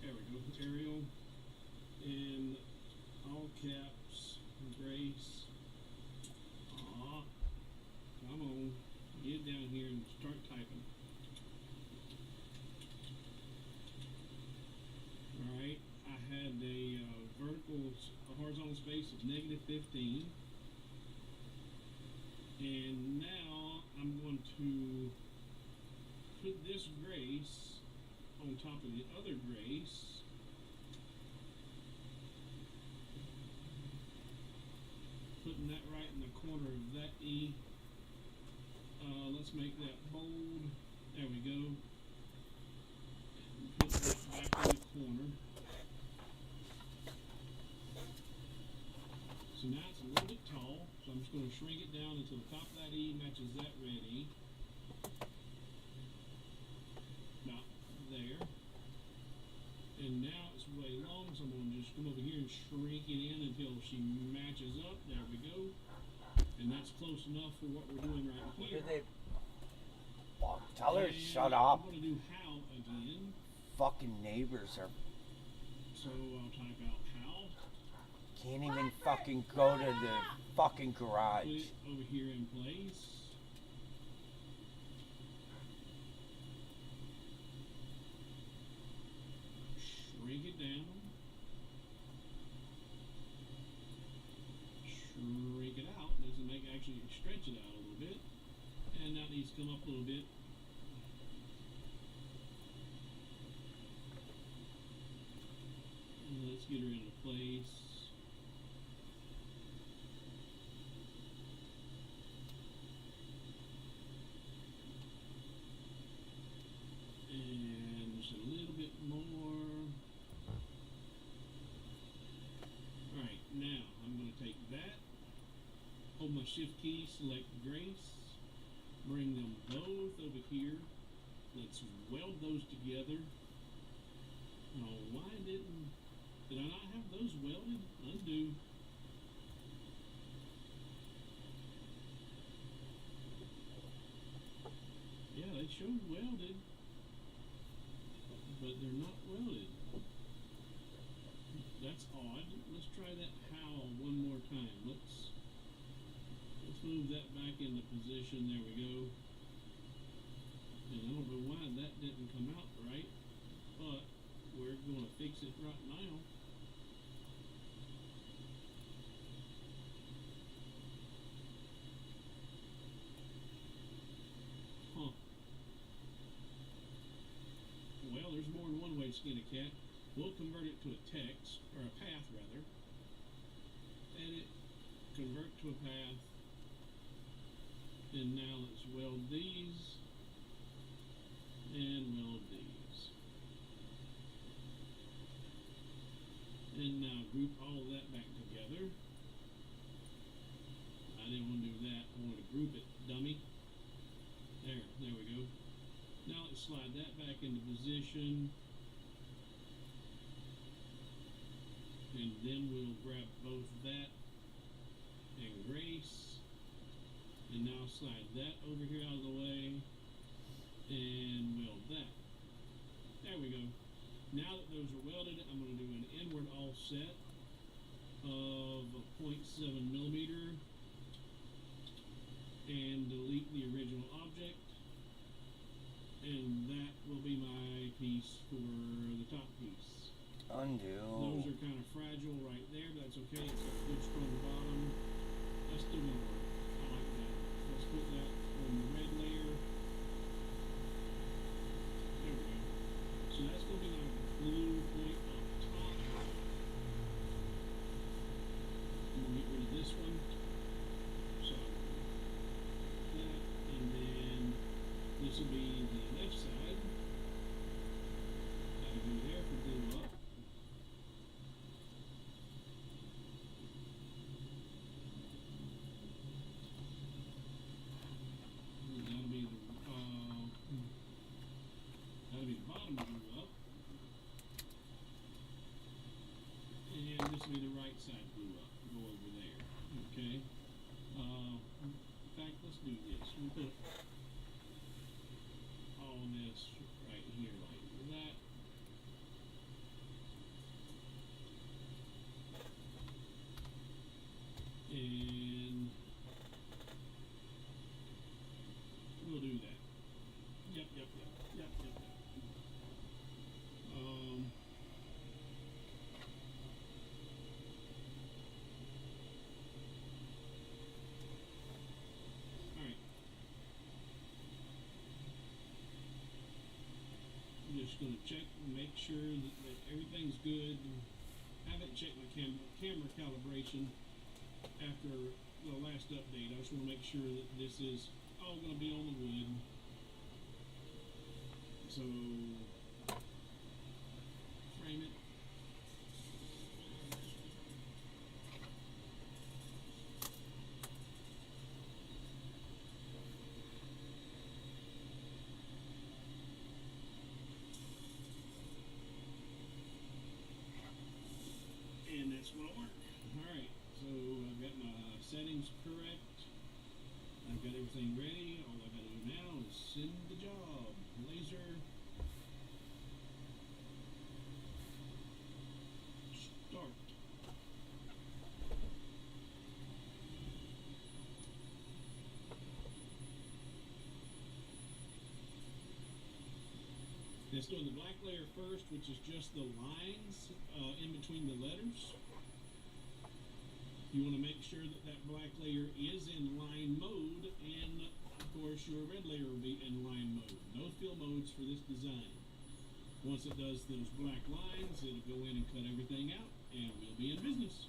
There we go. Arial. And all caps. Grace. Come on. Get down here and start typing. Alright. I had a horizontal space of -15. And now I'm going to put this Grace on top of the other Grace. Putting that right in the corner of that E. Let's make that bold. There we go. Put that back in the corner. So now it's a little bit tall, so I'm just going to shrink it down until the top of that E matches that red E. About there. And now it's way long, so I'm going to just come over here and shrink it in until she matches up. There we go. And that's close enough for what we're doing right here. Fuck, tell her to shut up. I'm going to do how again. Fucking neighbors are... So I'll type out how. Can't even fucking go to the fucking garage. Put it over here in place. Shrink it down. Shrink it out. Does it make actually stretch it out a little bit? And that needs to come up a little bit. And let's get her into place. And just a little bit more. Alright, now I'm going to take that, hold my shift key, select Grace, bring them both over here. Let's weld those together. Oh, why did I not have those welded? Undo. Yeah, they showed welded, but they're not welded. That's odd. Let's try that how one more time. Let's move that back into position. There we go. And I don't know why that didn't come out right, but we're going to fix it right now. Huh. Well, there's more than one way to skin a cat. We'll convert it to a text, or a path rather. Edit, convert to a path. And now let's weld these. And weld these. And now group all of that back together. I didn't want to do that. I want to group it, dummy. There we go. Now let's slide that back into position. And then we'll grab both that and Grace. And now slide that over here out of the way. And weld that. There we go. Now that those are welded, I'm going to do an inward offset of 0.7 millimeter and delete the original object. And that will be my piece for the top piece. Undo. Those are kind of fragile right there, but that's okay. It's got a good strong bottom. That's still gonna work. I like that. Let's put that on the red layer. There we go. So that's gonna be like a blue point up top. I'm gonna get rid of this one. So that, and then this will be the left side. That'll be there for glue up. That'll be the bottom glue up. And this will be the right side glue up. Go over there. Okay. In fact, let's do this. We'll put all this right here like that. And we'll do that. Yep. Alright. I'm just going to check and make sure that everything's good. I haven't checked my camera calibration after the last update. I just want to make sure that this is all going to be on the wood. So, frame it. And that's going to work. Alright, so I've got my settings correct. I've got everything ready. All I got to do now is send the job. Laser. Start. Let's do the black layer first, which is just the lines in between the letters. You want to make sure that that black layer is in line mode, and of course your red layer will be in line mode. No fill modes for this design. Once it does those black lines, it'll go in and cut everything out, and we'll be in business.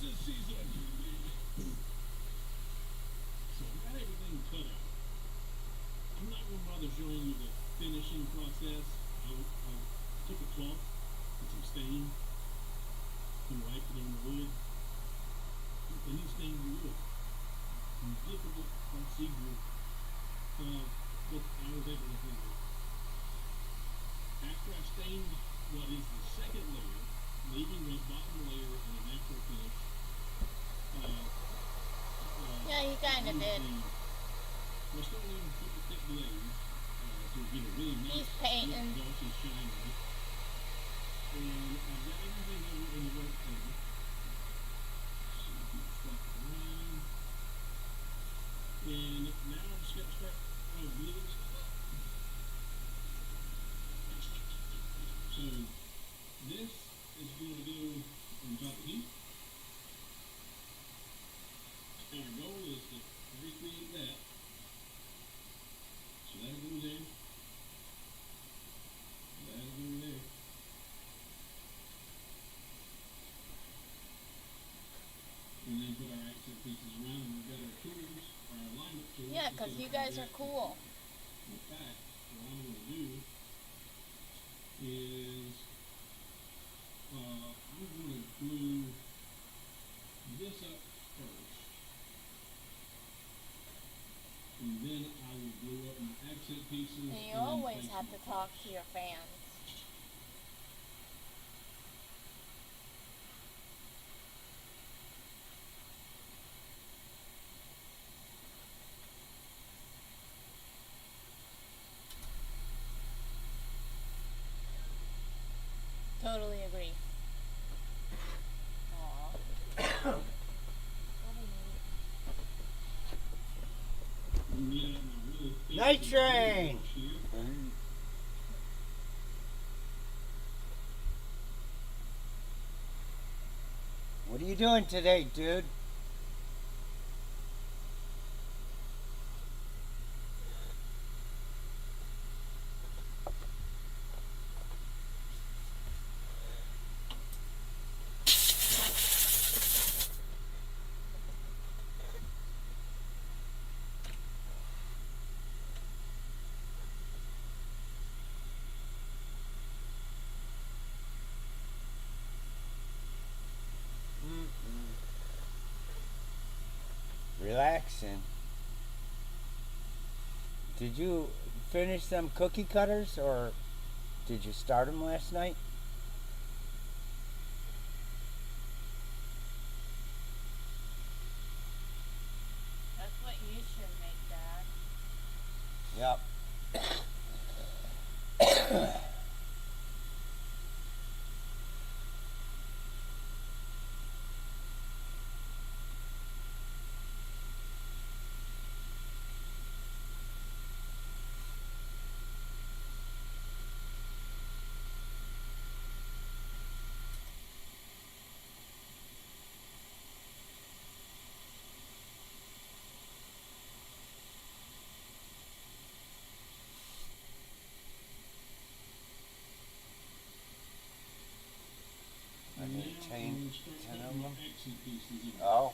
this season. So I got everything cut out. I'm not going to bother showing you the finishing process. I took a cloth with some stain and wiped it on the wood. And he stained the wood. Difficult procedure, but I was able to handle it. After I stained what is the second layer, leaving the bottom layer in a natural finish, Yeah, he kind of did. I still need to put the thick glaze to get a really nice, He's painting. glossy shine on it. And I've got everything over in the work table. So you can swap it around. And now I'm just going to start gluing stuff up. So this is going to go on top of heat. And our goal is to recreate that. So that'll go there. That'll go there. And then put our accent pieces around, and we've got our tools, our alignment tools. Yeah, because you guys are cool. In fact, what I'm going to do is I'm going to glue this up first. And then I will glue up my accent pieces. And you always have to talk to your fans. Totally agree. Aww. Night train! What are you doing today, dude? Relaxing. Did you finish them cookie cutters, or did you start them last night? That's what you should make, Dad. Yep. I need to change 10 of them. Oh.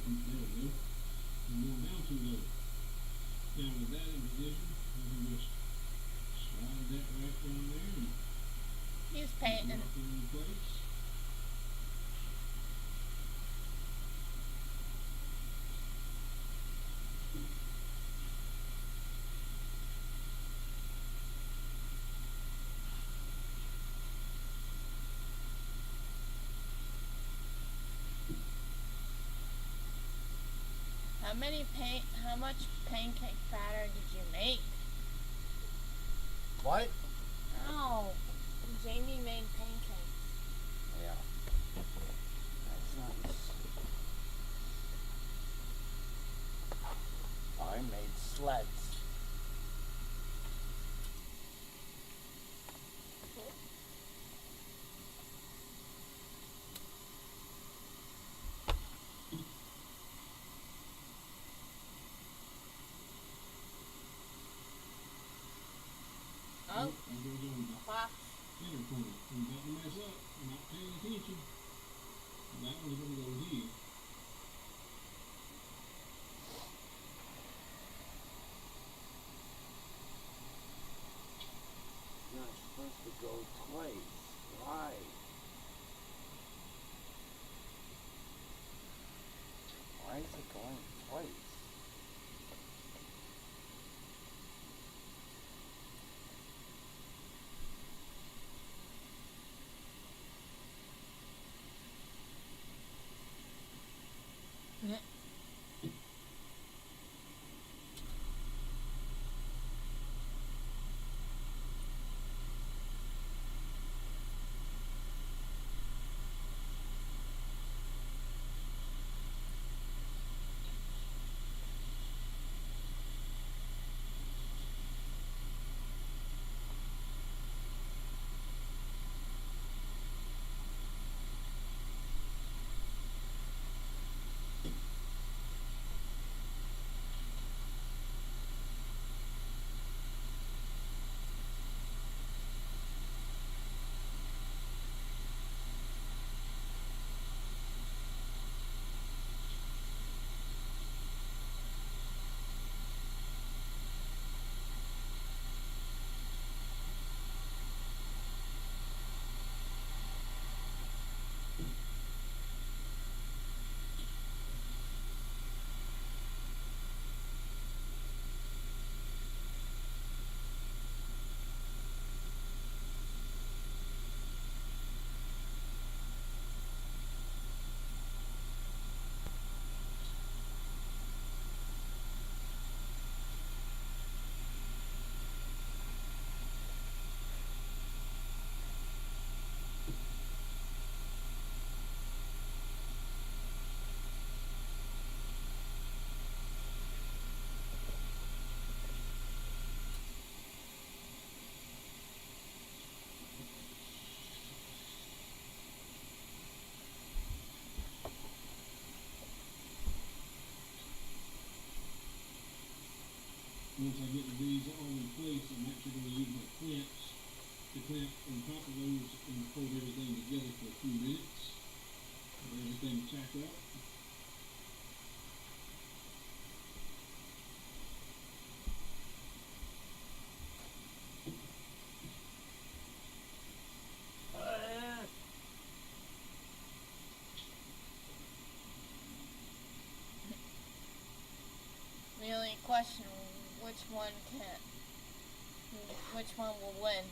There we go. And going down too low. Now with that in position, we can just slide that right down there and He's painting. lock it in place. How much pancake batter did you make? What? Oh, Jamie made pancakes. Yeah. That's nice. I made sleds. Oh, There goes on box. the center corner. I'm about to mess up. I'm not paying attention. That one's going to go here. Not supposed to go twice. Why? Why is it going twice? Once I get these all in place, I'm actually going to use my clamps to clamp on top of those and hold everything together for a few minutes. Let everything tack up. The only question, which one will win?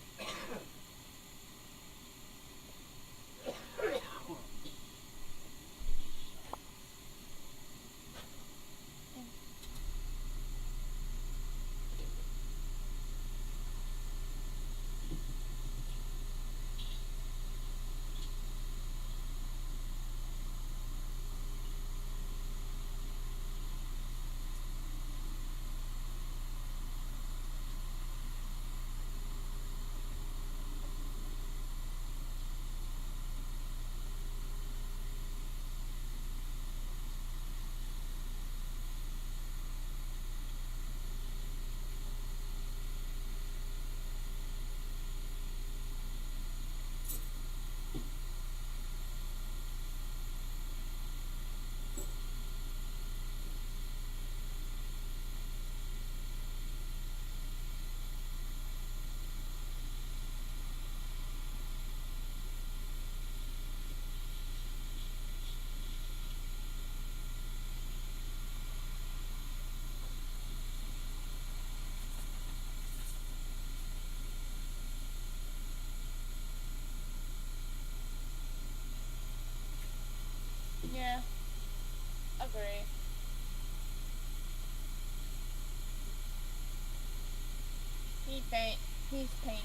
He's painting.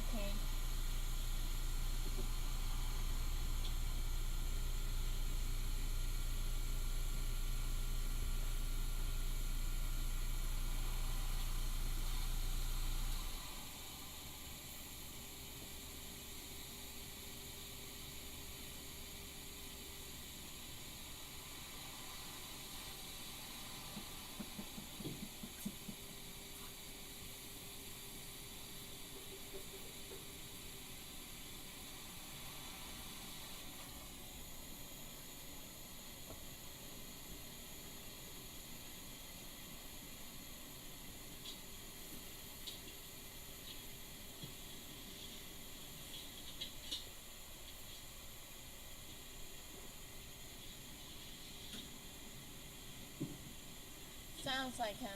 Sounds like him.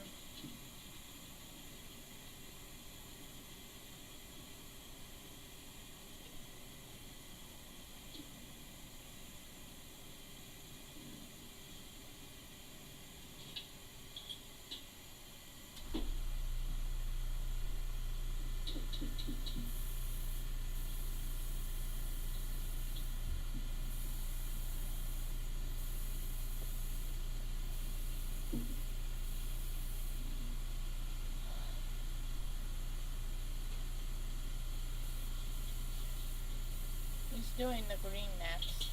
He's doing the green next.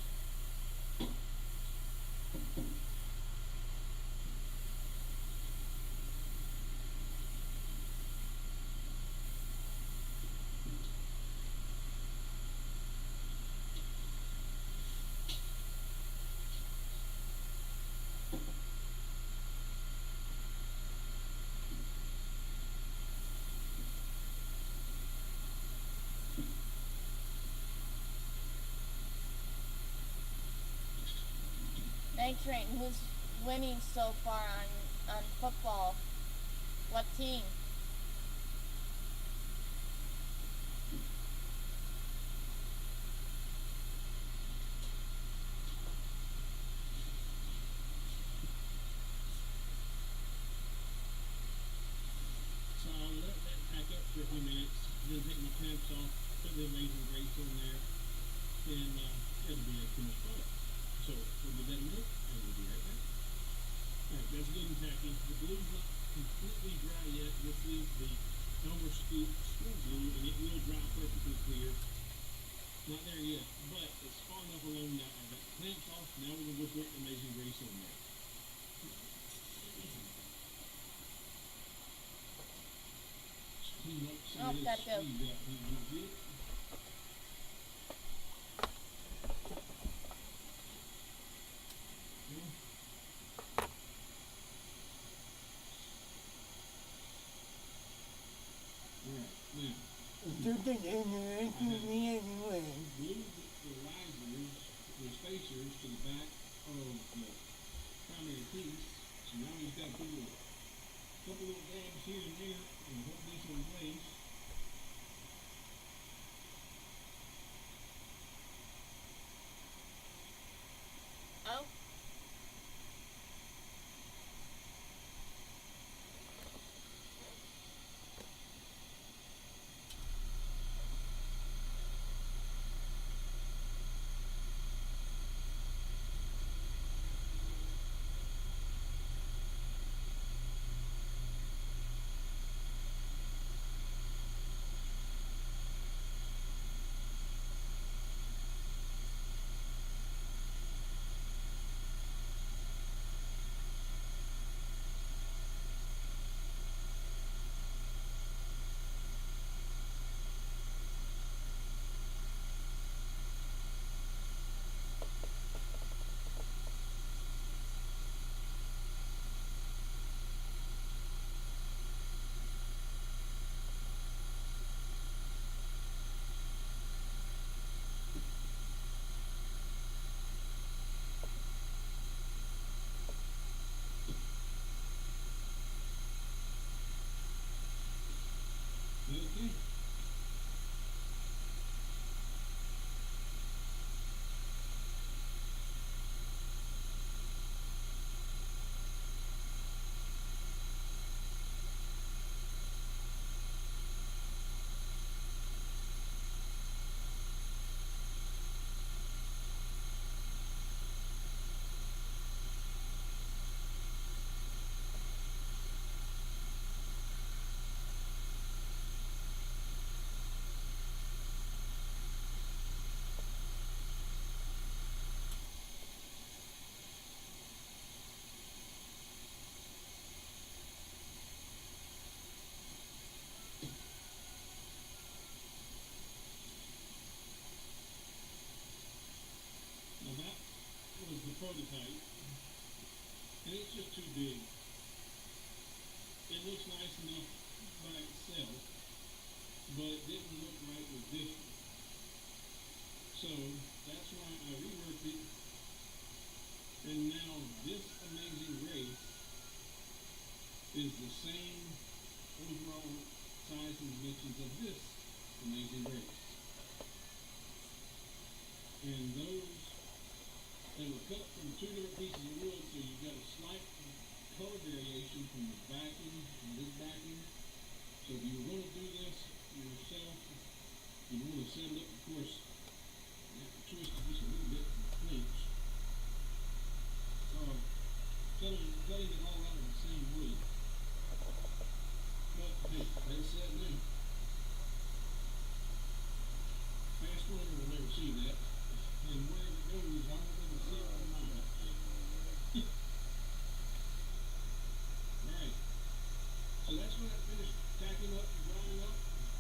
Hey Train, who's winning so far on football? What team? So I'll let that pack up for a few minutes, then take my clamps off, put the Amazing Grace in there, and it'll be a finished product. So we'll give that a minute, and we'll be right back. Alright, that's good and tacky. The glue's not completely dry yet. This is the Elmer school glue, and it will dry perfectly clear. Not there yet, but it's far enough along now. I've got the clamps off. Now we're going to put Amazing Grace on there. Oh, gotta go. Glue the risers, the spacers to the back of the primary piece. So now you've got to put a couple little dabs here and there and hold this in place. Oh. was the prototype, and it's just too big. It looks nice enough by itself, but it didn't look right with this one. So that's why I reworked it, and now this Amazing Grace is the same overall size and dimensions of this Amazing Grace. And those, they were cut from two different pieces of wood, so you got a slight color variation from the backing and this backing. So if you were going to do this yourself, you want to set it up, of course, you have to twist it just a little bit from the clinch. Cutting it all out of the same wood. But hey, they're set now. Fast runner will never see that. And wherever it goes, I'm going to see it from mine. Alright. So that's when I finished tacking up and drying up,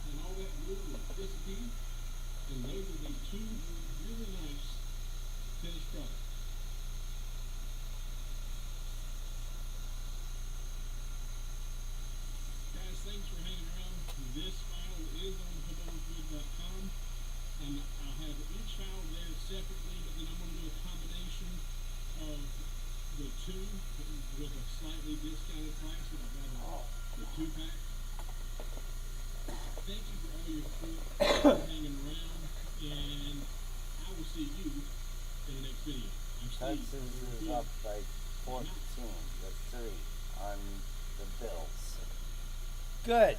and all that glue will disappear. And those will be two really nice finished products. Guys, thanks for hanging around. This file is on PaboneFood.com. I'll have each file there separately, but then I'm going to do a combination of the two with a slightly discounted price that I've got the 2-pack. Thank you for all your support, for hanging around, and I will see you in the next video. Texas is up by 14 to 3 on the Bills. Good.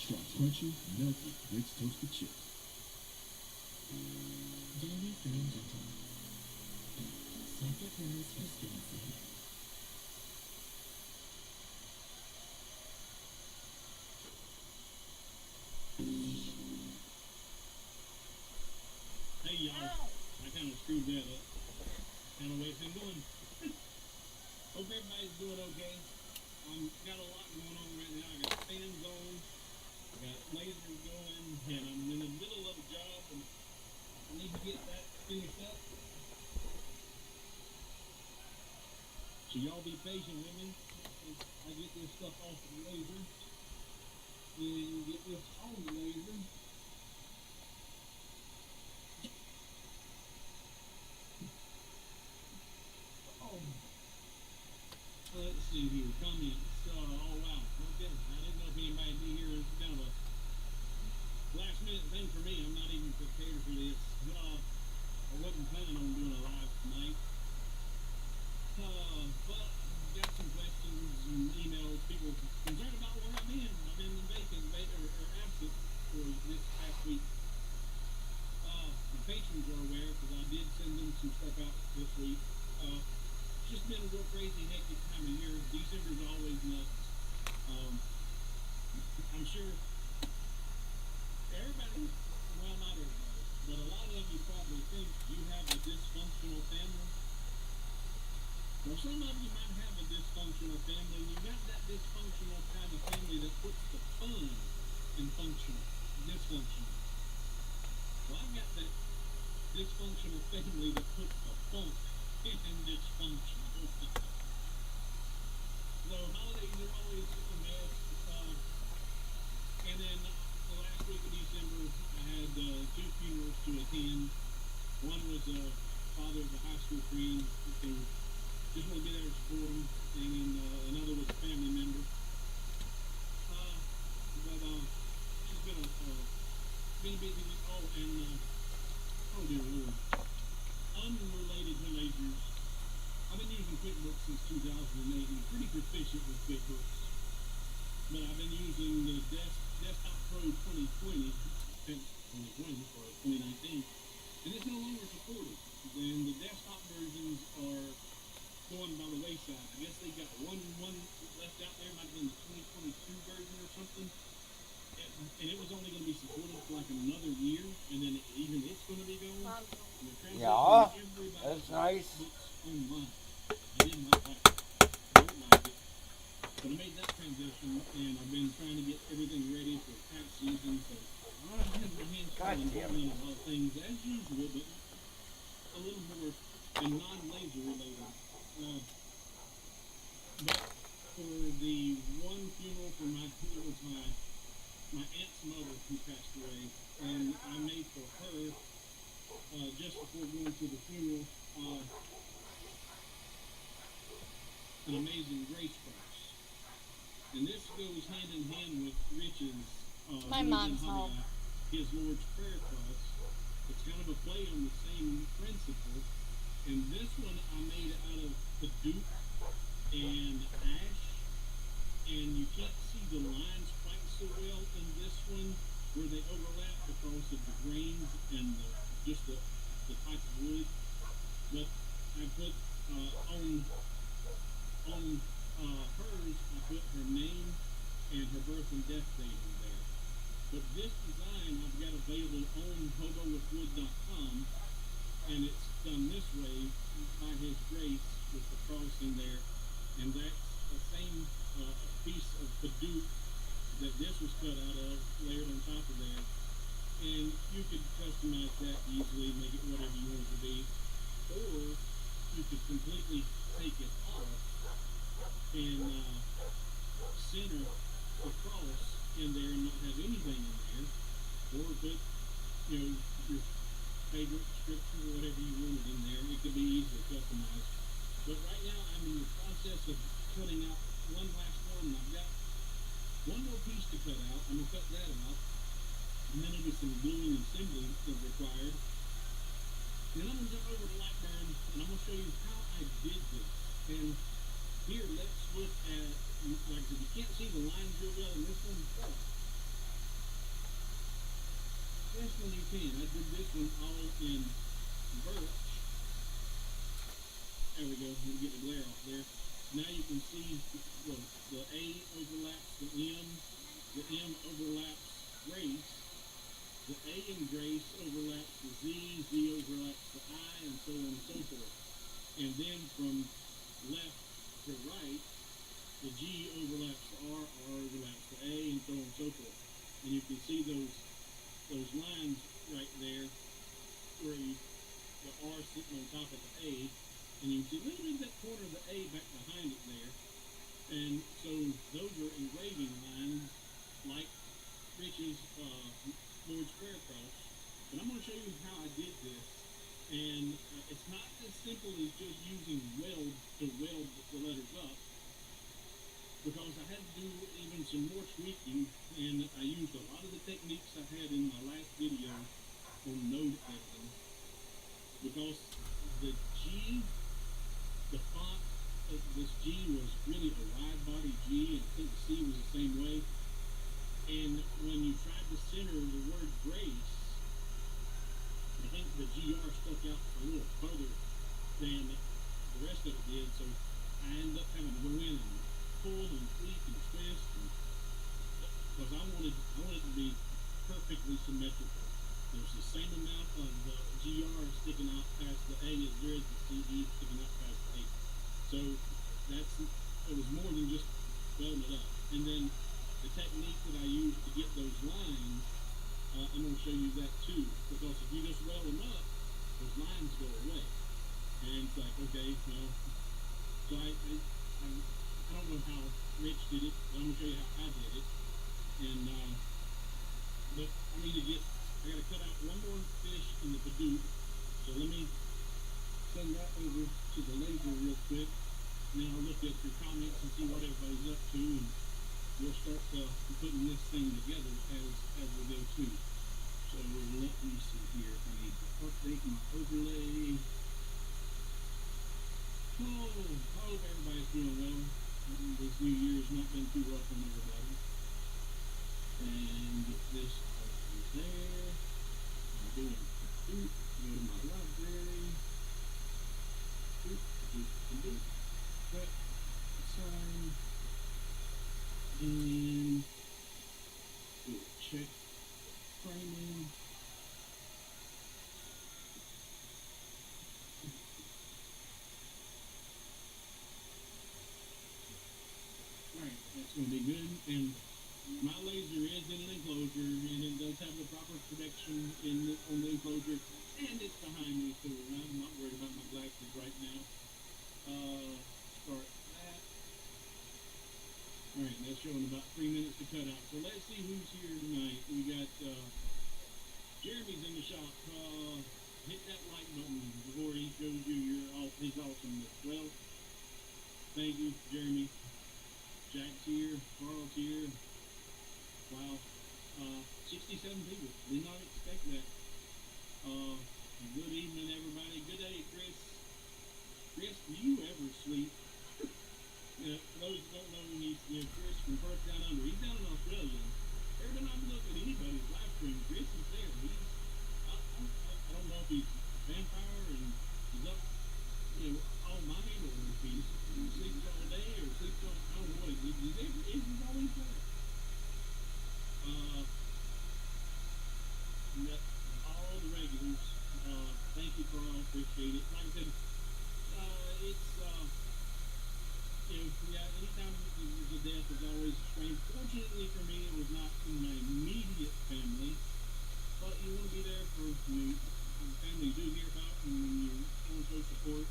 Try crunchy, melty, Ritz toasted chips. Jelly Green Gentle. Center pearls for skin safe. Hey y'all, I kind of screwed that up. Kind of way it's been going. Hope everybody's doing okay. Got a lot going on right now. I got fans on, I got lasers going, and I'm in the middle of a job, and I need to get that finished up. So y'all be patient with me as I get this stuff off the laser and get this on the laser. Let's see here, comments. Oh wow, okay. I didn't know if anybody would be here. It's kind of a last minute thing for me. I'm not even prepared for this. I wasn't planning on doing a live tonight. But got some questions and emails. People concerned about where I've been. I've been vacant or absent for this past week. The patrons are aware because I did send them some stuff out this week. It's just been a real crazy, hectic time of year. December's always nuts. I'm sure everybody, well, not everybody, but a lot of you probably think you have a dysfunctional family. Well, some of you might have a dysfunctional family, and you got that dysfunctional kind of family that puts the fun in functional, dysfunctional. Well, I've got that dysfunctional family that puts the funk in dysfunctional. So holidays are always a mess. And then the last week of December, I had 2 funerals to attend. One was a father of a high school friend who just want to be there to support him, and then another was a family member. But it's been a busy week. Oh, and oh dear Lord, unrelated to lasers. I've been using QuickBooks since 2008 and pretty proficient with QuickBooks. But I've been using the Desktop Pro 2020 since 2020 or 2019, and it's no longer supported. And the desktop versions those are going by the wayside. I guess they got one left out there, might have been the 2022 version or something. And it was only going to be supported for like another year, and then even it's going to be gone. Yeah, that's nice. Online. I didn't like it. I don't like it. But I made that transition, and I've been trying to get everything ready for tax season. So I have my hands full and doing a lot of things as usual, but a little more and non-laser related. But for the one funeral for it was my aunt's mother who passed away, and I made for her just before going to the funeral an Amazing Grace cross, and this goes hand in hand with Rich's My mom's home. his Lord's Prayer cross. It's kind of a play on the same principle, and this one I made out of the Duke and ash, and you can't see the lines quite so well in this one where they overlap because of the grains and just the type of wood. But I put on hers, I put her name and her birth and death date in there. But this design I've got available on hobowithwood.com, and it's done this way by His grace with the cross in there, and that's the same piece of the Duke that this was cut out of, layered on top of there. And you could customize that easily, make it whatever you want it to be, or you could completely take it off and center the cross in there and not have anything in there, or put your favorite scripture or whatever you wanted in there. It could be easily customized. But right now I'm in the process of cutting out one last one, and I've got one more piece to cut out. I'm going to cut that out, and then there'll be some gluing and assembly required. Then I'm going to jump over to Lightburn, and I'm going to show you how I did this. And here, let's look at, like I said, you can't see the lines real well in this one, but this one you can. I did this one all in birch. There we go. Let me get the glare off there. Now you can see the A overlaps the M overlaps grace, the A in grace overlaps the Z overlaps the I, and so on and so forth. And then from left to right, the G overlaps the R overlaps the A, and so on and so forth. And you can see those lines right there where the R sitting on top of the A, and you can see a little bit of that corner of the A back behind it there. And so those are engraving lines like Rich's Lord's Prayer cross. But I'm going to show you how I did this. And it's not as simple as just using weld to weld the letters up, because I had to do even some more tweaking, and I used a lot of the techniques I had in my last video on node editing, because the G, the font of this G was really a wide body G, and I think the C was the same way. And when you tried to center the word grace, I think the GR stuck out a little further than the rest of it did, so I ended up having to go in and pull and tweak and twist, because I wanted it to be perfectly symmetrical. There's the same amount of GR sticking out past the A as there is the CE sticking out past the A. So it was more than just welding it up. And then the technique that I used to get those lines, I'm going to show you that too, because if you just weld them up, those lines go away. And it's like, okay, well, so I don't know how Rich did it, but I'm going to show you how I did it. And, but I got to cut out one more fish in the Hadoop, so let me send that over to the laser real quick, and then I'll look at your comments and see what everybody's up to, and we'll start putting this thing together as we go too. So let me see here if I need to update my overlay. Oh, I hope everybody's doing well. This new year has not been too rough on everybody. And get this over there. I'm doing Hadoop. Go to my library. this can do. But sign and check framing. Alright, that's going to be good. And my laser is in an enclosure, and it does have the proper protection on the enclosure, and it's behind me, so I'm not worried about my glasses right now. Start that. Alright, that's showing about 3 minutes to cut out. So let's see who's here tonight. We got Jeremy's in the shop. Hit that like button before he shows you his awesomeness. Well, thank you, Jeremy. Jack's here. Carl's here. Wow. 67 people. Did not expect that. Good evening, everybody. Good day, Chris. Chris, do you ever sleep? For those who don't know, he's Chris from Perth Down Under. He's down in Australia. Every time I look at anybody's live stream, Chris is there. I don't know if he's a vampire and he's up, all night, or if he sleeps all day, or sleeps all, I don't know what he does. He's always there. We got all the regulars. Thank you, Carl. Appreciate it. Like I said, it's anytime there's a death is always strange. Fortunately for me, it was not in my immediate family, but you want to be there for the family you do hear about, and when you want to show support.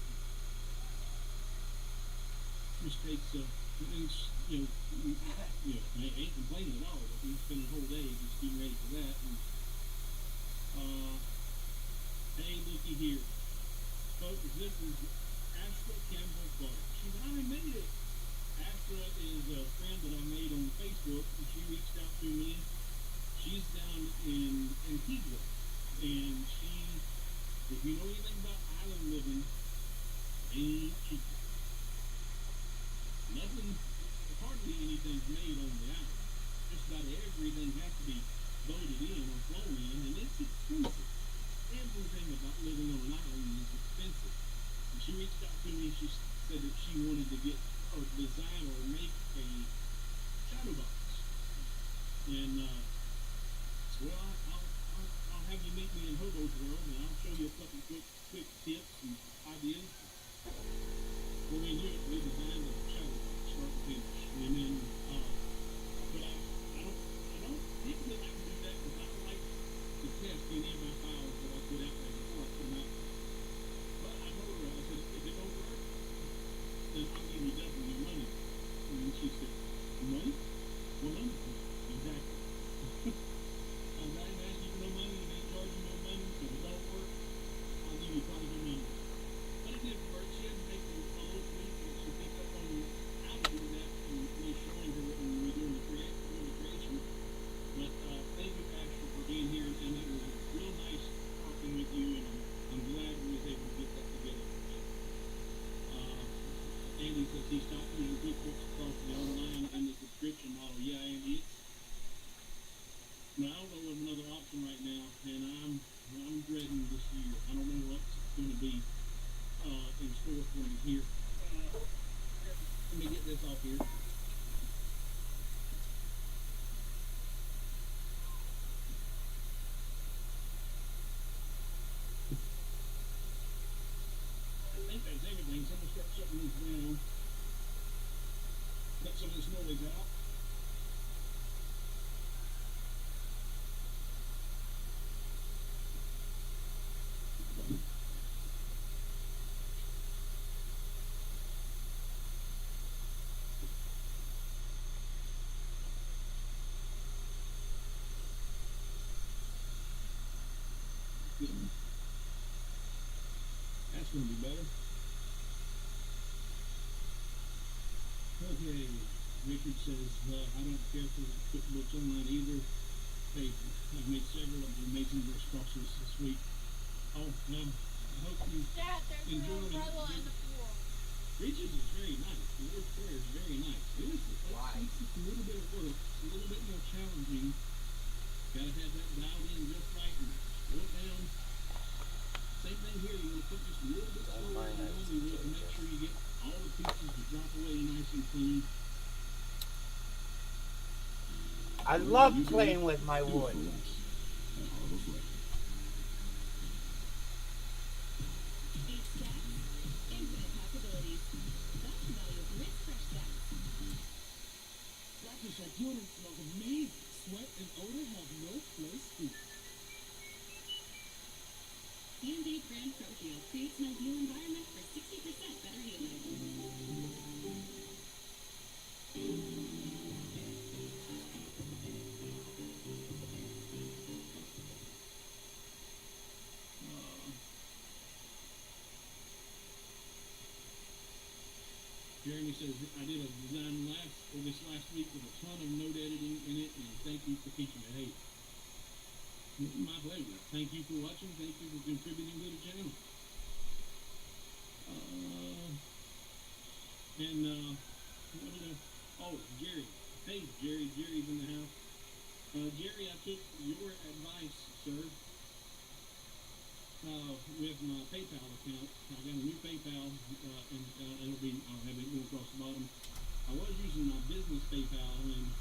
Just takes I ain't complaining at all, but we spend the whole day just getting ready for that. And, hey, looky here. Folks, this is Astra Campbell Clark. She finally made it. Astra is a friend that I made on Facebook, and she reached out to me. She's down in Antigua, and if you know anything about island living, ain't cheap. Hardly anything's made on the island. Just about everything has to be boated in or flown in, and it's expensive. Everything about living on an island is expensive. And she reached out to me. She said that she wanted to get or design or make a shadow box. And well, I'll have you meet me in Hobo's World, and I'll show you a couple quick tips and ideas. Well, we knew it. We designed a shadow box, start to finish, and then but I don't typically like to do that because I don't like to test any of my files that I put out there before I put them out. But I told her, I said, if it don't work, then I'll give you double your money. And she said, money? Well, money. Exactly. I'm not asking you for no money, and ain't charging no money, so if it don't work, I'll give you twice your money. But it did work. She had to make a little tweak, and she picked up on how to do that, and me showing her when we were doing the creation. But thank you, Pastor, for being here, and it was real nice talking with you, and I'm glad we was able to get that together for you. Andy says he stopped using QuickBooks across the online and the subscription model. Yeah, Andy, I don't know of another option right now, and I'm dreading this year. I don't know what's going to be in store for me here. Let me get this off here. I think that's everything. So I'm going to start shutting these down. Cut some of this noise out. That's going to be better. Okay, Richard says, I don't care for QuickBooks Online either. Hey, I've made several of the amazing brush crosses this week. Oh, well, I hope you Dad, there's an enjoy umbrella it. on the floor. Richard's is very nice. The word prayer is very nice. It's just a little bit of work. It's a little bit more challenging. Gotta have that dialed in just right and slow it down. Same thing here. You want to put just a little bit slower than you normally would to make sure you I love playing with my wood. Our deodorant smells amazing. Sweat and odor have no place here. D&D Brand Pro Heal creates an ideal environment for 60% better healing. Jeremy says, I did a design this last week with a ton of note editing in it, and thank you for teaching me. Hey, my pleasure. Thank you for watching. Thank you for contributing to the channel. Jerry. Hey, Jerry. Jerry's in the house. Jerry, I took your advice, sir. With my PayPal account, I got a new PayPal, and it'll be, I'll have it going across the bottom. I was using my business PayPal, and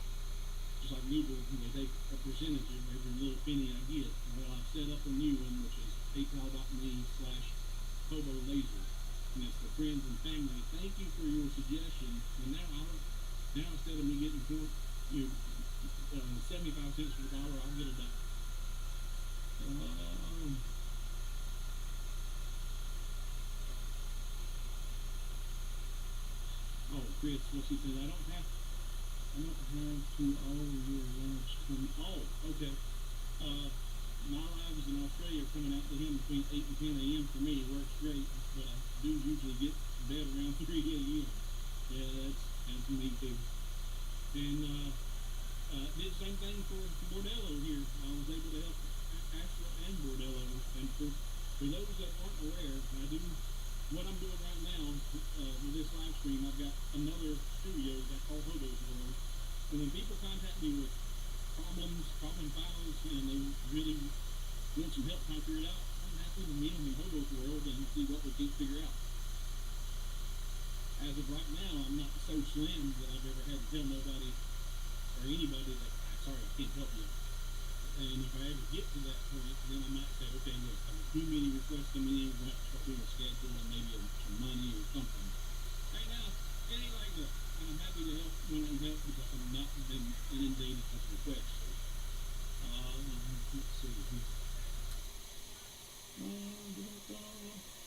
just like Google, they take a percentage of every little penny I get. Well, I've set up a new one, which is paypal.me/HoboLaser, and it's for friends and family. Thank you for your suggestion. And now instead of me getting 75 cents for the dollar, I'll get a dollar. Chris, what's he saying? I don't have to all your lives come. Oh, okay. My lives in Australia are coming out to him between 8 and 10 a.m. for me. It works great, but I do usually get to bed around 3 a.m. Yeah, that's me too. And did the same thing for Bordello here. I was able to help Ashla and Bordello. And for those that aren't aware, what I'm doing right now with this live stream, I've got another studio that called Hobo's World. And when people contact me with problem files, and they really want some help trying to figure it out, I'm happy to meet them in Hobo's World and see what we can figure out. As of right now, I'm not so slammed that I've ever had to tell nobody or anybody that, sorry, I can't help you. And if I ever get to that point, then I might say, okay, look, I'm too many requests coming in, we're going to have to start doing a schedule and maybe some money or something. Right now, it ain't like that. And I'm happy to help when I can help because I'm not been inundated with requests. Let's see.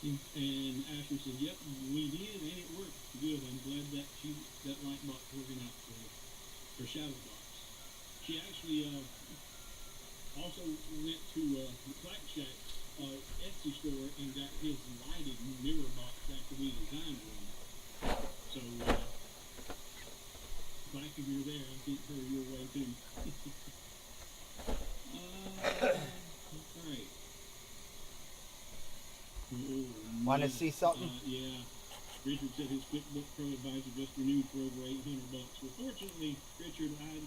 And Ashley says, yep, we did, and it worked good. I'm glad that that light box working out for Shadowbox. She actually also went to the Black Shack's Etsy store and got his lighted mirror box after we designed one. So, Black, if you're there, I sent her your way too. Alright. Want to see something? Yeah. Richard said his QuickBook Pro advisor just renewed for over $800. Well, fortunately, Richard, I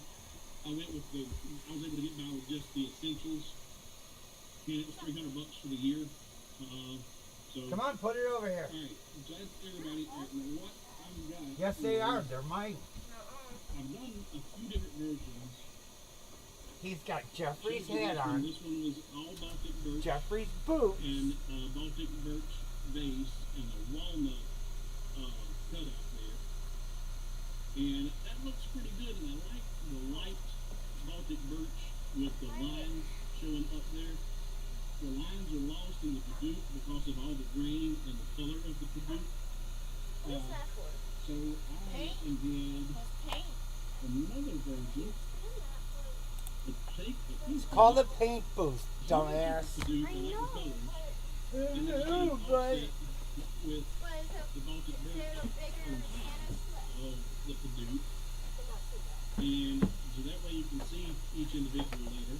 was able to get by with just the essentials, and it was $300 for the year. So Come on, put it over here. All right, so that's everybody. All right, now what I've got. Yes, they are. They're mine. I've done a few different versions. He's got Jeffrey's hat on. This one was all Baltic birch. Jeffrey's boots. And Baltic birch vase and a walnut cutout there. And that looks pretty good. And I like the light Baltic birch with the lines showing up there. The lines are lost in the Padoot because of all the grain and the color of the Padoot. What's that for? So I did another version. It's called a paint booth, dumbass. I know. But with the Baltic birch on top of the Padoot. And so that way you can see each individual letter.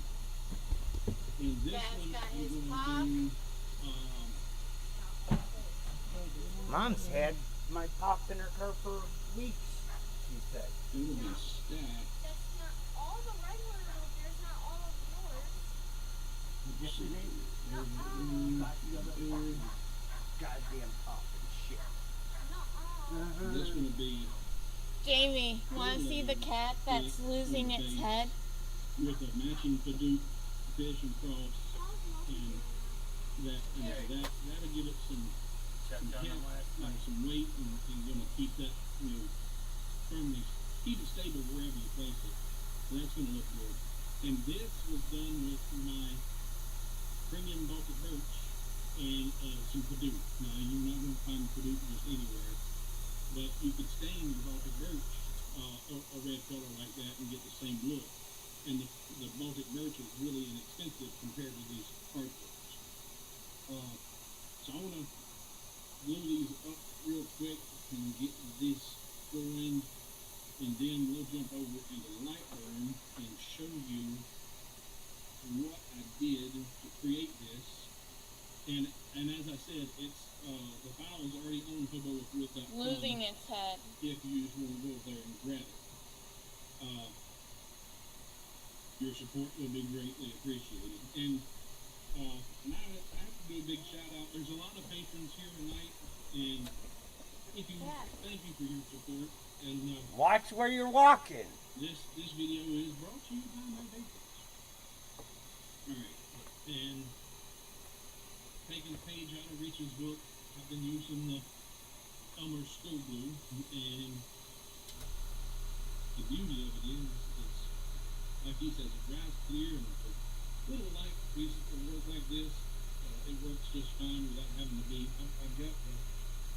And this one is going to do, Mom's had my pop in her car for weeks, she said. It'll be stacked. That's not all the regular little beers, not all of yours. Yes, it is. Goddamn pop and shit. This one will be. Jamie, want to see the cat that's losing its head? with a matching Hadoop fish and cross, and that'll give it some heft, some weight, and gonna keep that, firmly, keep it stable wherever you place it. So that's gonna look good. And this was done with my premium Baltic birch and some Hadoop. Now you're not gonna find Hadoop just anywhere, but you could stain your Baltic birch a red color like that and get the same look. And the Baltic birch is really inexpensive compared to these hardwoods. So I want to glue these up real quick and get this going, and then we'll jump over into Lightroom and show you what I did to create this. And as I said, it's the file is already on HoboWithWood.com. Losing its head. If you just want to go there and grab it. Your support will be greatly appreciated. And now I have to do a big shout out. There's a lot of patrons here tonight, and thank you for your support. And watch where you're walking. This video is brought to you by my patrons. Alright, and taking a page out of Rich's book, I've been using the Elmer's School Glue, and the beauty of it is like he says, it dries clear, and for little light pieces of work like this, it works just fine without having to be. I've got the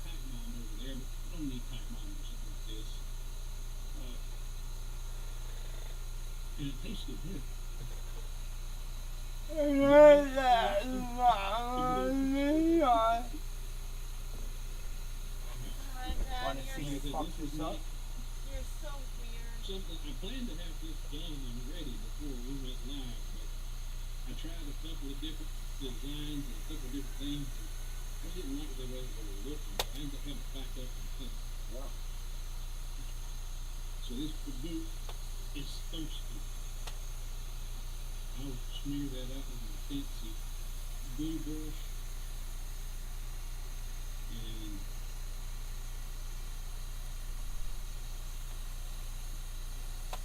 pipe mom over there, but I don't need pipe mom or something like this. And it tastes good too. Want to see you fuck yourself? You're so weird. Something I planned to have this done and ready before we went live, but I tried a couple of different designs and a couple of different things. I didn't like the way they were looking, so I ended up having to back up and think. Wow. So this boot is thirsty. I'll smear that out with my fancy glue brush, and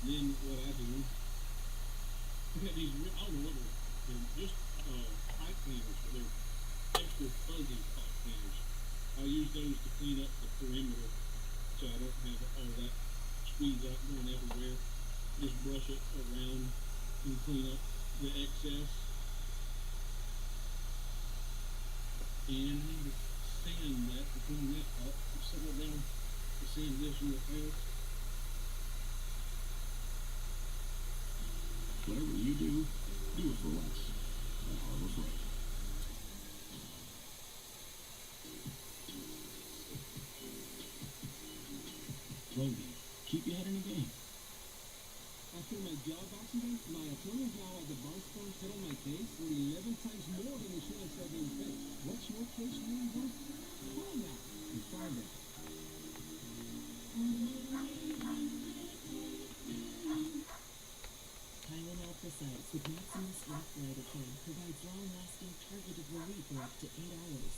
then what I do, I got these, I don't know what they're just pipe cleaners, but they're extra fuzzy pipe cleaners. I'll use those to clean up the perimeter so I don't have all that squeeze out going everywhere. Just brush it around and clean up the excess. And I need to sand that, to clean that up, settle down to sand this real fast. Whatever you do it for less. Harvest Road. Clothing. Keep your head in the game. After my job accident, my attorneys now at the Barstow put on my case for 11 times more than the insurance are being paid. What's your case really worth? Call now and find out. Tylenol Precise with Maximus Left Lidocaine provides long-lasting targeted relief for up to 8 hours.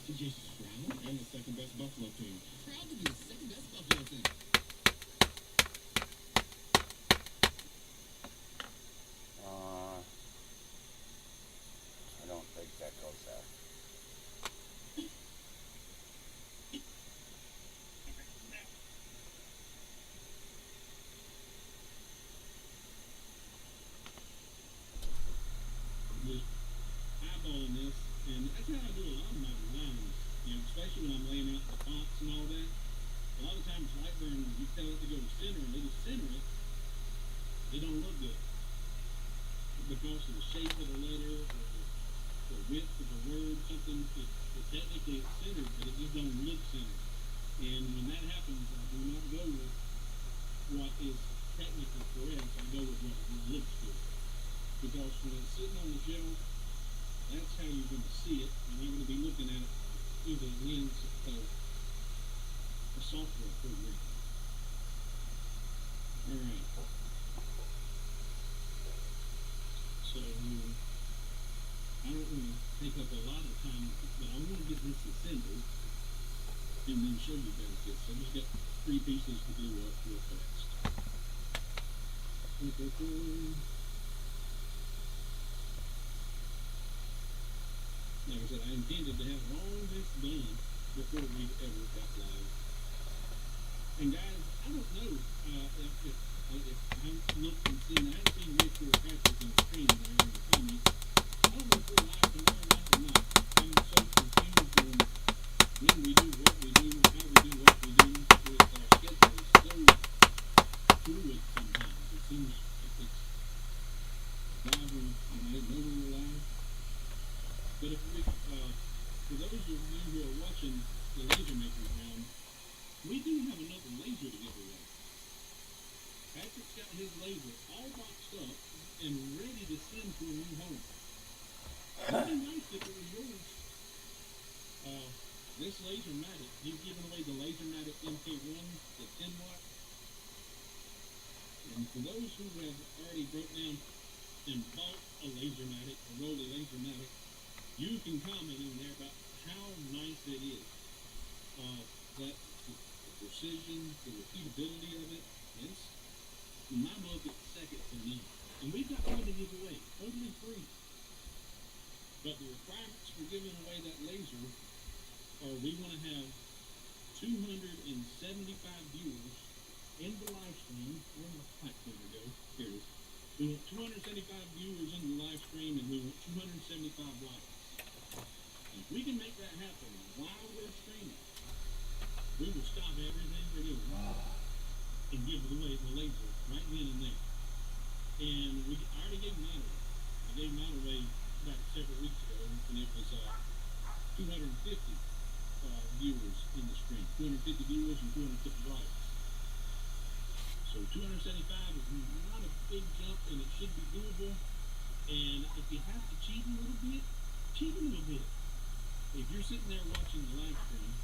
TJ Stroud and the second best Buffalo team. Proud to be the second best Buffalo team. I don't think that goes there. Just eyeballing this, and that's how I do a lot of my designs, especially when I'm laying out the fonts and all that. A lot of times Lightburn, you tell it to go to center, and they just center it, they don't look good. Because of the shape of the letter, or the width of the word, something, technically it's centered, but it just don't look centered. And when that happens, I do not go with what is technically correct, I go with what looks good. Because when it's sitting on the shelf, that's how you're going to see it. You're not going to be looking at it through the lens of a software program. Alright. So, I don't want to take up a lot of time, but I want to get this assembled and then show you guys this. I just got 3 pieces to glue up real fast. Like I said, I intended to have all this done before we ever got live. And guys, I don't know if I've looked and seen, I haven't seen Rachel or Patrick in the stream there in the comments. I don't know if we're live tomorrow night or not. I'm so confused on when we do what we do, how we do what we do. With our schedule is so fluid sometimes. It seems like it's live or I didn't know we were live. But if we, for those of you who are watching the laser makers round, we do have another laser to give away. Patrick's got his laser all boxed up and ready to send to a new home. It'd be nice if it was yours. This Lasermatic, he's giving away the Lasermatic MK1, the 10 watt. And for those who have already broke down and bought a Lasermatic, a Rolly Lasermatic, you can comment in there about how nice it is. That the precision, the repeatability of it, it's, in my book, it's second to none. And we've got one to give away, totally free. But the requirements for giving away that laser are we want to have 275 viewers in the live stream. Where the pipe cleaner go? Here it is. We want 275 viewers in the live stream, and we want 275 likes. And if we can make that happen while we're streaming, we will stop everything we're doing and give away the laser right then and there. And I already gave mine away. I gave mine away about several weeks ago, and it was 250 viewers in the stream. 250 viewers and 250 likes. So 275 is not a big jump, and it should be doable. And if you have to cheat a little bit, cheat a little bit. If you're sitting there watching the live stream,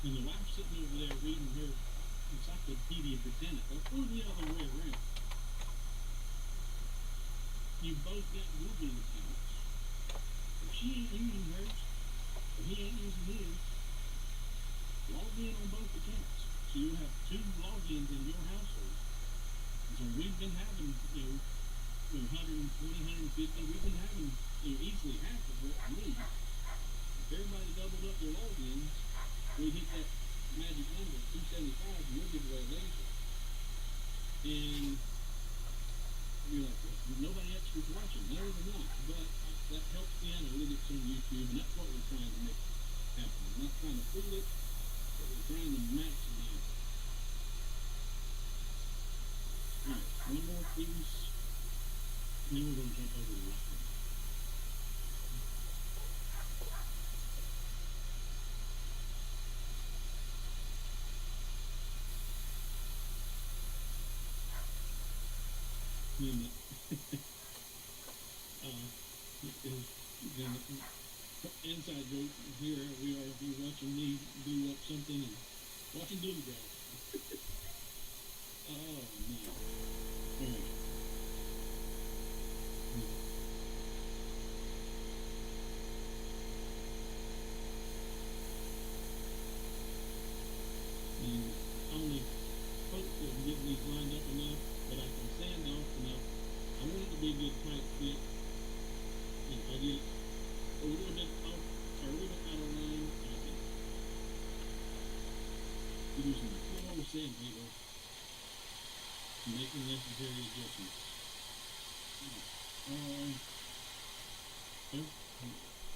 and the wife's sitting over there reading her Encyclopedia Britannica, or the other way around, you both got Google accounts. If she ain't using hers, or he ain't using his, log in on both accounts. So you have two logins in your household. And so we've been having, 120, 150, we've been having, easily half of what we need. If everybody doubled up their logins, we hit that magic number, 275, and we'll give away a laser. And you're like, well, nobody extra's watching. No, they're not. But that helps the analytics on YouTube, and that's what we're trying to make happen. We're not trying to fool it, but we're trying to maximize it. Alright, one more piece, and then we're going to jump over to the left one. And, inside joke here, we are watching me do up something and watching Doodle Drive. Oh, no. Alright. And only hope that I'm getting these lined up enough that I can sand off enough. I want it to be a good tight fit. And if I get it a little bit off or a little bit out of line, I can use some small sandpaper to make the necessary adjustments.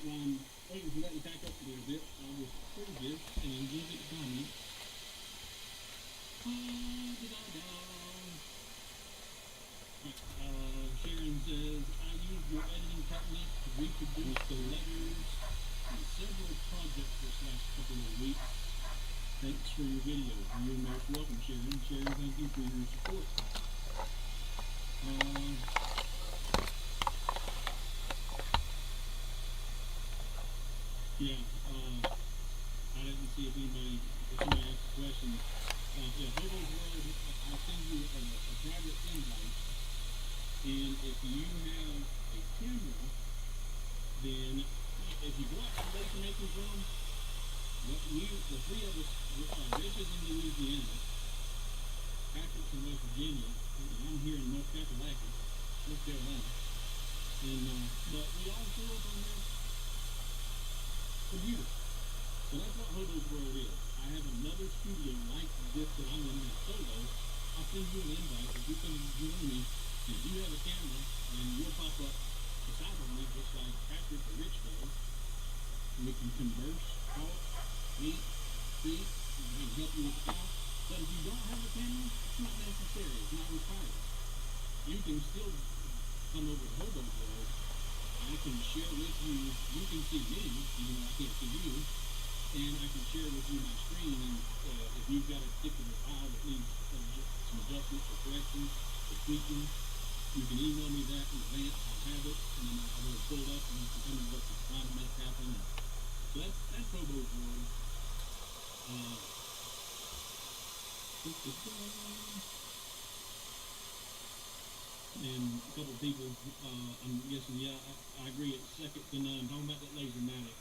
While I'm waiting for that to back up a little bit, I'll just close this and then give it a comment. Sharon says, I use your editing technique to reproduce the letters in several projects this last couple of weeks. Thanks for your video. You're most welcome, Sharon. Sharon, thank you for your support. I didn't see if somebody asked a question. Hobo's World, I'll send you a private invite. And if you have a camera, then if you go out to Laser Maker's Room, the three of us, Rich is in Louisiana, Patrick's in West Virginia, I'm here in North Carolina. And, but we all show up on their computer. So that's what Hobo's World is. I have another studio like this that I'm in solo. I'll send you an invite if you can join me. And if you have a camera, and you'll pop up beside of me just like Patrick or Rich does. And we can converse, talk, meet, speak, and I can help you with the couch. But if you don't have a camera, it's not necessary. It's not required. You can still come over to Hobo's World. I can share with you. You can see me, even though I can't see you. And I can share with you my screen. And if you've got a particular file that needs some adjustments or corrections or tweaking, you can email me that in advance. I'll have it, and then I'll have it pulled up, and you can tell me what you're trying to make happen. So that's Hobo's World. And a couple of people, I'm guessing, yeah, I agree, it's second to none. Talking about that Lasermatic.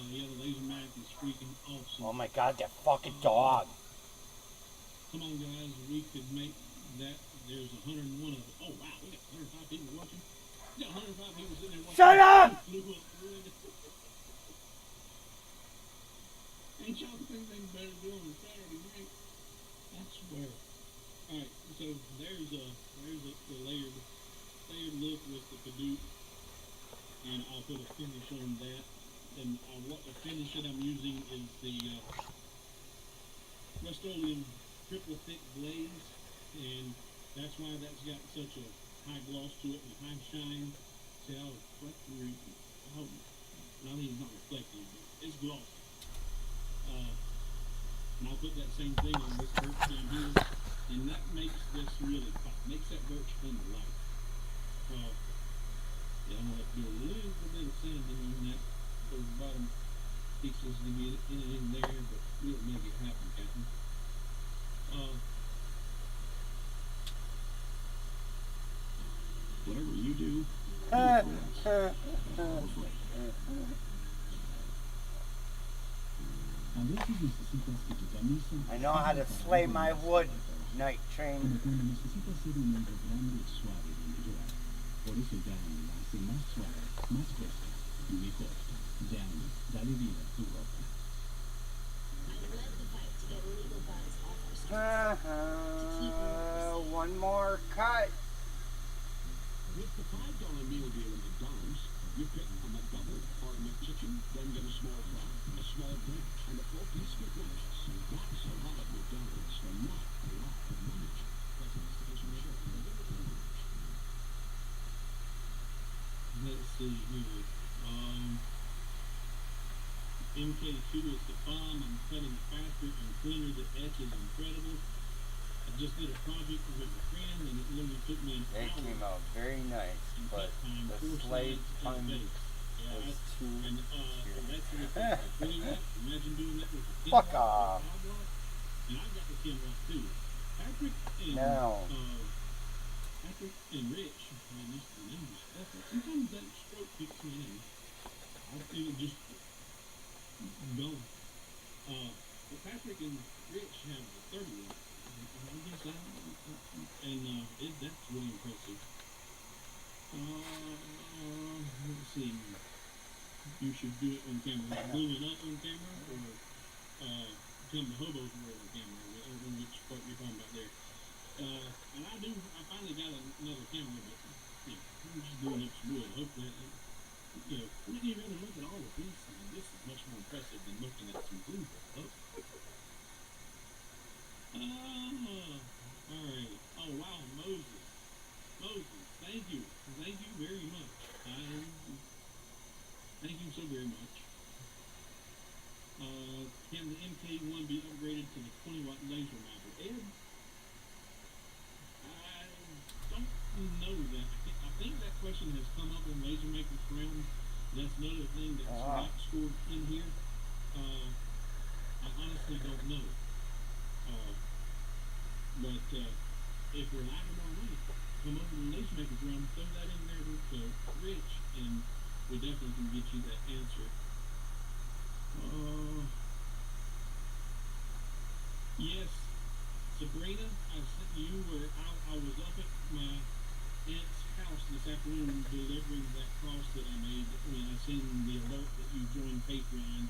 Yeah, the Lasermatic is freaking awesome. Oh my god, that fucking dog. Come on, guys, we could make that. There's 101 of it. Oh, wow, we got 105 people watching. We got 105 people sitting there watching. Shut up! Ain't y'all think they better do on Saturday night? I swear. Alright, so there's the layered look with the Caduce, and I'll put a finish on that. And what the finish that I'm using is the Rust-Oleum triple thick glaze, and that's why that's got such a high gloss to it and high shine. See how reflective, I mean it's not reflective, but it's glossy. And I'll put that same thing on this birch down here, and that makes this really pop, makes that birch come to life. Yeah, I'm gonna have to do a little bit of sanding on that, those bottom pieces to get it in there, but we'll make it happen, Captain. Whatever you do, I know how to slay my wood, Night Train. One more cut. With the $5 meal deal at McDonald's, you pick from a double or a McChicken, then get a small fry, a small drink, and a 4-piece McNuggets. That's a lot of McDonald's for not a lot of money. Let's see here. MK2 is the bomb. I'm cutting faster and cleaner. The etch is incredible. I just did a project with a friend, and it literally took me an hour. They came out very nice, but the slate punch was too serious. Imagine doing that with a fuck off. And I got the Kinrock too. Patrick and Rich, man, this name is special. Sometimes that stroke kicks me in. I feel just gone. But Patrick and Rich have the 30 watt. And that's really impressive. Let's see. You should do it on camera. Glue it up on camera, or come to Hobo's World on camera. I don't know which part you're talking about there. And I finally got another camera, but I'm just doing up some wood. Hopefully, when you really look at all of these things, this is much more impressive than looking at some glue. Alright. Oh wow, Moses, thank you very much. Thank you so very much. Can the MK1 be upgraded to the 20-watt laser mapper? Ed, I don't know that. I think that question has come up on Laser Maker's Realm. That's another thing that's not scored in here. I honestly don't know. But if we're lacking more money, come over to the Laser Maker's Realm, throw that in there to Rich, and we definitely can get you that answer. Yes, Sabrina, you were I was up at my aunt's house this afternoon delivering that cross that I made when I seen the alert that you joined Patreon.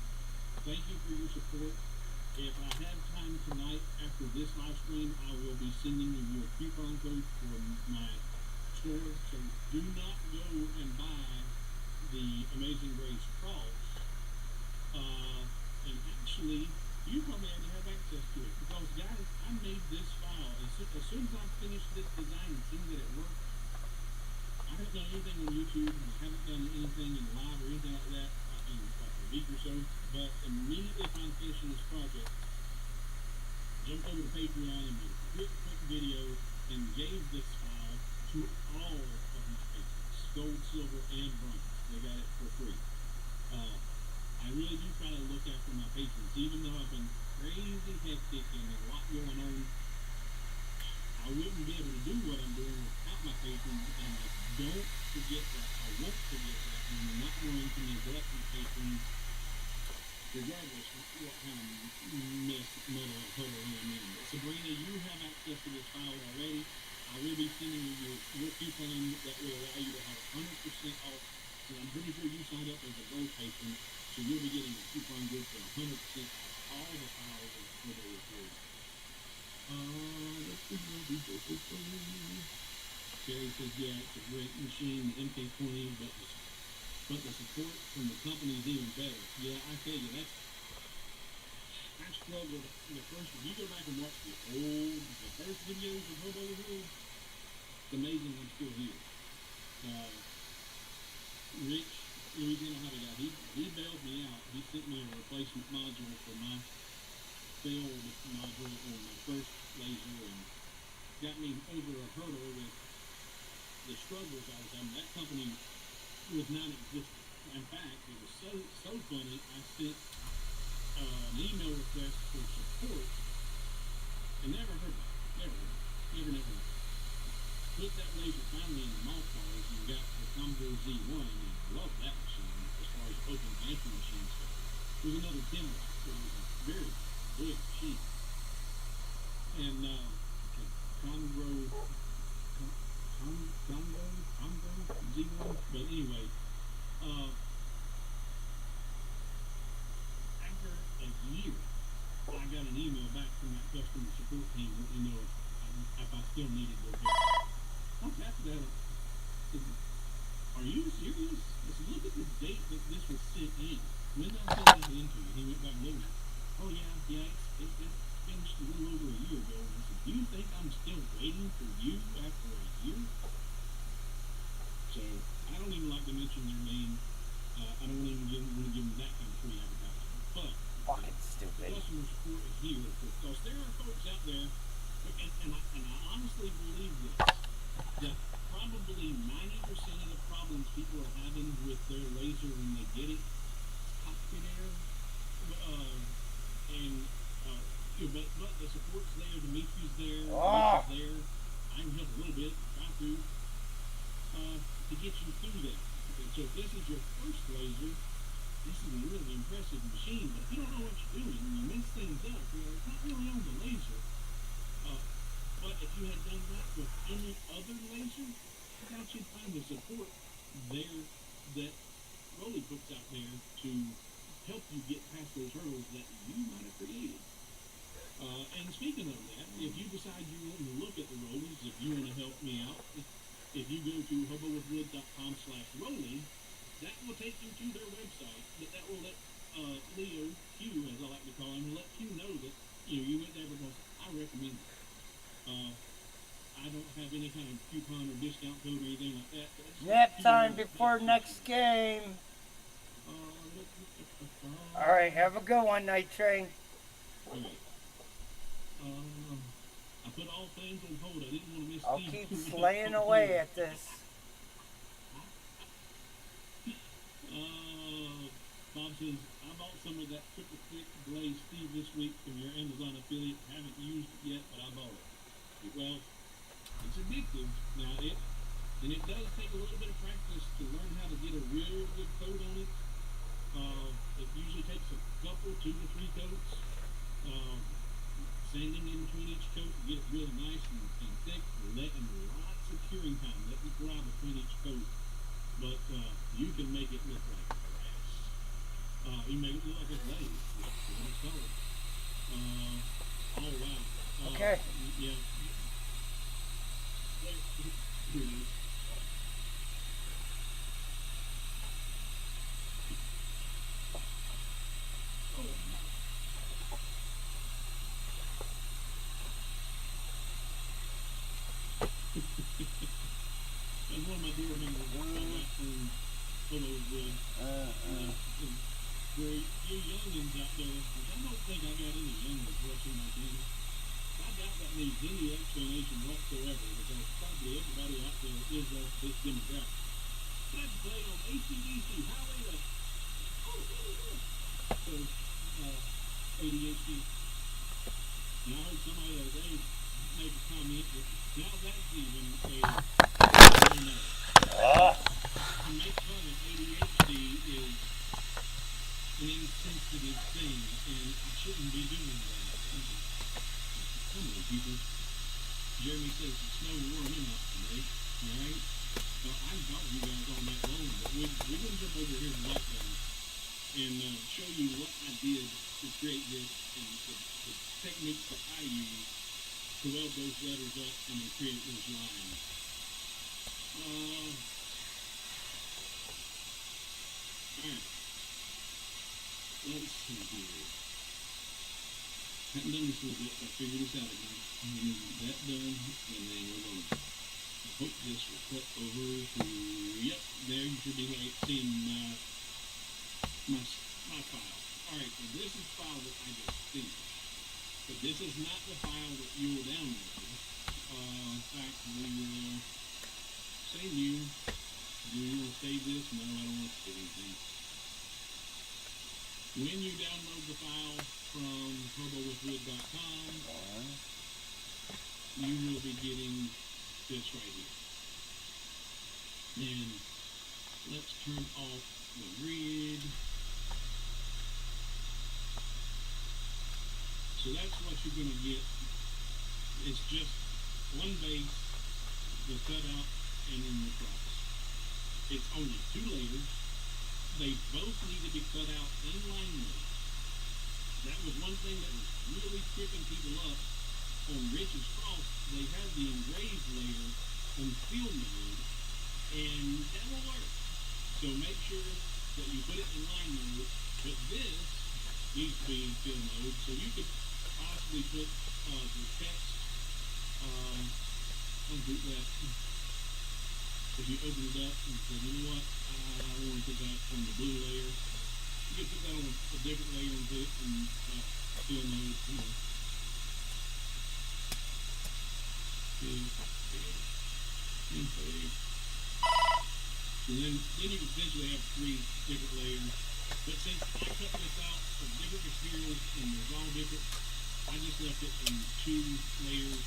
Thank you for your support. If I have time tonight after this live stream, I will be sending you a coupon code for my store. So do not go and buy the Amazing Grace cross. And actually, you probably already have access to it because, guys, I made this file as soon as I finished this design and seen that it worked. I haven't done anything on YouTube, and I haven't done anything in live or anything like that in like a week or so. But immediately upon finishing this project, jumped over to Patreon and made a quick video and gave this file to all of my patrons, gold, silver, and bronze. They got it for free. I really do try to look after my patrons, even though I've been crazy hectic and a lot going on. I wouldn't be able to do what I'm doing without my patrons, and I don't forget that. I won't forget that, and I'm not going to neglect my patrons, regardless of what kind of mess, muddle, and huddle I'm in. But Sabrina, you have access to this file already. I will be sending you your coupon that will allow you to have 100% off. So I'm pretty sure you signed up as a gold patron, so you'll be getting a coupon good for 100% off all the files that are recorded. Jerry says, yeah, it's a great machine, the MK20, but the support from the company is even better. Yeah, I tell you, I struggled the first, if you go back and watch the first videos of Hobo Hood, it's amazing I'm still here. Rich, Louisiana Hobby Guy, he bailed me out. He sent me a replacement module for my failed module on my first laser and got me over a hurdle with the struggles I was having. That company was non-existent. In fact, it was so funny, I sent an email request for support and never heard back. Never. Put that laser finally in the mothballs and got the Commodore Z1, and I love that machine as far as open banking machines go. It was another 10 watt, so it was a very good machine. And Congo Z1, but anyway, after a year, I got an email back from that customer support team letting me know if I still needed their help. I tapped that. Are you serious? I said, look at the date that this was sent in. When did I send that in to you? He went back and looked. Oh yeah, it's finished a little over a year ago. And I said, do you think I'm still waiting for you after a year? So I don't even like to mention their name. I don't even want to give them that kind of free advertising. But fucking stupid. Customer support is here because there are folks out there, and I honestly believe this, that probably 90% of the problems people are having with their laser when they get it, cockpit error, but the support's there, Dimitri's there, Rich is there. I can help a little bit, try to get you through that. And so if this is your first laser, this is a really impressive machine, but if you don't know what you're doing and you mess things up, it's not really on the laser. But if you had done that with any other laser, I doubt you'd find the support there that Rolly puts out there to help you get past those hurdles that you might have created. And speaking of that, if you decide you want to look at the Rollies, if you want to help me out, if you go to hobowithwood.com/Rolly, that will take you to their website, but that will let Leo Q, as I like to call him, let Q know that you went there because I recommend it. I don't have any kind of coupon or discount code or anything like that. Nap time before next game. Alright, have a good one, Night Train. Okay. I put all things on hold. I didn't want to miss I'll Steve keep slaying away at this. Bob says, I bought some of that triple thick glaze Steve this week from your Amazon affiliate. Haven't used it yet, but I bought it. Well, it's addictive. Now, it does take a little bit of practice to learn how to get a real good coat on it. It usually takes a couple, 2 to 3 coats. sanding in between each coat to get it really nice and thick, letting lots of curing time, let it dry between each coat. But you can make it look like grass. You make it look like it's laid. That's what it's called. Oh wow. Okay. Yeah. Here it is. That's one of my dear members I got from Hobowood. For you youngins out there, which I don't think I got any youngins watching my channel, I doubt that needs any explanation whatsoever, because probably everybody out there is of this demographic. Let's play on ACDC Highway to... So, ADHD. And I heard somebody the other day make a comment that now that's even to make fun of ADHD is an insensitive thing, and I shouldn't be doing that. Come on, people. Jeremy says it's snowing and warming up today, alright? Well, I can talk to you guys all night long, but we're going to jump over here to Blackburn and show you what I did to create this and the techniques that I use to weld those letters up and then create those lines. Alright. Let's see here. Haven't done this a little bit, so I figured this out again. I'm going to get that done, and then we're going to hook this will cut over to, yep, there you should be seeing my file. Alright, so this is the file that I just finished. But this is not the file that you will download. In fact, we will say new. Do you want to save this? No, I don't want to save anything. When you download the file from HoboWithWood.com, you will be getting this right here. And let's turn off the grid. So that's what you're going to get. It's just one base, the cutout, and then the cross. It's only 2 layers. They both need to be cut out in line mode. That was one thing that was really tripping people up on Rich's cross. They had the engraved layer on field mode, and that will work. So make sure that you put it in line mode, but this needs to be in field mode, so you could possibly put the text under that. If you open it up and say, you know what, I want to put that on the blue layer, you can put that on a different layer and put it in fill mode. Come on. And save. So then you can potentially have 3 different layers. But since I cut this out of different materials and they're all different, I just left it in 2 layers.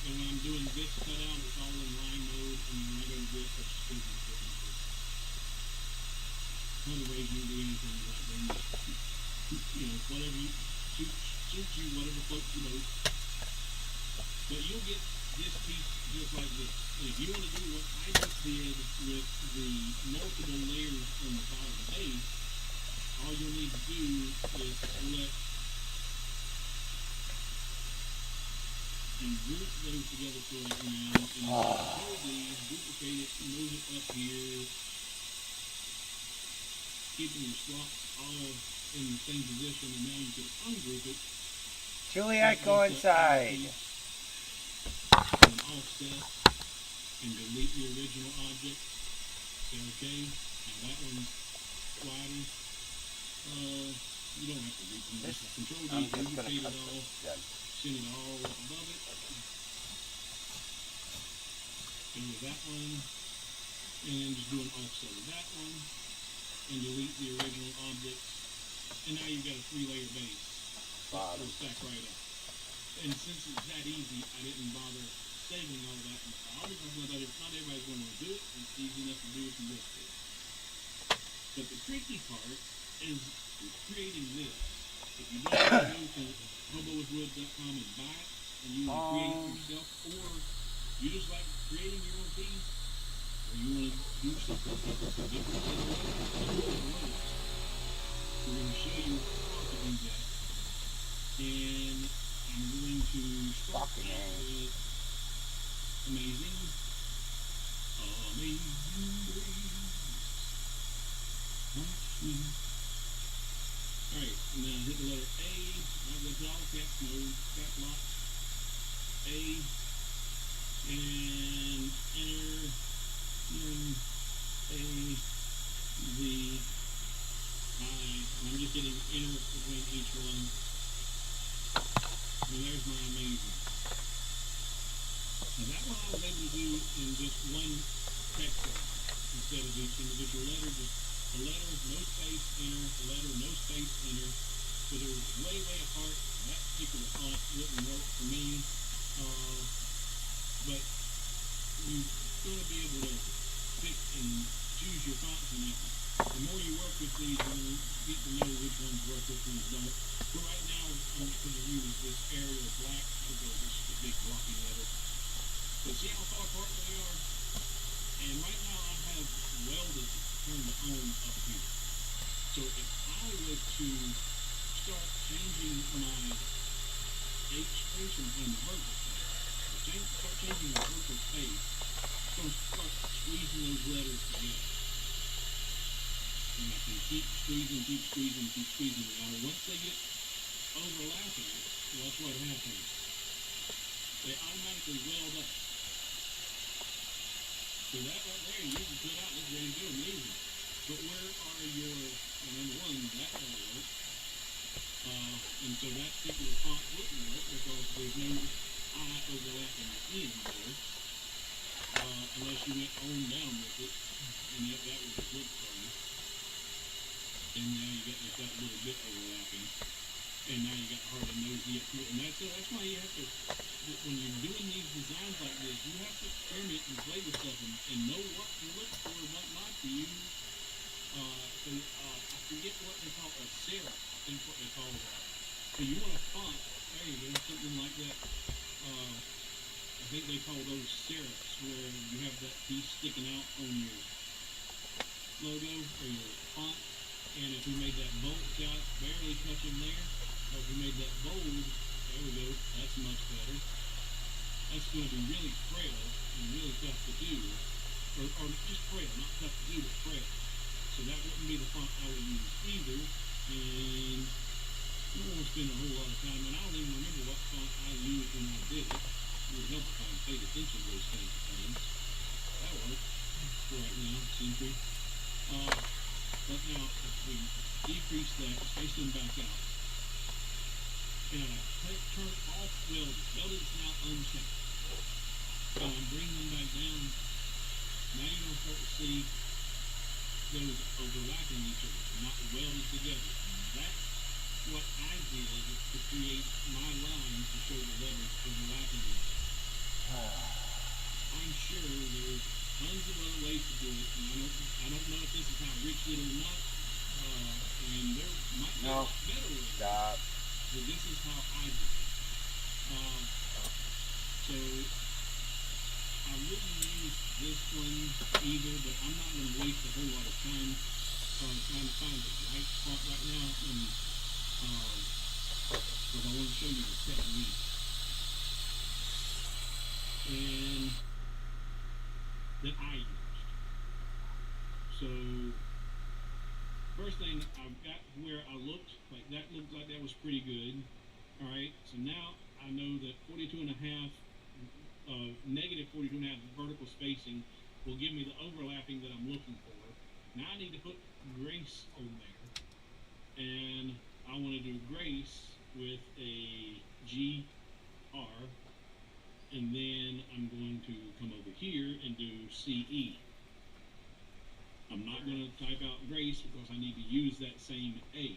And when I'm doing this cutout, it's all in line mode, and then when I go to this, it's just different. One of the ways you can do anything like that, you know, whatever suits you, whatever floats your boat. But you'll get this piece just like this. And if you want to do what I just did with the multiple layers on the bottom base, all you'll need to do is select and group those together for right now, and then hold these, duplicate it, move it up here, keeping your slots all in the same position, and now you can ungroup it. Juliet, go inside. And offset and delete the original object. Say okay. Now that one's wider. You don't have to read them. Just control D, duplicate it all. Send it all up above it. Go with that one. And then just do an offset of that one. And delete the original objects. And now you've got a 3-layer base. It'll stack right up. And since it's that easy, I didn't bother saving all that in the file because not everybody's going to want to do it. It's easy enough to do if you just do it. But the tricky part is creating this. If you don't want to go to hoboswood.com and buy it, and you want to create it yourself, or you just like creating your own piece, or you want to do something different. We're going to show you how to do that, and I'm going to start out with Amazing Grace. How sweet. Alright, now hit the letter A. I'll go to all caps, no cap lock. A, and enter M-A-Z-I. And I'm just hitting enter between each one. And there's my amazing. Now that one I was able to do in just one text box instead of each individual letter. Just a letter, no space, enter, a letter, no space, enter. So they're way apart. That particular font wouldn't work for me. But you're going to be able to pick and choose your fonts, and the more you work with these, you're going to get to know which ones work, which ones don't. But right now, I'm just going to use this Arial black because it's just a big blocky letter. But see how far apart they are? And right now I have welded turned on up here. So if I was to start changing my H space and the vertical space, start changing the vertical space, I'm going to start squeezing those letters together. And I can keep squeezing. Now once they get overlapping, watch what happens. They automatically weld up. So that right there, you can put out, it's ready to go, amazing. But where are your, number one, that won't work. And so that particular font wouldn't work because there's no I overlapping in there. Unless you went on down with it, and that would flip for you. And now you got just that little bit overlapping. And now you got hard to nosy up to it. And that's why you have to, when you're doing these designs like this, you have to experiment and play with stuff and know what to look for and what not to use. I forget what they call a serif, I think what they call that. So you want a font, there you go, something like that. I think they call those serifs, where you have that piece sticking out on your logo or your font. And if we made that bold shot barely touching there, or if we made that bold, there we go, that's much better. That's going to be really frail and really tough to do. Or just frail, not tough to do, but frail. So that wouldn't be the font I would use either. And I don't want to spend a whole lot of time, and I don't even remember what font I used when I did it. It would help if I paid attention to those kinds of things. That works for right now, Century. But now, if we decrease that, space them back out, and I turn off welded. Welded is now unchecked. And I bring them back down. Now you're going to start to see those overlapping each other, not welded together. That's what I did to create my lines to show the letters overlapping each other. I'm sure there's tons of other ways to do it, and I don't know if this is how Rich did it or not, and there might be a lot better ways. Stop. But this is how I did it. So I wouldn't use this one either, but I'm not going to waste a whole lot of time trying to find the right spot right now, and because I want to show you the technique. And that I used. So first thing, I've got where I looked like that was pretty good. All right, so now I know that 42 and a half, negative 42 and a half vertical spacing will give me the overlapping that I'm looking for. Now I need to put grace on there, and I want to do grace with a GR. And then I'm going to come over here and do CE. I'm not going to type out grace because I need to use that same A.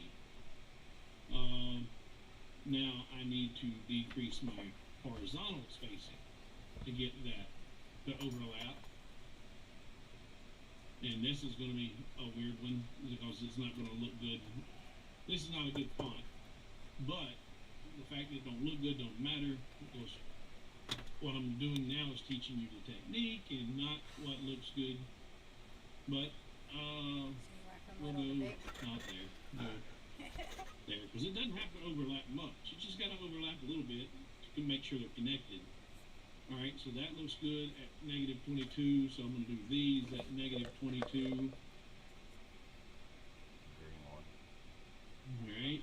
Now I need to decrease my horizontal spacing to get that to overlap. And this is going to be a weird one because it's not going to look good. This is not a good font. But the fact that it don't look good don't matter, because what I'm doing now is teaching you the technique and not what looks good. But we'll go not there. Go there, because it doesn't have to overlap much. You just got to overlap a little bit to make sure they're connected. All right, so that looks good at negative 22. So I'm going to do these at negative 22. All right.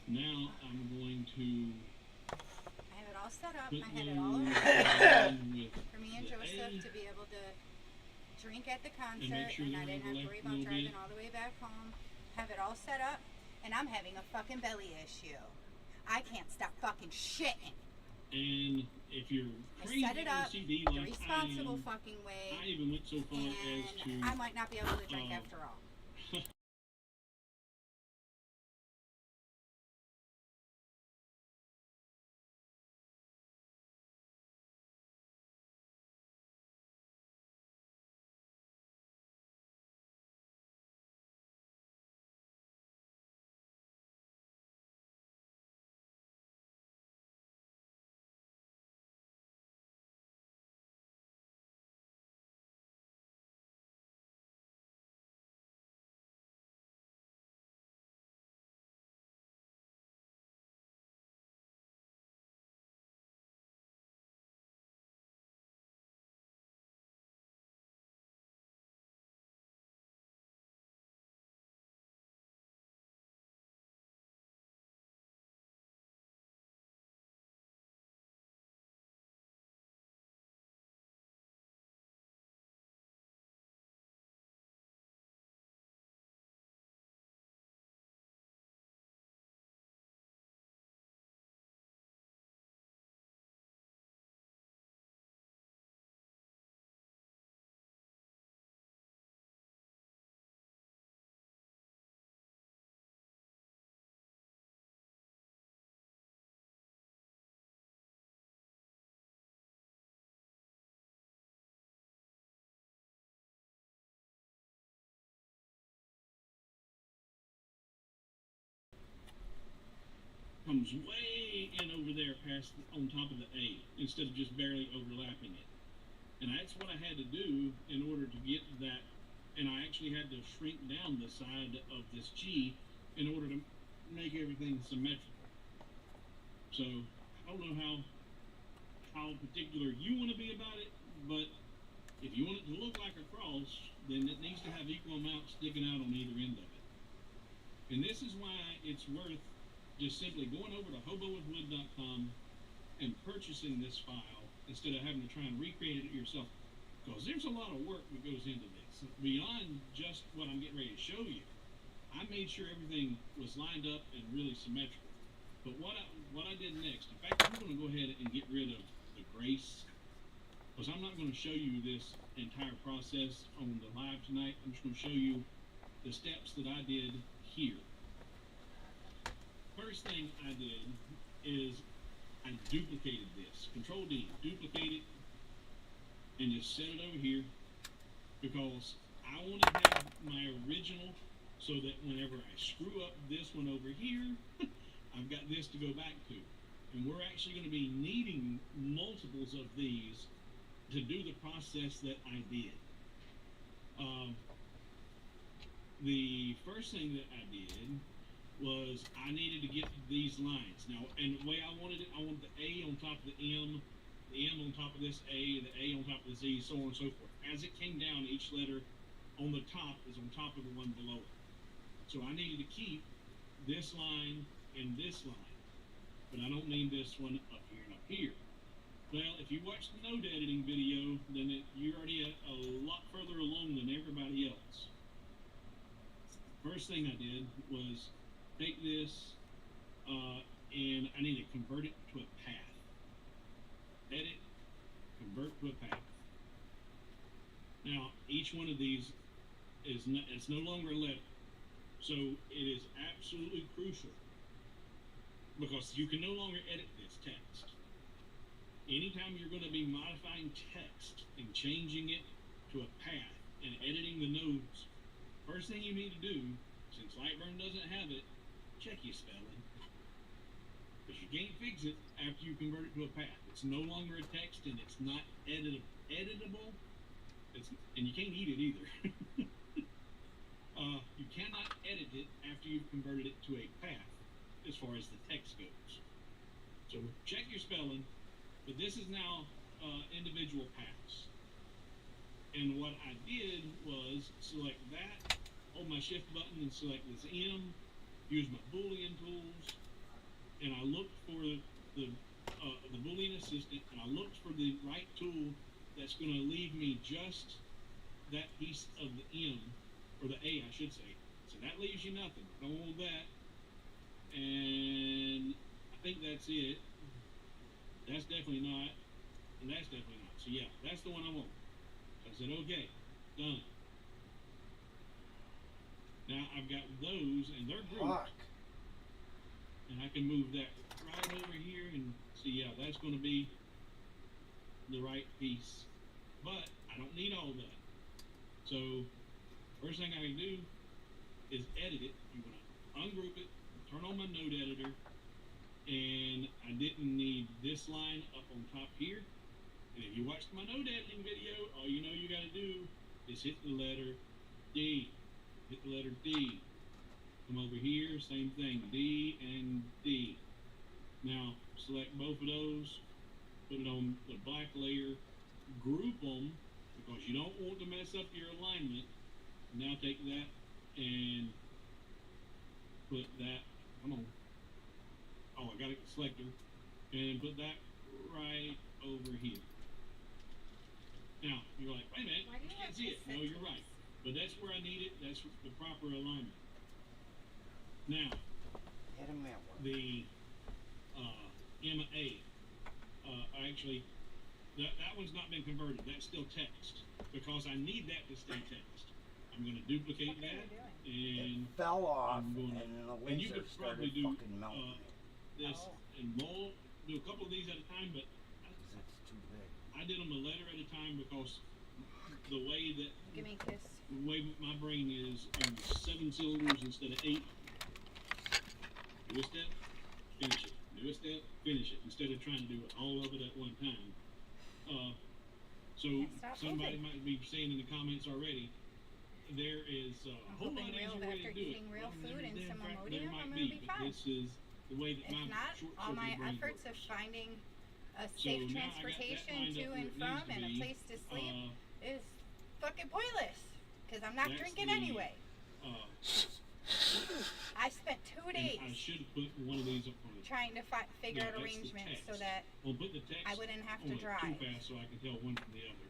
Now I'm going to. I have it all set up. Put I had it all those arranged with for me and the Joseph A. to be able to drink at the concert, make sure and I they're didn't have to worry about overlapped a little driving bit. all the way back home. Have it all set up, and I'm having a fucking belly issue. I can't stop fucking shitting. And if you're crazy I set it up OCD the like responsible I am, fucking way, I even went so far as to and I might not be able to drink after all. comes way in over there past on top of the A instead of just barely overlapping it. And that's what I had to do in order to get that. And I actually had to shrink down the side of this G in order to make everything symmetrical. So I don't know how particular you want to be about it, but if you want it to look like a cross, then it needs to have equal amounts sticking out on either end of it. And this is why it's worth just simply going over to hobowithwood.com and purchasing this file instead of having to try and recreate it yourself. Because there's a lot of work that goes into this. Beyond just what I'm getting ready to show you, I made sure everything was lined up and really symmetrical. But what I did next, in fact, I'm going to go ahead and get rid of the grace, because I'm not going to show you this entire process on the live tonight. I'm just going to show you the steps that I did here. First thing I did is I duplicated this. Control D, duplicate it, and just set it over here, because I want to have my original so that whenever I screw up this one over here, I've got this to go back to. And we're actually going to be needing multiples of these to do the process that I did. The first thing that I did was I needed to get these lines. Now, and the way I wanted it, I wanted the A on top of the M on top of this A, the A on top of the Z, so on and so forth. As it came down, each letter on the top is on top of the one below it. So I needed to keep this line and this line, but I don't need this one up here and up here. Well, if you watch the node editing video, then you're already a lot further along than everybody else. First thing I did was take this, and I need to convert it to a path. Edit, convert to a path. Now, each one of these it's no longer a letter. So it is absolutely crucial, because you can no longer edit this text. Anytime you're going to be modifying text and changing it to a path and editing the nodes, first thing you need to do, since Lightburn doesn't have it, check your spelling. Because you can't fix it after you convert it to a path. It's no longer a text and it's not editable. And you can't eat it either. You cannot edit it after you've converted it to a path as far as the text goes. So check your spelling, but this is now individual paths. And what I did was select that, hold my shift button and select this M, use my Boolean tools, and I looked for the Boolean assistant, and I looked for the right tool that's going to leave me just that piece of the M, or the A, I should say. So that leaves you nothing. Don't hold that. And I think that's it. That's definitely not. And that's definitely not. So yeah, that's the one I want. So I said, okay, done. Now I've got those, and they're grouped. And I can move that right over here and see, yeah, that's going to be the right piece. But I don't need all that. So first thing I can do is edit it. I'm going to ungroup it, turn on my node editor, and I didn't need this line up on top here. And if you watched my node editing video, all you know you got to do is hit the letter D. Hit the letter D. Come over here, same thing, D and D. Now select both of those, put it on the black layer, group them, because you don't want to mess up your alignment. Now take that and put that, come on, oh, I got a selector, and put that right over here. Now, you're like, wait a minute, you can't see it. No, you're right. But that's where I need it. That's the proper alignment. Now, the MA, actually, that one's not been converted. That's still text, because I need that to stay text. I'm going to duplicate that, and it fell off, and the and you laser could probably started do fucking melting. this and more, do a couple of these at a time, but That's too big. I did them a letter at a time because the way that Give me a kiss. the way my brain is on 7 cylinders instead of 8. Do a step, finish it. Do a step, finish it. Instead of trying to do all of it at one time. So somebody might be saying in the comments already, there is a whole lot easier way to do it. Eating real food and some There Imodium, might I'm gonna be but fine. this is the way that If my not, short all my circuit brain efforts works. of finding a So safe now I got that transportation lined to up and where it from needs to and a be. place to sleep is fucking pointless. Because I'm not That's drinking the, anyway. I spent 2 days I should have put one of these up on the trying to figure Yeah, out that's the arrangements so text. that We'll put the text I wouldn't have on to it drive. too fast so I can tell one from the other.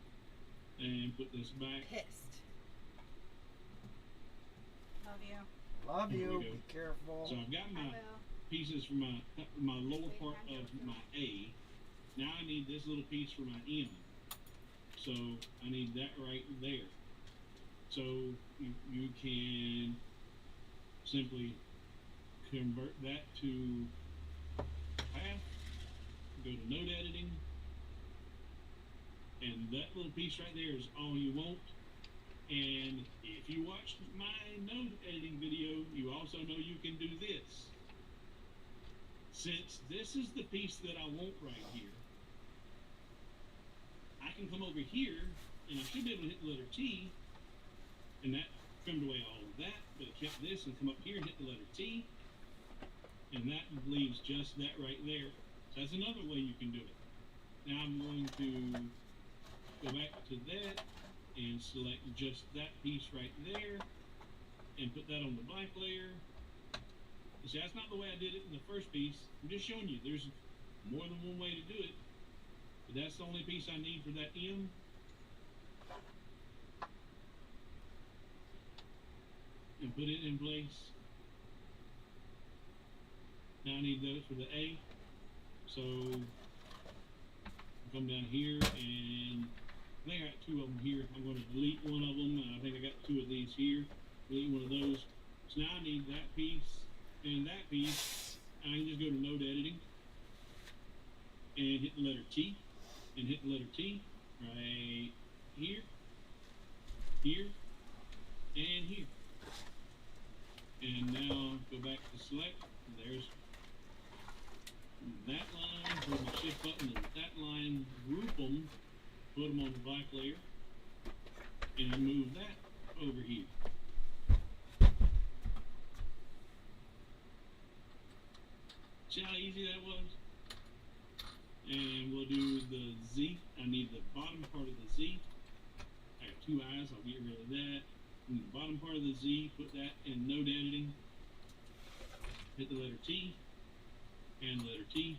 And put this back. Pissed. Love you. Love There you. we go. Be careful. So I've got I my will. pieces for my lower part of my A. Now I need this little piece for my M. So I need that right there. So you can simply convert that to path, go to node editing, and that little piece right there is all you want. And if you watched my node editing video, you also know you can do this. Since this is the piece that I want right here, I can come over here, and I should be able to hit the letter T, and that trimmed away all of that, but it kept this, and come up here and hit the letter T, and that leaves just that right there. So that's another way you can do it. Now I'm going to go back to that, and select just that piece right there, and put that on the black layer. You see, that's not the way I did it in the first piece. I'm just showing you, there's more than one way to do it. But that's the only piece I need for that M. And put it in place. Now I need those for the A. So come down here, and I think I got 2 of them here. I'm going to delete one of them. I think I got 2 of these here. Delete one of those. So now I need that piece and that piece. I can just go to node editing and hit the letter T, and hit the letter T right here, here, and here. And now go back to select. There's that line, hold my shift button, and that line, group them, put them on the black layer, and I move that over here. See how easy that was? And we'll do the Z. I need the bottom part of the Z. I got two eyes, I'll get rid of that. And the bottom part of the Z, put that in node editing. Hit the letter T and the letter T.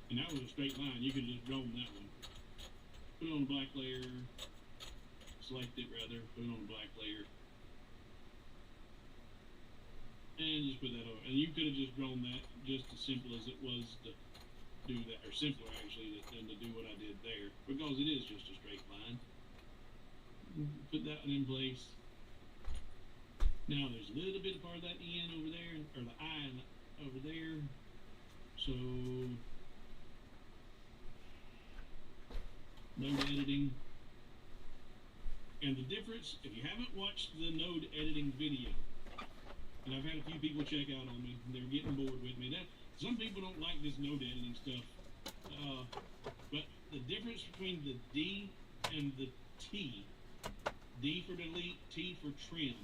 And that was a straight line. You could just drawn that one. Put it on the black layer. Select it rather. Put it on the black layer. And just put that over. And you could have just drawn that just as simple as it was to do that, or simpler actually than to do what I did there, because it is just a straight line. Put that one in place. Now there's a little bit of part of that N over there, or the I over there. So node editing. And the difference, if you haven't watched the node editing video, and I've had a few people check out on me, they're getting bored with me. That some people don't like this node editing stuff, but the difference between the D and the T, D for delete, T for trim.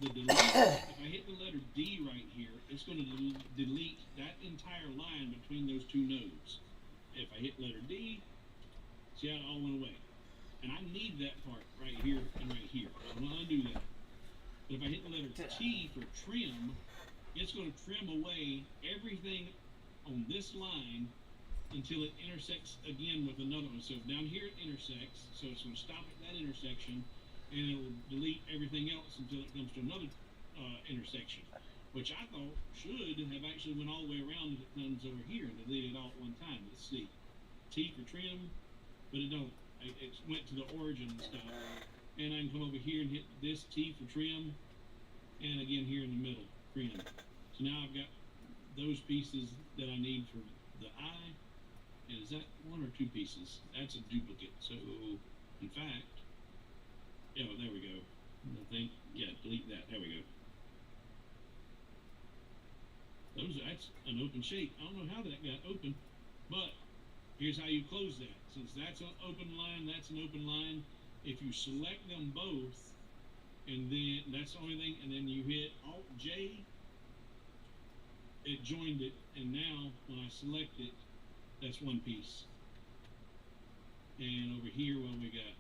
The delete, if I hit the letter D right here, it's going to delete that entire line between those two nodes. If I hit letter D, see how it all went away. And I need that part right here and right here. I'm going to undo that. But if I hit the letter T for trim, it's going to trim away everything on this line until it intersects again with another one. So down here it intersects, so it's going to stop at that intersection, and it'll delete everything else until it comes to another intersection, which I thought should have actually went all the way around as it comes over here and deleted it all at one time. Let's see. T for trim, but it don't. It went to the origin stuff. And I can come over here and hit this T for trim, and again here in the middle, trim. So now I've got those pieces that I need for the eye. And is that one or two pieces? That's a duplicate. So, in fact, oh, there we go. I think, yeah, delete that. There we go. That's an open shape. I don't know how that got open, but here's how you close that. Since that's an open line, that's an open line. If you select them both, and then that's the only thing, and then you hit Alt J, it joined it, and now when I select it, that's one piece. And over here, well, we got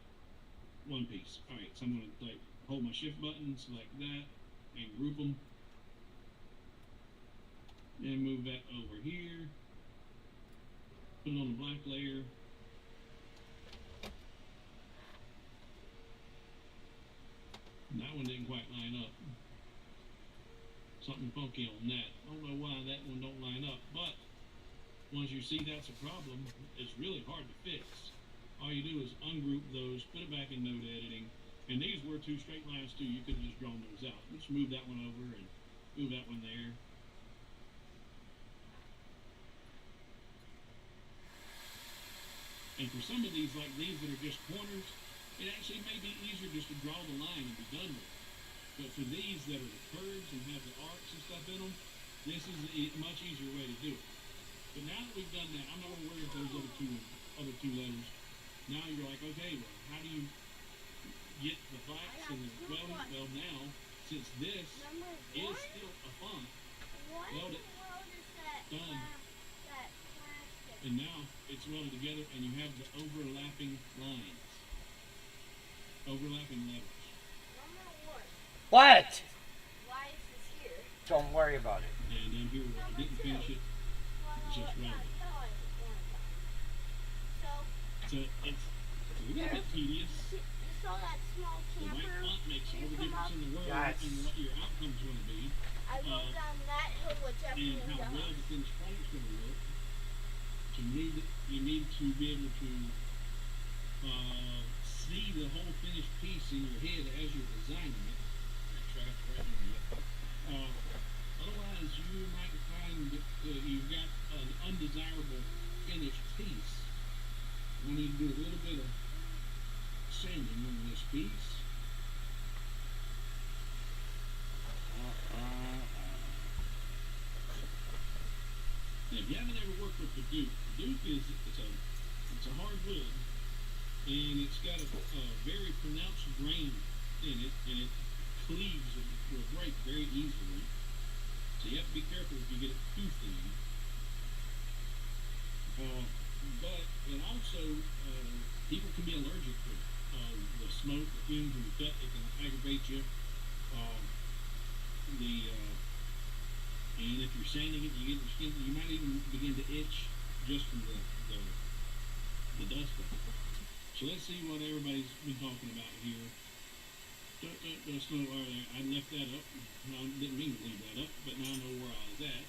one piece. All right, so I'm going to hold my shift button, select that, and group them, and move that over here. Put it on the black layer. That one didn't quite line up. Something funky on that. I don't know why that one don't line up, but once you see that's a problem, it's really hard to fix. All you do is ungroup those, put it back in node editing, and these were two straight lines too. You could have just drawn those out. Just move that one over and move that one there. And for some of these, like these that are just corners, it actually may be easier just to draw the line and be done with it. But for these that are the curves and have the arcs and stuff in them, this is a much easier way to do it. But now that we've done that, I'm not going to worry about those other two letters. Now you're like, okay, well, how do you get the blacks and the welding? Well, now, since this is still a font, weld it, done. And now it's welded together and you have the overlapping lines. Overlapping letters. What? Why is this here? Don't worry about it. And then here, I didn't finish it. It's just welded. So it's a little bit tedious. You saw that small The camper? right font makes all the difference in the world Yes. in what your outcome's going to be. I rolled down that hill with And definitely how well the finished product's going to look. So you need to be able to see the whole finished piece in your head as you're designing it. Otherwise, you might find that you've got an undesirable finished piece. We need to do a little bit of sanding on this piece. if you haven't ever worked with the Duke it's a hard wood, and it's got a very pronounced grain in it, and it cleaves and will break very easily. So you have to be careful if you get it too thin. But it also, people can be allergic to it. The smoke, the fumes, when you cut, it can aggravate you. And if you're sanding it, you get your skin, you might even begin to itch just from the dust of it. So let's see what everybody's been talking about here. Snow wire there. I left that up. I didn't mean to leave that up, but now I know where I was at.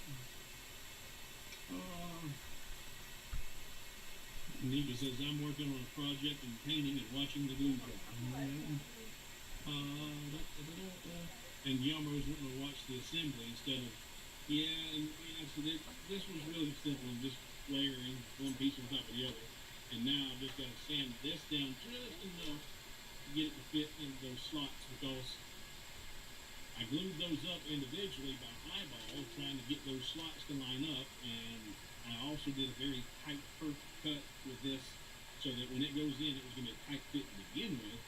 Neva says, I'm working on a project and painting and watching the glue dry. And Yamaro's wanting to watch the assembly instead of, so this was really simple, just layering one piece on top of the other. And now I've just got to sand this down just enough to get it to fit into those slots, because I glued those up individually by eyeball, trying to get those slots to line up, and I also did a very tight perfect cut with this, so that when it goes in, it was going to be a tight fit to begin with.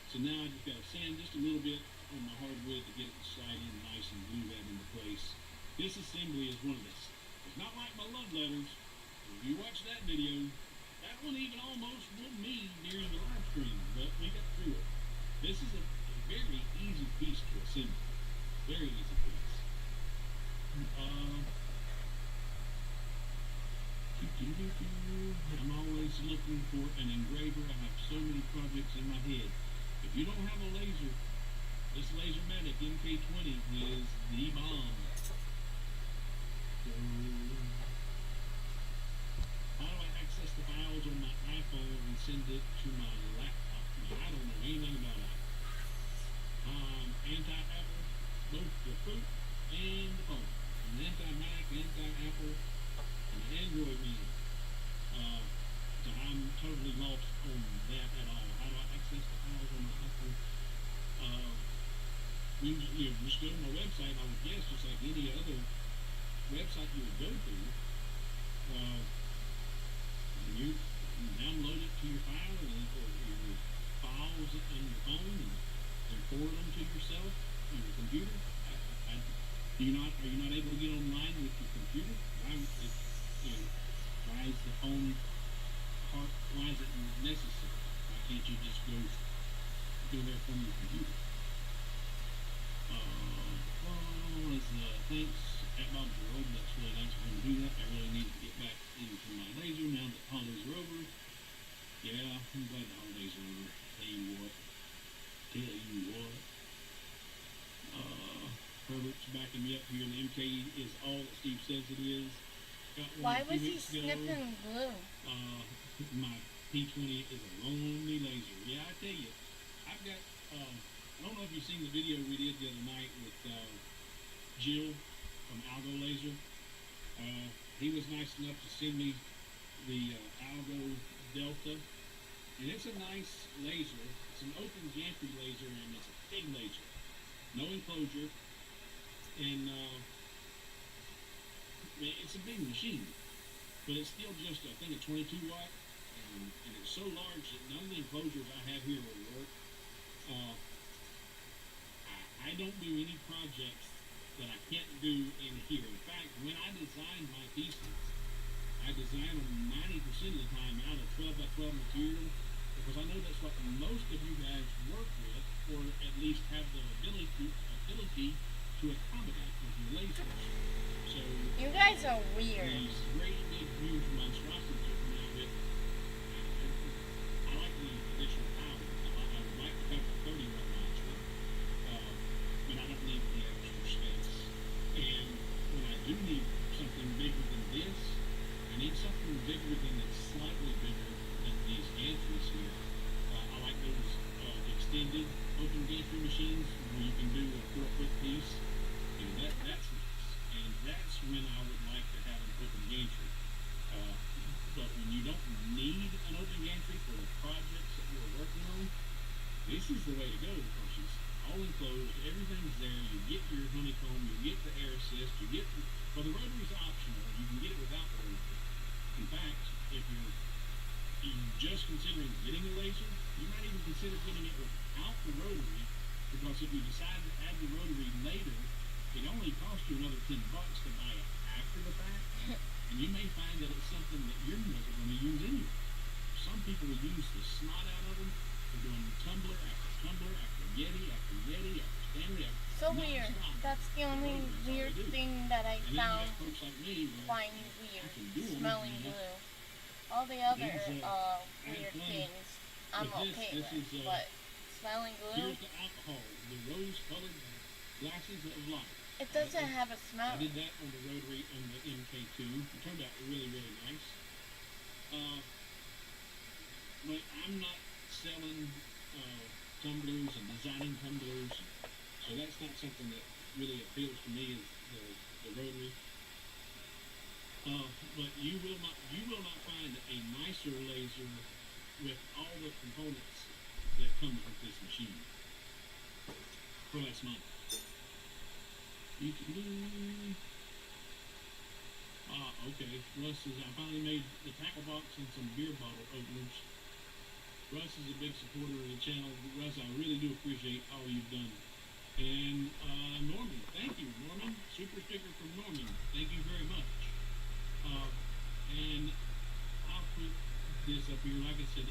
So now I just got to sand just a little bit on my hardwood to get it to slide in nice and glue that into place. This assembly is one of this. It's not like my love letters. If you watch that video, that one even almost won me during the live stream, but we got through it. This is a very easy piece to assemble. Very easy piece. I'm always looking for an engraver. I have so many projects in my head. If you don't have a laser, this Lasermatic MK20 is the bomb. So, how do I access the files on my iPhone and send it to my laptop? I don't know anything about Apple. Anti-Apple, both the fruit and the phone. I'm anti-Mac, anti-Apple, and Android man. So I'm totally lost on that at all. How do I access the files on my iPhone? Just go to my website, I would guess, just like any other website you would go to. You download it to your file or your files on your phone and forward them to yourself on your computer. Are you not able to get online with your computer? Why is the phone part? Why is it necessary? Why can't you just go there from your computer? Thanks at Bob's World. That's really nice for him to do that. I really need to get back into my laser now that holidays are over. Yeah, I'm glad the holidays are over. Tell you what. Herbert's backing me up here. The MK is all that Steve says it is. Why was he snipping glue? My P20 is a lonely laser. Yeah, I tell you, I've got, I don't know if you've seen the video we did the other night with Jill from Algo Laser. He was nice enough to send me the Algo Delta, and it's a nice laser. It's an open gantry laser, and it's a big laser, no enclosure, and it's a big machine, but it's still just, I think, a 22 watt, and it's so large that none of the enclosures I have here will work. I don't do any projects that I can't do in here. In fact, when I design my pieces, I design them 90% of the time out of 12 by 12 material, because I know that's what most of you guys work with, or at least have the ability to accommodate with your lasers. So you guys are weird. These great big huge monstrosities are coming out with. I like the additional power. I would like to have a 30 watt monster, but I don't need the extra space. And when I do need something bigger than this, I need something bigger than that's slightly bigger than these gantries here. I like those extended open gantry machines where you can do a 4-foot piece. That's nice. And that's when I would like to have an open gantry. But when you don't need an open gantry for the projects that you're working on, this is the way to go, because it's all enclosed, everything's there, you get your honeycomb, your get the air assist, you get the, well, the rotary's optional. You can get it without the rotary. In fact, if you're just considering getting a laser, you might even consider getting it without the rotary, because if you decide to add the rotary later, it only costs you another $10 to buy it after the fact, and you may find that it's something that you're never going to use anyway. Some people use the snot out of them. They're doing tumbler after tumbler after Yeti after Yeti after Stanley after So weird. That's the only weird thing that I found finding weird. Smelling glue. All the other weird things I'm okay with, but smelling glue, here's the alcohol, the rose-colored glasses of life. it doesn't have a smell. I did that on the rotary on the MK2. It turned out really, really nice. But I'm not selling tumblers and designing tumblers, so that's not something that really appeals to me as the rotary. But you will not find a nicer laser with all the components that come with this machine for less money. Okay. Russ says, I finally made the tackle box and some beer bottle openers. Russ is a big supporter of the channel. Russ, I really do appreciate all you've done. And Norman, thank you, Norman. Super sticker from Norman. Thank you very much. And I'll put this up here. Like I said,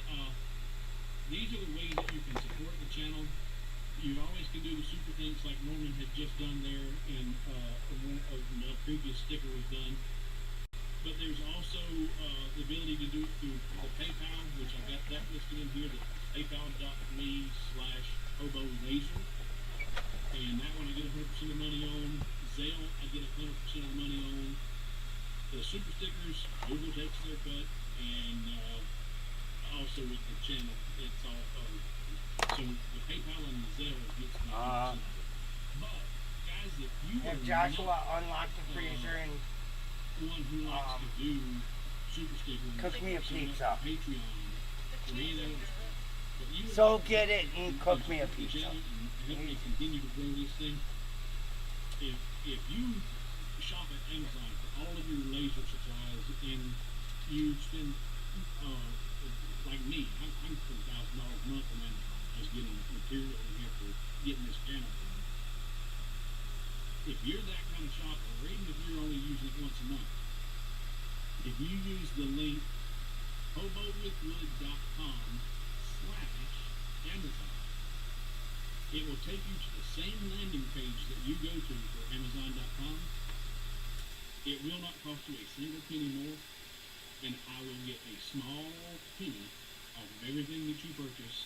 these are the ways that you can support the channel. You always can do the super thanks like Norman had just done there, and a previous sticker was done. But there's also the ability to do it through the PayPal, which I've got that listed in here, the paypal.me/HoboLaser. And that one I get 100% of the money on. Zelle, I get 100% of the money on. The super stickers, Google takes their cut, and also with the channel, it's all, so the PayPal and the Zelle gets me 100%. But, guys, if you Have are Joshua not, unlocked the freezer and one who likes to do super stickers, cook me a pizza. Patreon, or any of that other stuff, but you would So like to get it and cook me a support the pizza. channel and help me continue to grow this thing. If you shop at Amazon for all of your laser supplies and you spend like me, I'm $20,000 a month on Amazon just getting material in here for getting this channel done. If you're that kind of shopper, or even if you're only using it once a month, if you use the link hobowithwood.com/Amazon, it will take you to the same landing page that you go to for Amazon.com. It will not cost you a single penny more, and I will get a small penny off of everything that you purchase.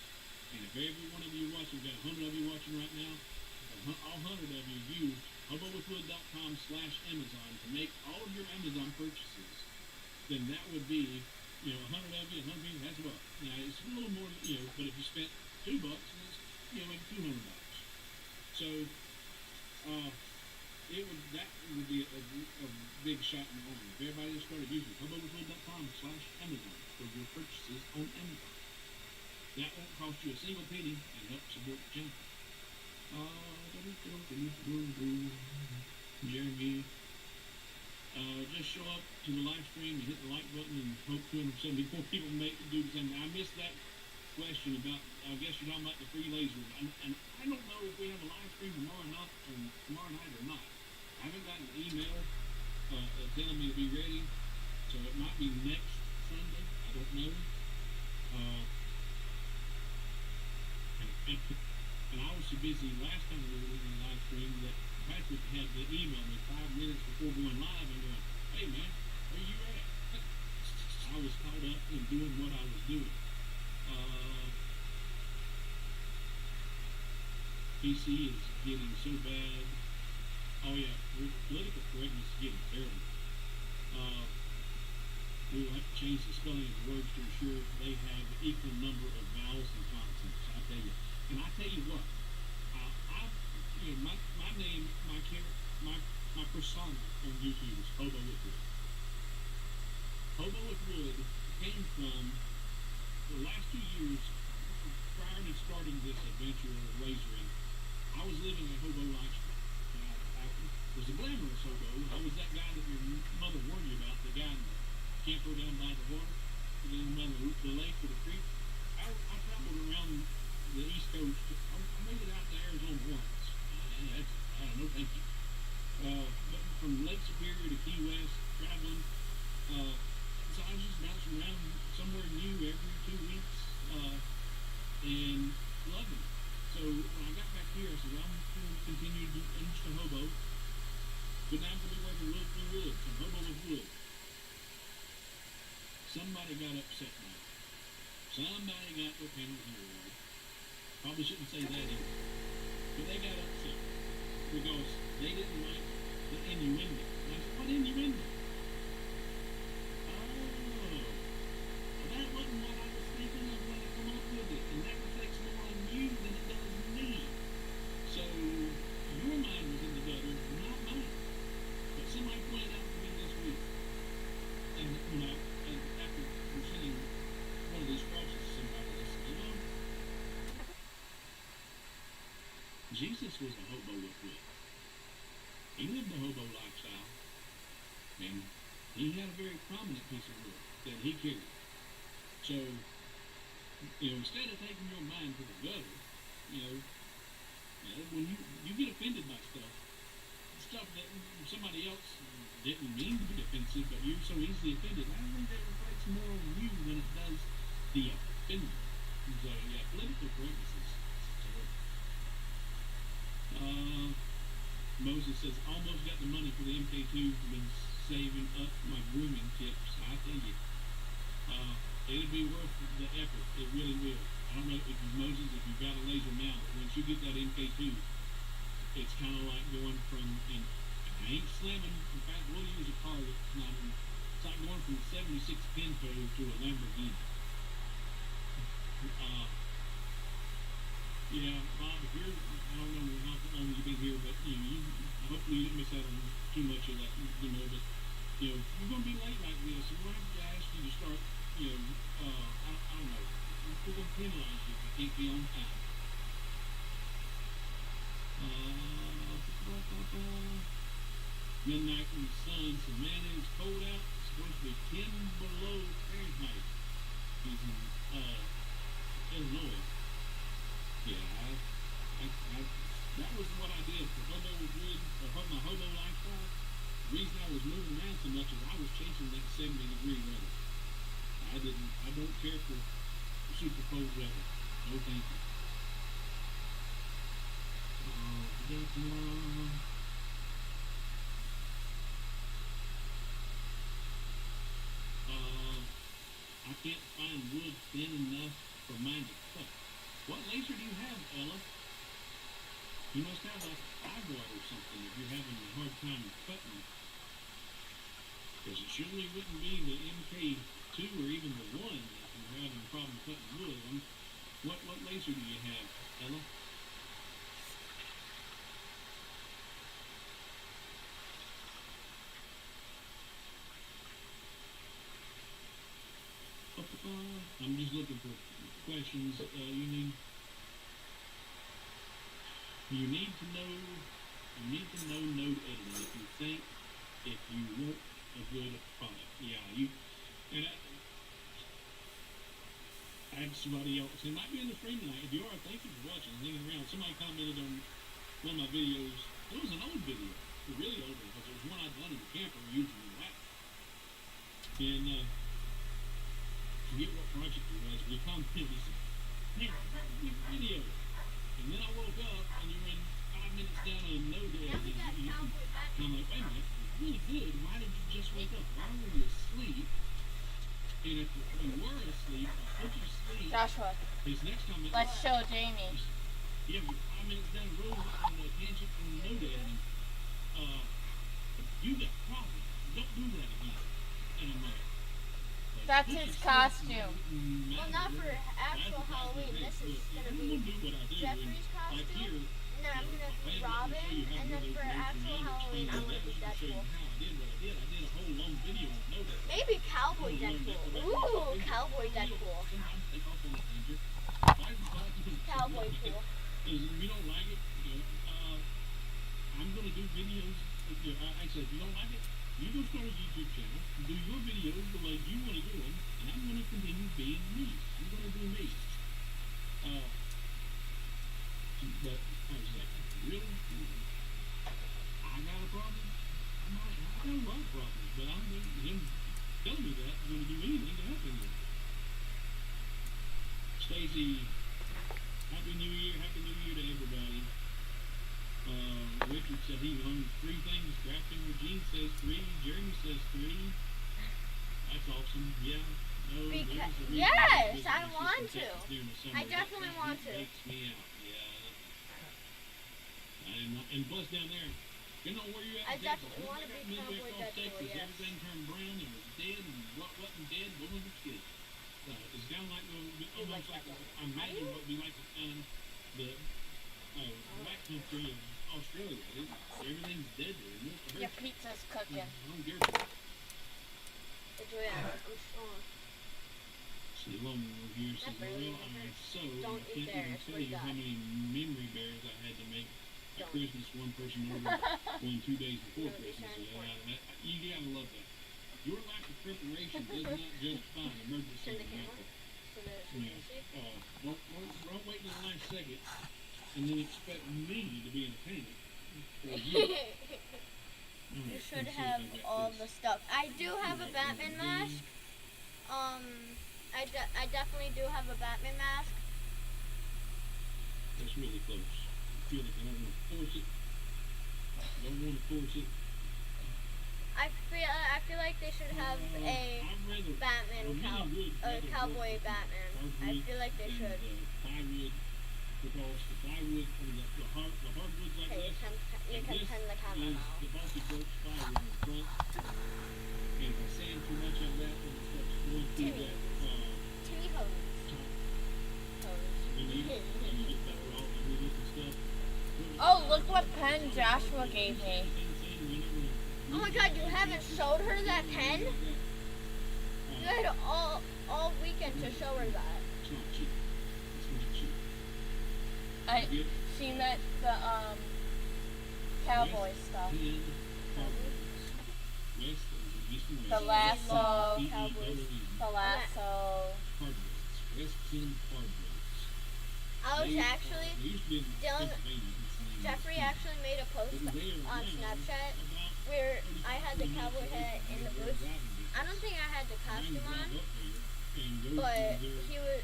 And if every one of you watching, we've got 100 of you watching right now, if all 100 of you use hobowithwood.com/Amazon to make all of your Amazon purchases, then that would be, 100 of you, 100 people, that's what. Now, it's a little more, but if you spent $2, that's, maybe $200. So, that would be a big shot in the arm. If everybody just started using hobowithwood.com/Amazon for your purchases on Amazon, that won't cost you a single penny and help support the channel. Jeremy, just show up to the live stream and hit the like button and hope 274 people do the same. I missed that question about, I guess you're talking about the free lasers, and I don't know if we have a live stream tomorrow night or not. I haven't gotten an email telling me to be ready, so it might be next Sunday. I don't know. And I was so busy last time we were doing the live stream that Patrick had to email me 5 minutes before going live and going, hey man, where you at? I was caught up in doing what I was doing. PC is getting so bad. Oh yeah, political correctness is getting terrible. We will have to change the spelling of the words to ensure they have equal number of vowels and consonants. I tell you, and I tell you what, my name, my persona on YouTube is Hobo with Wood. Hobo with Wood came from the last 2 years prior to starting this adventure of lasering. I was living a hobo lifestyle. I was was a glamorous hobo. I was that guy that your mother warned you about, the guy in the camper down by the water, down by the lake or the creek. I traveled around the East Coast. I made it out to Arizona once. And I don't know, thank you. But from Lake Superior to Key West, traveling. So I was just bouncing around somewhere new every 2 weeks, and loving it. So when I got back here, I said, well, I'm going to continue to just a hobo, but now I'm going to be working wood through wood, so hobo with wood. Somebody got upset now. Somebody got their panties in the water. Probably shouldn't say that either. But they got upset because they didn't like the innuendo. And I said, what innuendo? Oh, that wasn't what I was thinking of when I come up with it. And that reflects more on you than it does me. So your mind was in the gutter, not mine. But somebody pointed out to me this week. And after presenting one of these crosses to somebody, I said, you know, Jesus was a hobo with wood. He lived a hobo lifestyle, and he had a very prominent piece of wood that he carried. So, instead of taking your mind to the gutter, when you get offended by stuff that somebody else didn't mean to be offensive, but you're so easily offended, I think that reflects more on you than it does the offender. So, yeah, political correctness is terrible. Moses says, almost got the money for the MK2, been saving up my grooming tips. I tell you, it'll be worth the effort. It really will. I don't know if Moses, if you've got a laser now, but once you get that MK2, it's kind of like going from, and I ain't slamming, in fact, we'll use a car that's not in, it's like going from a 76 Pinto to a Lamborghini. Yeah, Bob, if you're, I don't know how long you've been here, but hopefully you didn't miss out on too much of that, but you're going to be late like this, and we're going to ask you to start, I don't know, we're going to penalize you if you can't be on time. Midnight in the sun, so man, it's cold out, it's supposed to be 10 below Fahrenheit. He's in, Illinois. Yeah, that was what I did for hobo with wood, or my hobo lifestyle. The reason I was moving around so much is I was chasing that 70-degree weather. I don't care for super cold weather. No thank you. I can't find wood thin enough for mine to cut. What laser do you have, Ella? You must have like eyebrow or something if you're having a hard time cutting. Because it surely wouldn't be the MK2 or even the 1 if you're having a problem cutting wood. What laser do you have, Ella? I'm just looking for questions. You need to know node editing if you want a good product. Yeah, I had somebody else, it might be in the stream tonight. If you are, thank you for watching, hanging around. Somebody commented on one of my videos. It was an old video, really old one, because it was one I'd done in the camper using the wax. And forget what project it was, we commented, he said, man, that's a good video. And then I woke up, and you were in 5 minutes down a node editing. And I'm like, wait a minute, it's really good. Why did you just wake up? Why were you asleep? And if you were asleep, I put you to sleep. Joshua, Next time let's show Jamie. Yeah, you're 5 minutes down the road on the tangent and node editing. You got problems. Don't do that again. And I'm like, that's his costume. Well, not for actual Halloween. This is going to be Jeffrey's costume. And then I'm going to be Robin. And then for actual Halloween, I'm going to be Deadpool. Maybe Cowboy Deadpool. Ooh, Cowboy Deadpool. Cowboy Pool. If you don't like it, I'm going to do videos So if you don't like it, you go start a YouTube channel, do your videos the way you want to do them, and I'm going to continue being me. I'm going to do me. But I was like, really? I got a problem? I got a lot of problems, but I'm him telling me that I'm going to do anything to help him with it. Stacy, Happy New Year to everybody. Richard said he learned 3 things. Crafting Regine says 3. Jeremy says 3. That's awesome. Yeah. No, Yes, I want to. I definitely want to. Takes me out. Yeah. And plus down there, you know where you at? I definitely want to be Cowboy Deadpool, Texas, yes. everything turned brown and was dead, and what wasn't dead wasn't good. It's kind of like almost like I imagine what it'd be like the backcountry of Australia. Everything's dead there. Your pizza's cooking. I don't care about it. I'm strong. See, Loman over here says, well, I'm so, I can't even tell you how many memory bears I had to make at Christmas. One person ordered one 2 days before Christmas. You gotta love that. Your lack of preparation does not justify an emergency. Don't wait until the last second and then expect me to be entertaining. You should have all the stuff. I do have a Batman mask. I definitely do have a Batman mask. That's really close. I feel like I don't want to force it. I feel like they should have a Batman cowboy Batman. I feel like they should. Because the plywood or the hardwoods like this, you can turn the camera now. The Baltic Birch plywood in front. And if I sand too much of that, then it starts going through that Timmy hose. And you get that raw and we look and stuff. Oh, look what pen Joshua gave me. Oh my God, you haven't showed her that pen? You had all weekend to show her that. It's not cheap. It's not cheap. She meant the cowboy stuff. The lasso, the lasso. I was actually, Jeffrey actually made a post on Snapchat where I had the cowboy hat in the boots. I don't think I had the costume on, but he was.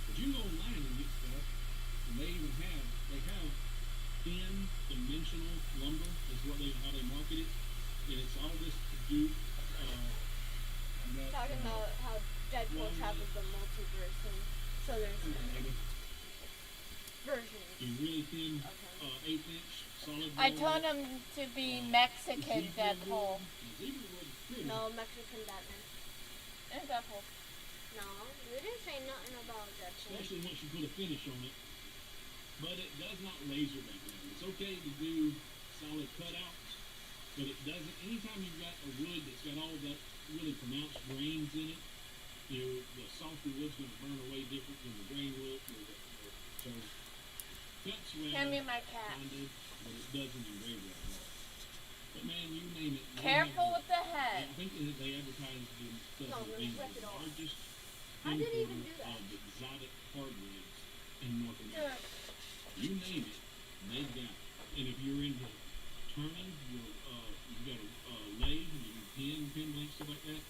But you go online and get stuff, and they have thin-dimensional lumber is how they market it, and it's all this dupe. Talking about how Deadpool travels the multiverse, and so there's versions. Really thin, 1/8-inch solid. I told him to be Mexican Deadpool. No, Mexican Batman. And Deadpool. No, we didn't say nothing about Deadpool. Especially once you put a finish on it. But it does not laser back down. It's okay to do solid cutouts, but it doesn't. Anytime you've got a wood that's got all that really pronounced grains in it, the softer wood's going to burn away different than the grain wood. So cuts well. Hand me my cat. Bonded, but it doesn't engrave that well. But man, you name it. Careful with the head. I think that they advertised themselves as being the largest importer of exotic hardwoods in North America. You name it, they've got it. And if you're into turning, you've got a lathe and you can pin blanks, stuff like that,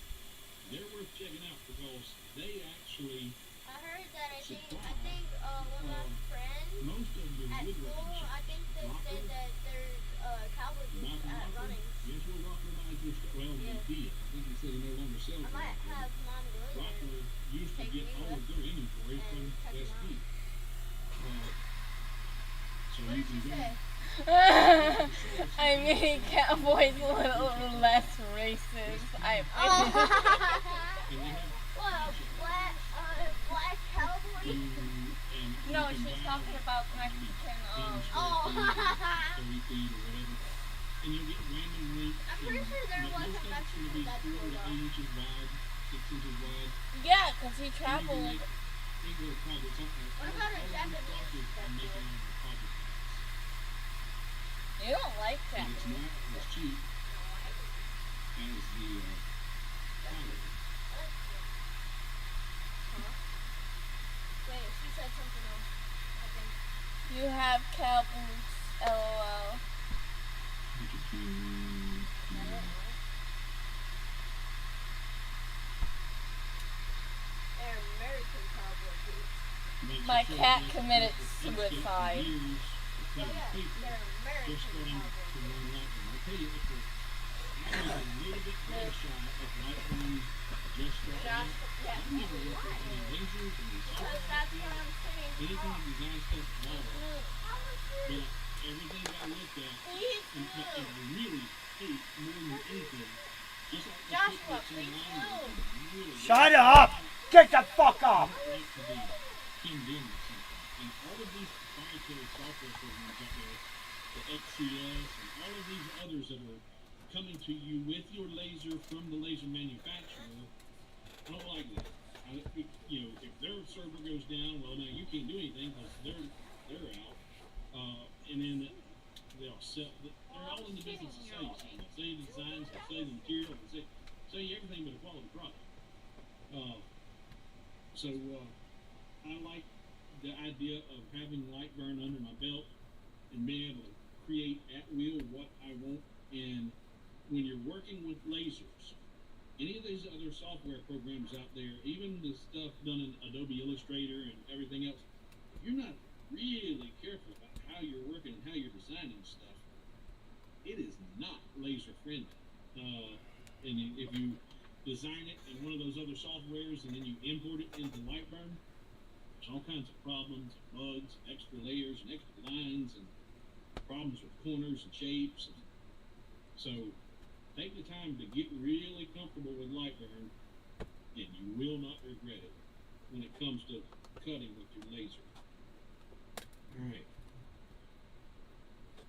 they're worth checking out because they actually I heard that I think one of my friends most of the at school, I think they said that there's cowboy boots at running. Yes, we're Rockler buys their stuff. Well, Yeah. he did. I think he said he no longer sells I might them. have Mom go there. Rockler used to Take get me all of with their inventory from check 'em SP. So What you did can she go. say? I mean, Cowboy's a little less racist. Well, black cowboy. No, she's talking about Mexican. Oh. 30 feet or whatever. And you get random lengths. I'm pretty sure there was a Mexican Deadpool 4 to 8 though. inches wide, 6 inches wide. Yeah, because he traveled. What about a Japanese Deadpool? You don't like and that. it's not as cheap as the powder. Wait, she said something else. I think. You have cow boots, LOL. They're American cowboy boots. My cat committed suicide. Yeah, they're American cowboy boots. I'll tell you, I was a little bit more shy of Lightning just right now. Yeah, I've never worked with any lasers and because that's what I'm saying. anything that design stuff at all. But everything I looked at, and I really hate more than anything, just like the shit that's online, really Shut up! Get the fuck up! like to be pinned in with something. And all of these proprietary software programs out there, the XCS and all of these others that are coming to you with your laser from the laser manufacturer, I don't like that. If their server goes down, well, now you can't do anything because they're out. And then they'll sell. They're all in the business of selling something. They'll sell you the designs, they'll sell you the material, they'll sell you everything but a quality product. So I like the idea of having Lightburn under my belt and being able to create at will what I want. And when you're working with lasers, any of these other software programs out there, even the stuff done in Adobe Illustrator and everything else, if you're not really careful about how you're working and how you're designing stuff, it is not laser friendly. And if you design it in one of those other softwares and then you import it into Lightburn, there's all kinds of problems, bugs, extra layers and extra lines, and problems with corners and shapes. So take the time to get really comfortable with Lightburn, and you will not regret it when it comes to cutting with your laser. Alright.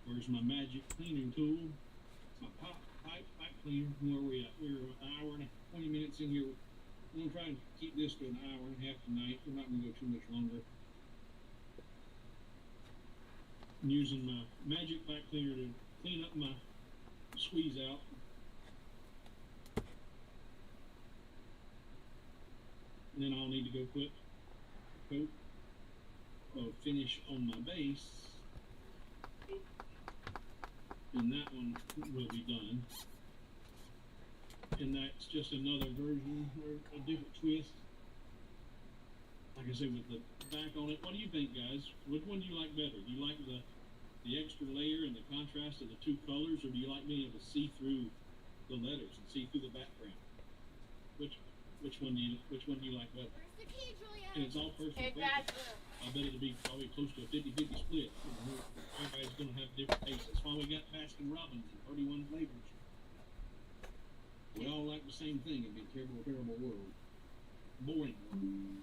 Where's my magic cleaning tool? My pipe cleaner. Where are we at? We're an hour and 20 minutes in here. I'm going to try and keep this to an hour and a half tonight. We're not going to go too much longer. I'm using my magic pipe cleaner to clean up my squeeze out. And then I'll need to go put a coat of finish on my base. And that one will be done. And that's just another version or a different twist. Like I said, with the back on it. What do you think, guys? Which one do you like better? Do you like the extra layer and the contrast of the two colors, or do you like being able to see through the letters and see through the background? Which one do you like better? And it's all personal preference. I bet it'll be probably close to a 50-50 split. Everybody's going to have different tastes. That's why we got Baskin Robbins and 31 flavors. We all like the same thing. It'd be a terrible, terrible world. Boring world.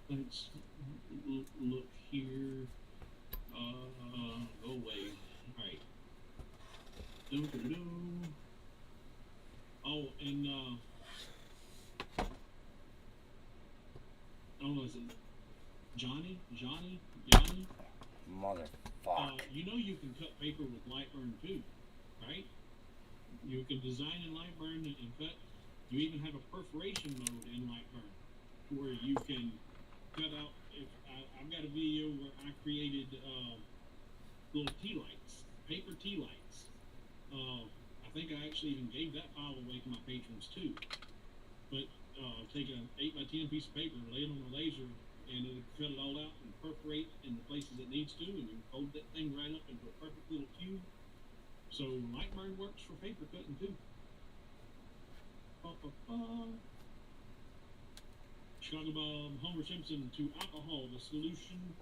Let's look here. Go away. Alright. Oh, and oh, is it Johnny? Motherfucker. You know you can cut paper with Lightburn too, right? You can design in Lightburn and cut. You even have a perforation mode in Lightburn where you can cut out. I've got a video where I created little tea lights, paper tea lights. I think I actually even gave that file away to my patrons too. But take an 8x10 piece of paper, lay it on a laser, and it'll cut it all out and perforate in the places it needs to, and you fold that thing right up into a perfect little cube. So Lightburn works for paper cutting too. Chicago Bob, Homer Simpson to alcohol, the solution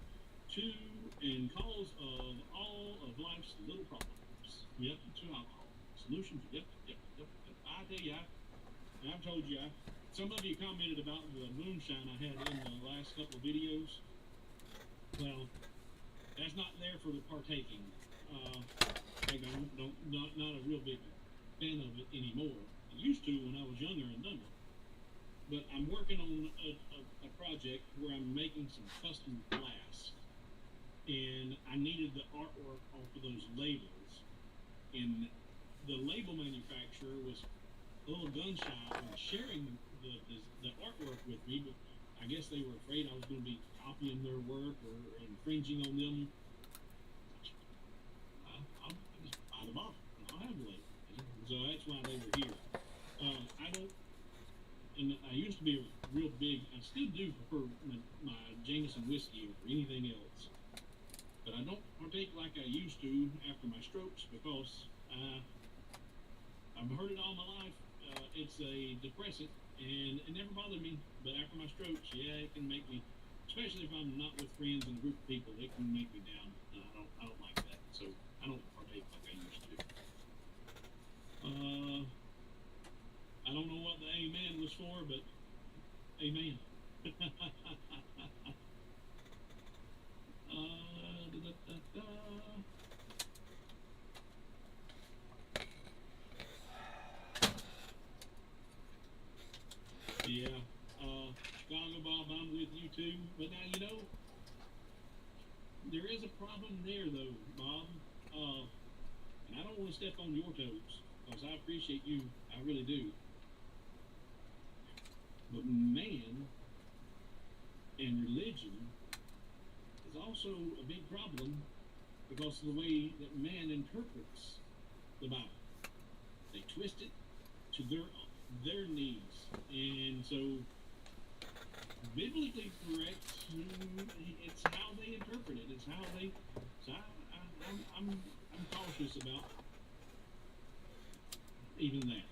to and cause of all of life's little problems. Yep, to alcohol. Solutions, yep. I tell you, I've told you, some of you commented about the moonshine I had in the last couple of videos. Well, that's not there for the partaking. Not a real big fan of it anymore. I used to when I was younger and dumber. But I'm working on a project where I'm making some custom glass. and I needed the artwork off of those labels, and the label manufacturer was a little gun shy on sharing the artwork with me, but I guess they were afraid I was going to be copying their work or infringing on them. I'll just buy the bottle, and I'll have the label. So that's why they were here. I don't, and I used to be a real big, I still do prefer my Jameson whiskey over anything else. But I don't partake like I used to after my strokes because I've heard it all my life. It's a depressant, and it never bothered me. But after my strokes, yeah, it can make me, especially if I'm not with friends and a group of people, it can make me down. I don't like that. So I don't partake like I used to. I don't know what the amen was for, but amen. Yeah, Chicago Bob, I'm with you too. But now, you know, there is a problem there though, Bob. And I don't want to step on your toes, because I appreciate you, I really do. But man and religion is also a big problem because of the way that man interprets the Bible. They twist it to their needs, and so biblically correct, it's how they interpret it. It's how they. So I'm cautious about even that.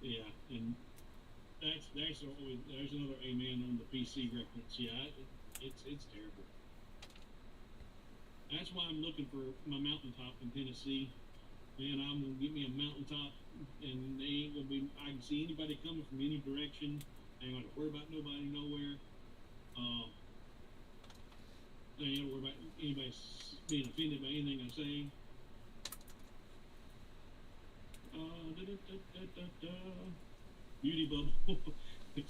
Yeah, and there's another amen on the PC reference. Yeah, it's terrible. That's why I'm looking for my mountaintop in Tennessee. Man, I'm gonna get me a mountaintop, and they ain't gonna be. I can see anybody coming from any direction. I ain't gonna worry about nobody nowhere. I ain't gonna worry about anybody being offended by anything I say. Beauty bubble.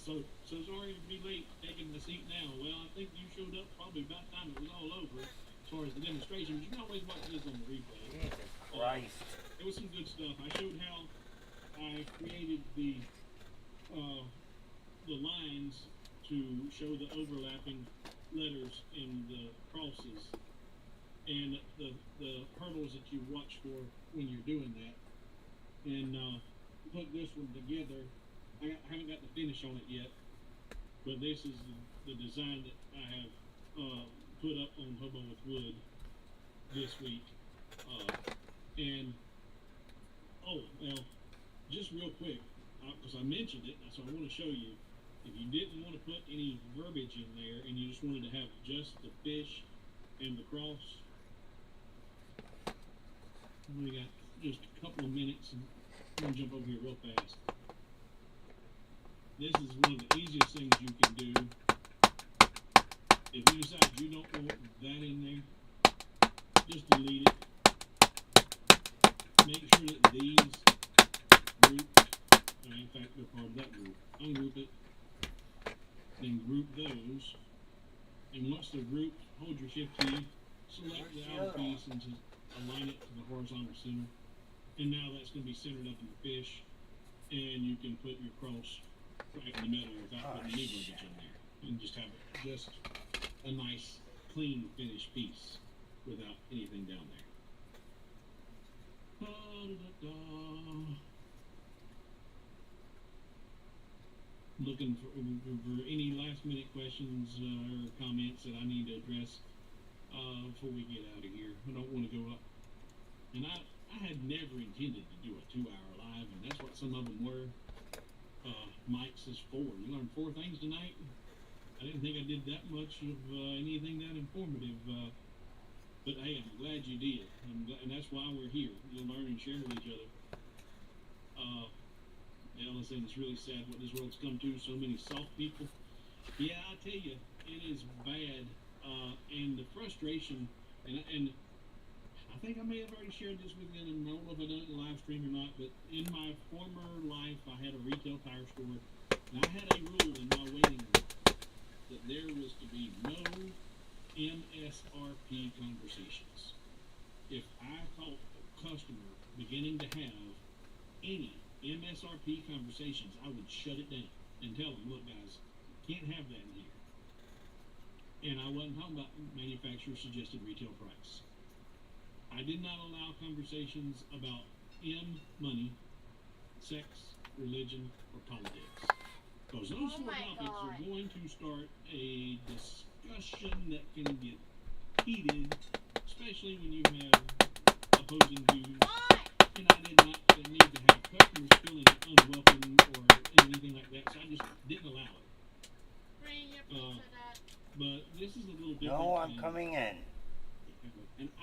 so sorry to be late taking the seat now. Well, I think you showed up probably about time it was all over as far as the demonstration. But you can always watch this on the replay. Jesus Christ. It was some good stuff. I showed how I created the lines to show the overlapping letters in the crosses and the hurdles that you watch for when you're doing that. And put this one together. I haven't got the finish on it yet, but this is the design that I have put up on Hobo with Wood this week. And oh well, just real quick, because I mentioned it, so I want to show you. If you didn't want to put any verbiage in there and you just wanted to have just the fish and the cross, we got just a couple of minutes, and I'm going to jump over here real fast. This is one of the easiest things you can do. If you decide you don't want that in there, just delete it. Make sure that these group, in fact, they're part of that group. Ungroup it, then group those. And once they're grouped, hold your shift key, select the outer piece, and just align it to the horizontal center. And now that's going to be centered up in the fish, and you can put your cross right in the middle without putting any verbiage in there, and just have just a nice, clean, finished piece without anything down there. Looking for any last-minute questions or comments that I need to address before we get out of here. I don't want to go up. And I had never intended to do a 2-hour live, and that's what some of them were. Mike's is 4. You learned 4 things tonight? I didn't think I did that much of anything that informative. But hey, I'm glad you did. And that's why we're here. You'll learn and share with each other. Ellen said it's really sad what this world's come to. So many soft people. Yeah, I tell you, it is bad. And the frustration, and I think I may have already shared this with you, and I don't know if I done it in the live stream or not, but in my former life, I had a retail tire store, and I had a rule in my waiting room. that there was to be no MSRP conversations. If I caught a customer beginning to have any MSRP conversations, I would shut it down and tell them, look guys, can't have that in here. And I wasn't talking about manufacturer suggested retail price. I did not allow conversations about money, sex, religion, or politics. Because those four topics are going to start a discussion that can get heated, especially when you have opposing views. And I did not need to have customers feeling unwelcome or anything like that, so I just didn't allow it. But this is a little different. No, I'm coming in. And I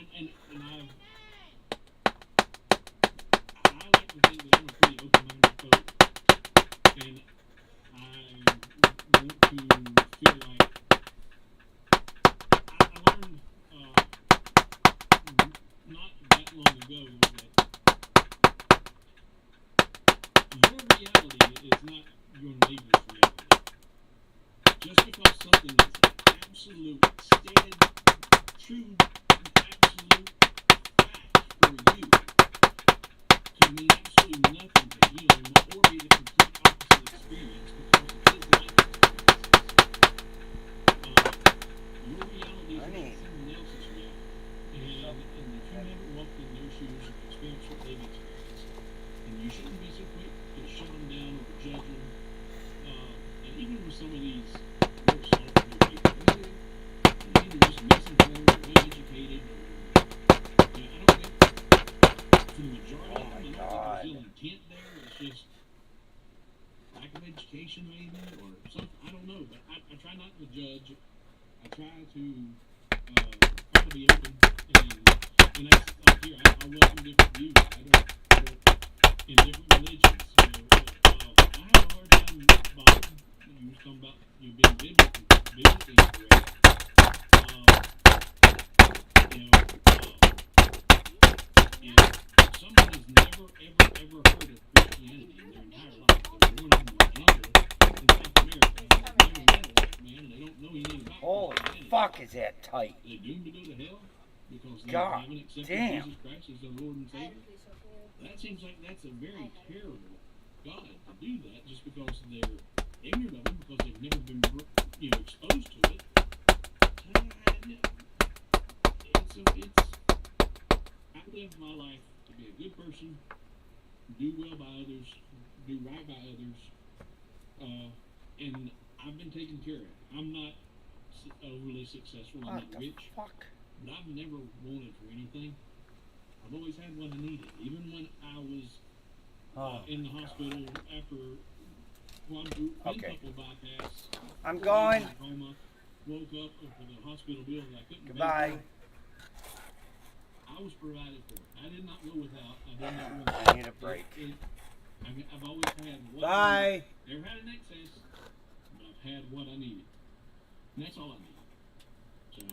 like to think that I'm a pretty open-minded folk, and I want to feel like I learned not that long ago that your reality is not your neighbor's reality. Just because something is an absolute, stead, true, absolute fact for you can mean absolutely nothing to him or be the complete opposite experience because of his life experiences. Your reality is not someone else's reality. And if you never walked in their shoes and experienced what they've experienced, then you shouldn't be so quick to shut them down or judge them. And even with some of these real soft people, they're either just misinformed or uneducated or, I don't get for the majority of them, I don't think there's ill intent there. It's just lack of education maybe or something. I don't know, but I try not to judge. I try to be open and that's like here. I welcome different views. I don't in different religions. I have a hard time with Bob. You was talking about you being biblically correct. If someone has never, ever heard of Christianity in their entire life, they were born in the jungle in South America, and they've never met a white man, and they don't know anything about Christianity. Fuck, is that tight? Are they doomed to go to hell because they God haven't accepted damn. Jesus Christ as their Lord and Savior? That seems like that's a very terrible God to do that just because they're ignorant of Him, because they've never been exposed to it. I live my life to be a good person, do well by others, do right by others, and I've been taken care of. I'm not overly successful, I'm not rich, but I've never wanted for anything. I've always had what I needed, even when I was in the hospital after quadruple bypass. I'm going. Coma, woke up for the hospital bill that I couldn't Goodbye. pay for. I was provided for. I did not go without. I did not want I need a break. I've always had what Bye. I needed. Never had an excess, but I've had what I needed. And that's all I need. So